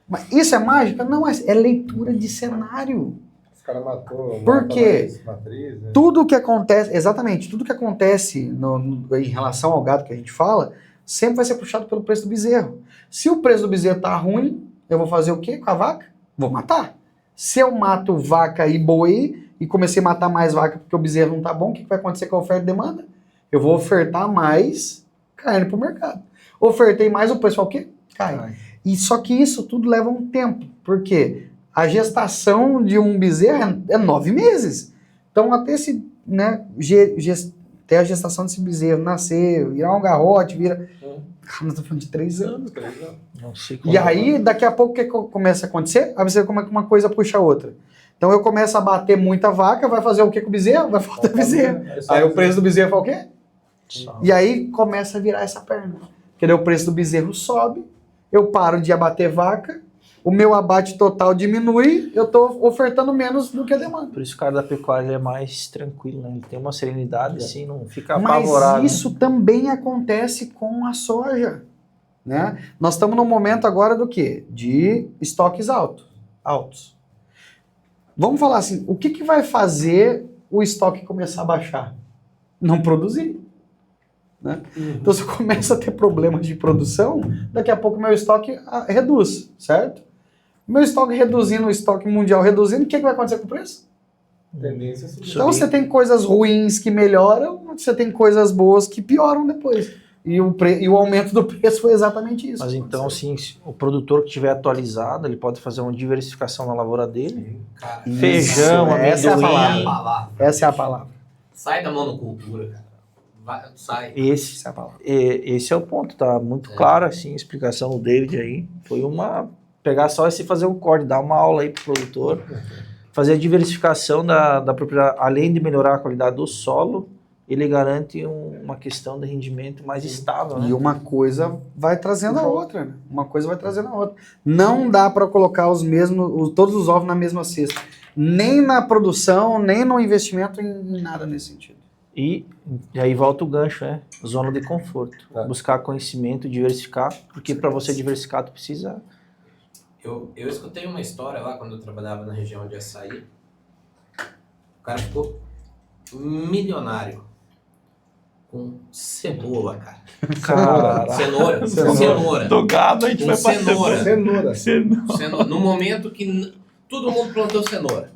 Mas isso é mágica? Não, é leitura de cenário. Os caras matou. Por quê? Matriz, né? Tudo que acontece, exatamente, tudo que acontece em relação ao gado que a gente fala, sempre vai ser puxado pelo preço do bezerro. Se o preço do bezerro tá ruim, eu vou fazer o quê com a vaca? Vou matar. Se eu mato vaca e boi e comecei a matar mais vaca porque o bezerro não tá bom, o que vai acontecer com a oferta e demanda? Eu vou ofertar mais carne pro mercado. Ofertei mais, o preço vai o quê? Cai. E só que isso tudo leva um tempo. Por quê? A gestação de um bezerro é 9 meses. Então, até esse, né, até a gestação desse bezerro nascer, virar um garrote, vira... Nós estamos falando de 3 anos. Não sei E aí, daqui a pouco, o que começa a acontecer? Aí você vê como é que uma coisa puxa a outra. Então, eu começo a bater muita vaca, vai fazer o que com o bezerro? Vai faltar bezerro. Aí o preço do bezerro vai o quê? E aí começa a virar essa perna. Porque daí o preço do bezerro sobe, eu paro de abater vaca, o meu abate total diminui, eu estou ofertando menos do que a demanda. Por isso o cara da pecuária ele é mais tranquilo, né? Ele tem uma serenidade, assim, não fica Mas apavorado. isso também acontece com a soja, né? Nós estamos num momento agora do quê? De estoques altos. Vamos falar assim, o que vai fazer o estoque começar a baixar? Não produzir. Né? Então, se eu começo a ter problemas de produção, daqui a pouco meu estoque reduz, certo? Meu estoque reduzindo, o estoque mundial reduzindo, o que vai acontecer com o preço? Tendência a subir. Então você tem coisas ruins que melhoram, você tem coisas boas que pioram depois. E o aumento do preço foi exatamente isso. Mas então, sim, o produtor que estiver atualizado, ele pode fazer uma diversificação na lavoura dele. Cara, Feijão, Isso, essa é a amendoim. palavra. Essa é a palavra. Sai da monocultura, cara. Sai. Esse, Essa é a palavra. esse é o ponto, tá muito claro, assim, a explicação do David aí. Foi pegar só esse fazer um corte, dar uma aula aí pro produtor, fazer a diversificação da propriedade, além de melhorar a qualidade do solo, ele garante uma questão de rendimento mais estável, né? E uma coisa vai trazendo a outra, né? Uma coisa vai trazendo a outra. Não dá para colocar todos os ovos na mesma cesta. Nem na produção, nem no investimento, em nada nesse sentido. E aí volta o gancho, zona de conforto. Tá. Buscar conhecimento, diversificar, porque para você diversificar, tu precisa... Eu escutei uma história lá quando eu trabalhava na região de Açaí. O cara ficou milionário com cebola, cara. Cara, Cenoura. do gado a gente Com vai pra cenoura. Cenoura. No momento que todo mundo plantou cenoura.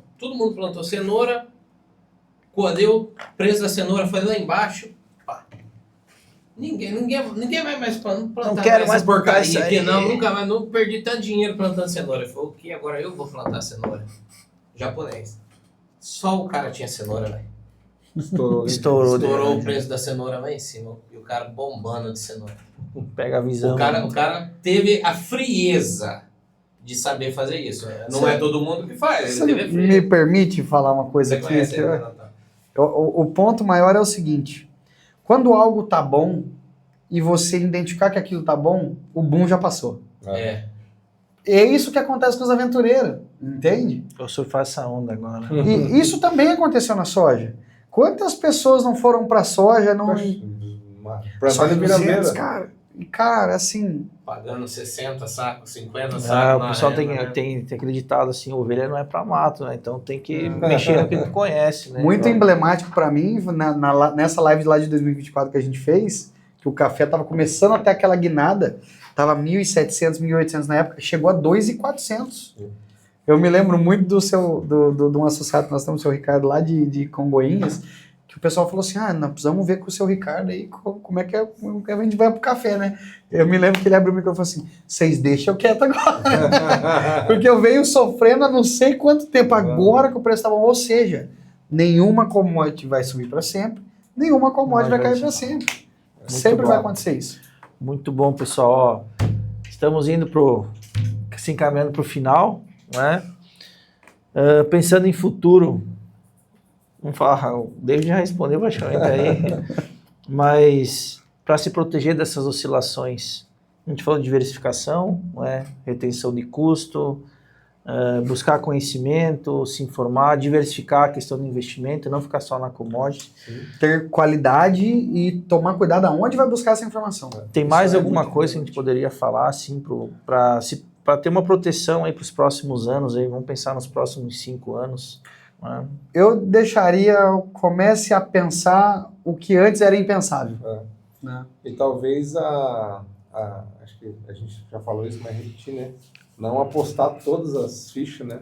Quando eu, preso da cenoura, foi lá embaixo. Pá. Ninguém vai mais plantar. Não quero mais plantar porcaria isso aqui, aí. não. Nunca mais. Não perdi tanto dinheiro plantando cenoura. Ele falou, o que? Agora eu vou plantar cenoura. Japonês. Só o cara tinha cenoura, velho. Estourou. O preço da cenoura lá em cima. E o cara bombando de cenoura. Pega a visão. O cara teve a frieza de saber fazer isso. Não é todo mundo que faz. Você Ele teve a me frieza. permite falar uma coisa Você aqui? conhece que ele, eu- Renato? O ponto maior é o seguinte: quando algo tá bom e você identificar que aquilo tá bom, o boom já passou. É. É isso que acontece com os aventureiros, entende? Eu surfar essa onda agora. E isso também aconteceu na soja. Quantas pessoas não foram pra soja, não... Pra Soja fazer 200, viradeira. cara. E, cara, assim... Pagando 60 sacos, 50 Ah, sacos. o pessoal na tem, renda, né? tem aquele ditado assim, ovelha não é pra mato, né? Então tem que mexer no que tu conhece, né? Muito Então, emblemático pra mim, nessa live lá de 2024 que a gente fez, que o café tava começando até aquela guinada, tava 1.700, 1.800 na época, chegou a 2.400. Eu me lembro muito de um associado que nós temos, o seu Ricardo, lá de Congonhas, que o pessoal falou assim, nós precisamos ver com o seu Ricardo aí como é que a gente vai pro café, né? Eu me lembro que ele abriu o microfone e falou assim, vocês deixam eu quieto agora. Porque eu venho sofrendo há não sei quanto tempo, agora que o preço tá bom. Ou seja, nenhuma commodity vai subir para sempre, nenhuma commodity vai cair para sempre. Sempre vai acontecer isso. muito bom, pessoal. Ó, estamos indo se encaminhando pro final, né? Pensando em futuro, vamos falar, o David já respondeu praticamente aí, mas para se proteger dessas oscilações, a gente falou de diversificação, né? Retenção de custo, buscar conhecimento, se informar, diversificar a questão do investimento, não ficar só na commodity. Ter qualidade e tomar cuidado aonde vai buscar essa informação. Tem mais Isso é alguma muito coisa que a gente poderia falar assim para ter uma proteção aí para os próximos anos aí, vamos pensar nos próximos 5 anos, né? Eu deixaria, comece a pensar o que antes era impensável. Né? E talvez acho que a gente já falou isso, mas repetir, né? Não apostar todas as fichas, né?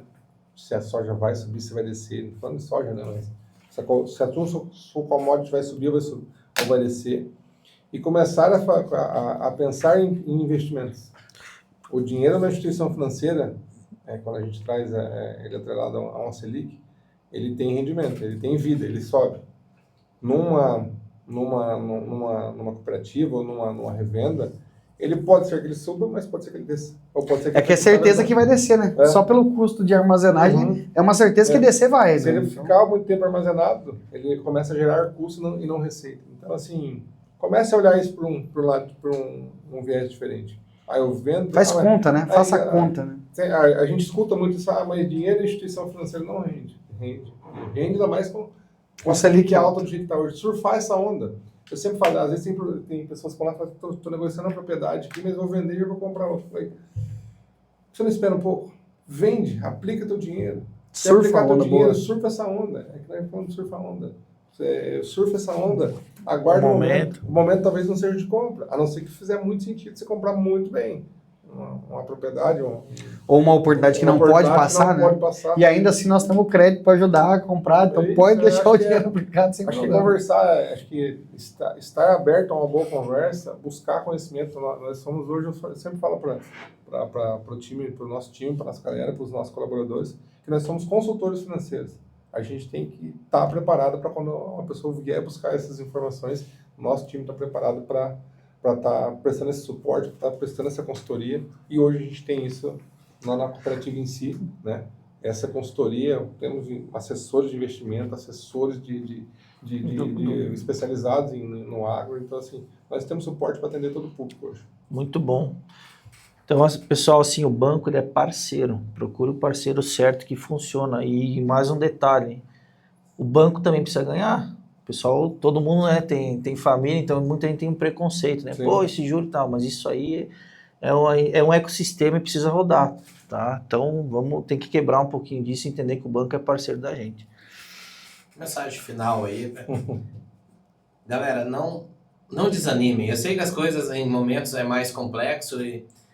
Se a soja vai subir, se vai descer. Não falando de soja, né? Mas se a sua commodity vai subir ou vai descer. E começar a pensar em investimentos. O dinheiro na instituição financeira, quando a gente traz ele atrelado a uma Selic, ele tem rendimento, ele tem vida, ele sobe. Numa cooperativa ou numa revenda, ele pode ser que ele suba, mas pode ser que ele desça. Ou pode ser que É que é certeza que vai descer, né? Só pelo custo de armazenagem, é uma certeza que descer vai. Se né? ele ficar muito tempo armazenado, ele começa a gerar custo e não receita. Então, assim, comece a olhar isso por um viés diferente. Aí eu vendo... Faz conta, né? Faça a conta, né? A gente escuta muito isso, mas dinheiro e instituição financeira não rende. Rende ainda mais com a Selic alta do jeito que está hoje. Surfar essa onda. Eu sempre falo, às vezes tem pessoas que falam, estou negociando uma propriedade aqui, mas vou vender e eu vou comprar outra. Falei, você não espera um pouco? Vende, aplica teu dinheiro. Se aplicar teu dinheiro, surfa essa onda. É que nós falamos de surfar a onda. Você surfa essa onda, aguarda o momento. O momento talvez não seja de compra, a não ser que fizer muito sentido você comprar muito bem. Uma propriedade, ou uma oportunidade que não pode passar, né? Pode passar. E ainda assim nós temos crédito para ajudar a comprar, então pode deixar o dinheiro aplicado sem problema. Acho que conversar, acho que estar aberto a uma boa conversa, buscar conhecimento. Nós somos hoje, eu sempre falo para o time, para o nosso time, para a nossa galera, para os nossos colaboradores, que nós somos consultores financeiros. A gente tem que estar preparado para quando uma pessoa vier buscar essas informações, o nosso time está preparado para estar prestando esse suporte, para estar prestando essa consultoria. E hoje a gente tem isso lá na cooperativa em si, né? Essa consultoria, temos assessores de investimento, assessores especializados no agro. Então, assim, nós temos suporte para atender todo o público hoje. Muito bom. Então, pessoal, assim, o banco ele é parceiro. Procure o parceiro certo que funciona. E mais um detalhe, o banco também precisa ganhar. Pessoal, todo mundo, né, tem família, então muita gente tem um preconceito, né? Sim. Pô, esse juro e tal, mas isso aí é um ecossistema e precisa rodar, tá? Então, tem que quebrar um pouquinho disso e entender que o banco é parceiro da gente. Mensagem final aí, galera, não desanimem. Eu sei que as coisas em momentos é mais complexo,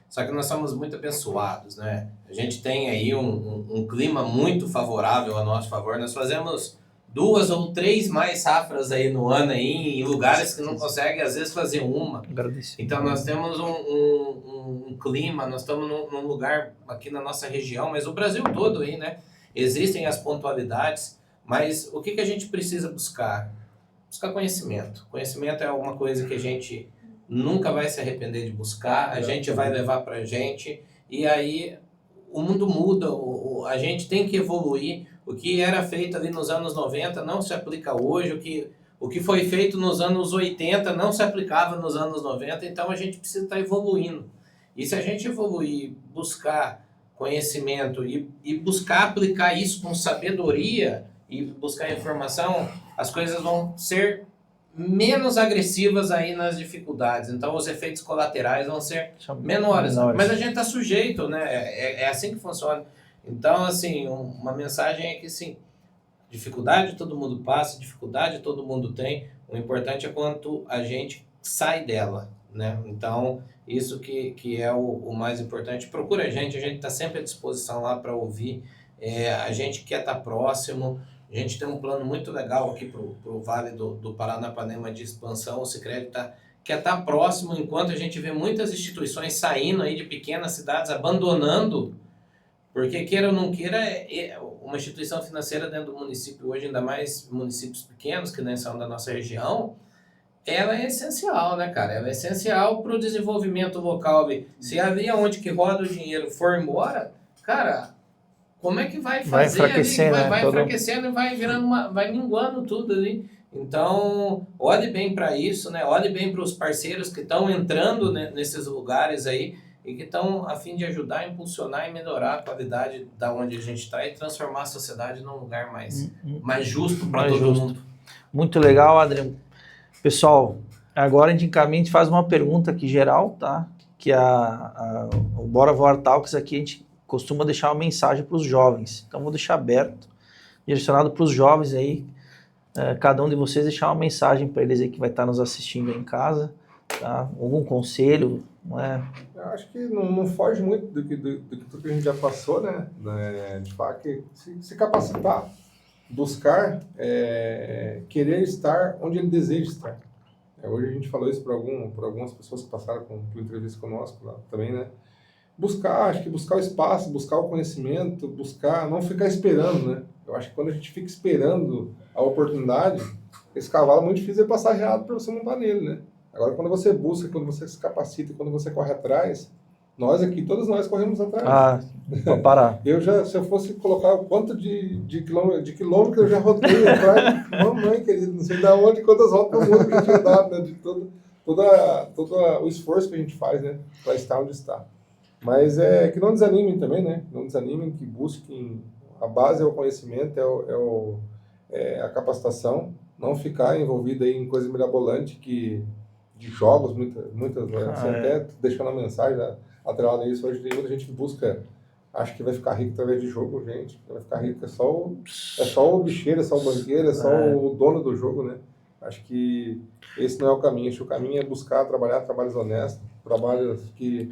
só que nós somos muito abençoados, né? A gente tem aí um clima muito favorável a nosso favor. Nós fazemos 2 ou 3 mais safras aí no ano aí, em lugares que não conseguem às vezes fazer uma. Agradeço. Então nós temos um clima, nós estamos num lugar aqui na nossa região, mas o Brasil todo aí, né? Existem as pontualidades, mas o que a gente precisa buscar? Buscar conhecimento. Conhecimento é alguma coisa que a gente nunca vai se arrepender de buscar, a gente vai levar pra gente, e aí o mundo muda, a gente tem que evoluir. O que era feito ali nos anos 90 não se aplica hoje, o que foi feito nos anos 80 não se aplicava nos anos 90, então a gente precisa estar evoluindo. E se a gente evoluir, buscar conhecimento e buscar aplicar isso com sabedoria e buscar informação, as coisas vão ser menos agressivas aí nas dificuldades. Então os efeitos colaterais vão ser menores. Mas a gente está sujeito, né? É assim que funciona. Então, assim, uma mensagem é que, sim, dificuldade todo mundo passa, dificuldade todo mundo tem, o importante é quanto a gente sai dela, né? Então, isso que é o mais importante. Procura a gente está sempre à disposição lá para ouvir, a gente quer estar próximo, a gente tem um plano muito legal aqui para o Vale do Paranapanema de expansão, o Sicredi quer estar próximo, enquanto a gente vê muitas instituições saindo aí de pequenas cidades, abandonando. Porque, queira ou não queira, uma instituição financeira dentro do município hoje, ainda mais municípios pequenos, que nem são da nossa região, ela é essencial, né, cara? Ela é essencial para o desenvolvimento local. Se ali onde que roda o dinheiro for embora, cara, como é que vai fazer? Vai enfraquecendo, ali? Vai enfraquecendo e vai virando vai minguando tudo ali. Então, olhe bem para isso, né? Olhe bem para os parceiros que estão entrando nesses lugares aí, e que estão a fim de ajudar, impulsionar e melhorar a qualidade da onde a gente está e transformar a sociedade num lugar mais justo para todo mundo. Muito legal, Adriano. Pessoal, agora a gente faz uma pergunta aqui geral, tá? Que o Bora Voar Talks aqui a gente costuma deixar uma mensagem para os jovens. Então vou deixar aberto, direcionado para os jovens aí, cada um de vocês deixar uma mensagem para eles aí que vai estar nos assistindo aí em casa, tá? Algum conselho, não é? Eu acho que não foge muito do que tudo que a gente já passou, né? De fato, se capacitar, buscar, querer estar onde ele deseja estar. Hoje a gente falou isso para algumas pessoas que passaram por entrevista conosco lá também, né? Acho que buscar o espaço, buscar o conhecimento, não ficar esperando, né? Eu acho que quando a gente fica esperando a oportunidade, esse cavalo é muito difícil de passar errado para você montar nele, né? Agora, quando você busca, quando você se capacita, quando você corre atrás, todos nós corremos atrás. Vou parar. Se eu fosse colocar o quanto de quilômetros eu já rodei atrás, mamãe querida, não sei de onde, quantas voltas no mundo que eu tinha dado, né, de todo o esforço que a gente faz, né, para estar onde está. Mas que não desanimem também, né? Não desanimem, que busquem. A base é o conhecimento, é a capacitação. Não ficar envolvido aí em coisas mirabolantes de jogos, muitas né? Você até deixando a mensagem atrelada a isso. Hoje tem muita gente que busca, acha que vai ficar rico através de jogo, gente. Vai ficar rico é só o bicheiro, é só o banqueiro, é só o dono do jogo, né? Acho que esse não é o caminho. Acho que o caminho é buscar trabalhar trabalhos honestos, trabalhos que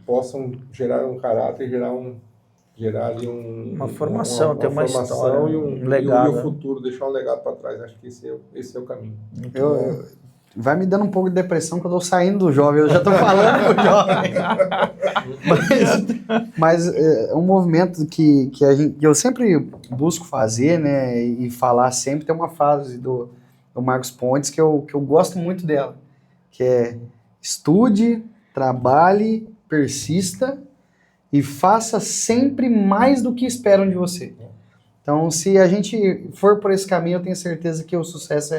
possam gerar um caráter, gerar ali uma formação, ter uma história, e um legado. E o futuro, deixar um legado para trás. Acho que esse é o caminho. Vai me dando um pouco de depressão que eu tô saindo do jovem, eu já tô falando do jovem. Mas é um movimento que eu sempre busco fazer, né, e falar sempre. Tem uma frase do Marcos Pontes que eu gosto muito dela, que é: estude, trabalhe, persista e faça sempre mais do que esperam de você. Então, se a gente for por esse caminho, eu tenho certeza que o sucesso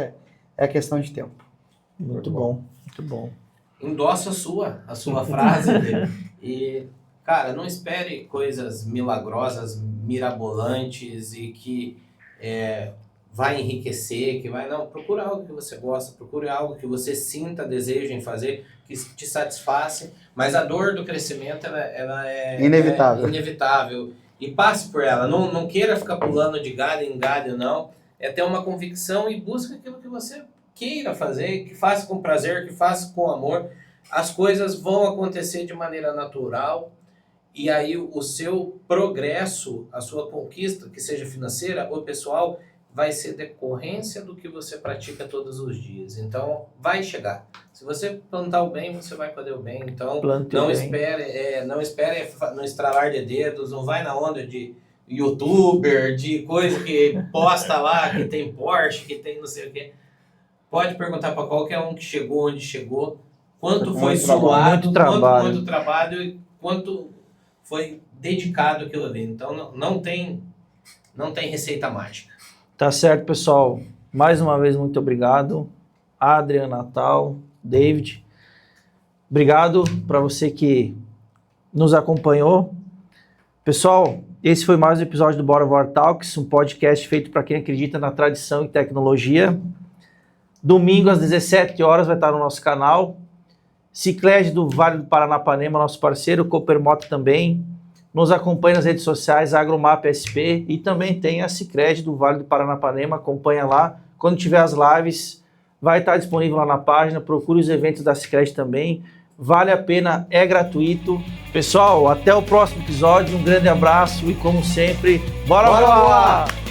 é questão de tempo. Muito bom, muito bom. Endosso a sua frase dele. E, cara, não espere coisas milagrosas, mirabolantes e que vai enriquecer, não, procura algo que você gosta, procure algo que você sinta desejo em fazer, que te satisfaça, mas a dor do crescimento, ela é inevitável, e passe por ela, não queira ficar pulando de galho em galho, não, é ter uma convicção e busca aquilo que você queira fazer, que faça com prazer, que faça com amor, as coisas vão acontecer de maneira natural, e aí o seu progresso, a sua conquista, que seja financeira ou pessoal, vai ser decorrência do que você pratica todos os dias. Então, vai chegar. Se você plantar o bem, você vai colher o bem. Então, não espere no estralar de dedos, não vai na onda de youtuber, de coisa que posta lá, que tem Porsche, que tem não sei o quê. Pode perguntar para qualquer um que chegou onde chegou, quanto foi suado, quanto trabalho e quanto foi dedicado aquilo ali. Então, não tem receita mágica. Tá certo, pessoal. Mais uma vez, muito obrigado. Adrian, Natal, David. Obrigado para você que nos acompanhou. Pessoal, esse foi mais um episódio do Bora Voar Talks, um podcast feito para quem acredita na tradição e tecnologia. Domingo, às 17 horas, vai estar no nosso canal. Sicredi do Vale do Paranapanema, nosso parceiro, Coopermoto também. Nos acompanhe nas redes sociais, Agromap SP, e também tem a Sicredi do Vale do Paranapanema, acompanha lá. Quando tiver as lives, vai estar disponível lá na página, procure os eventos da Sicredi também. Vale a pena, é gratuito. Pessoal, até o próximo episódio, um grande abraço e como sempre, bora voar!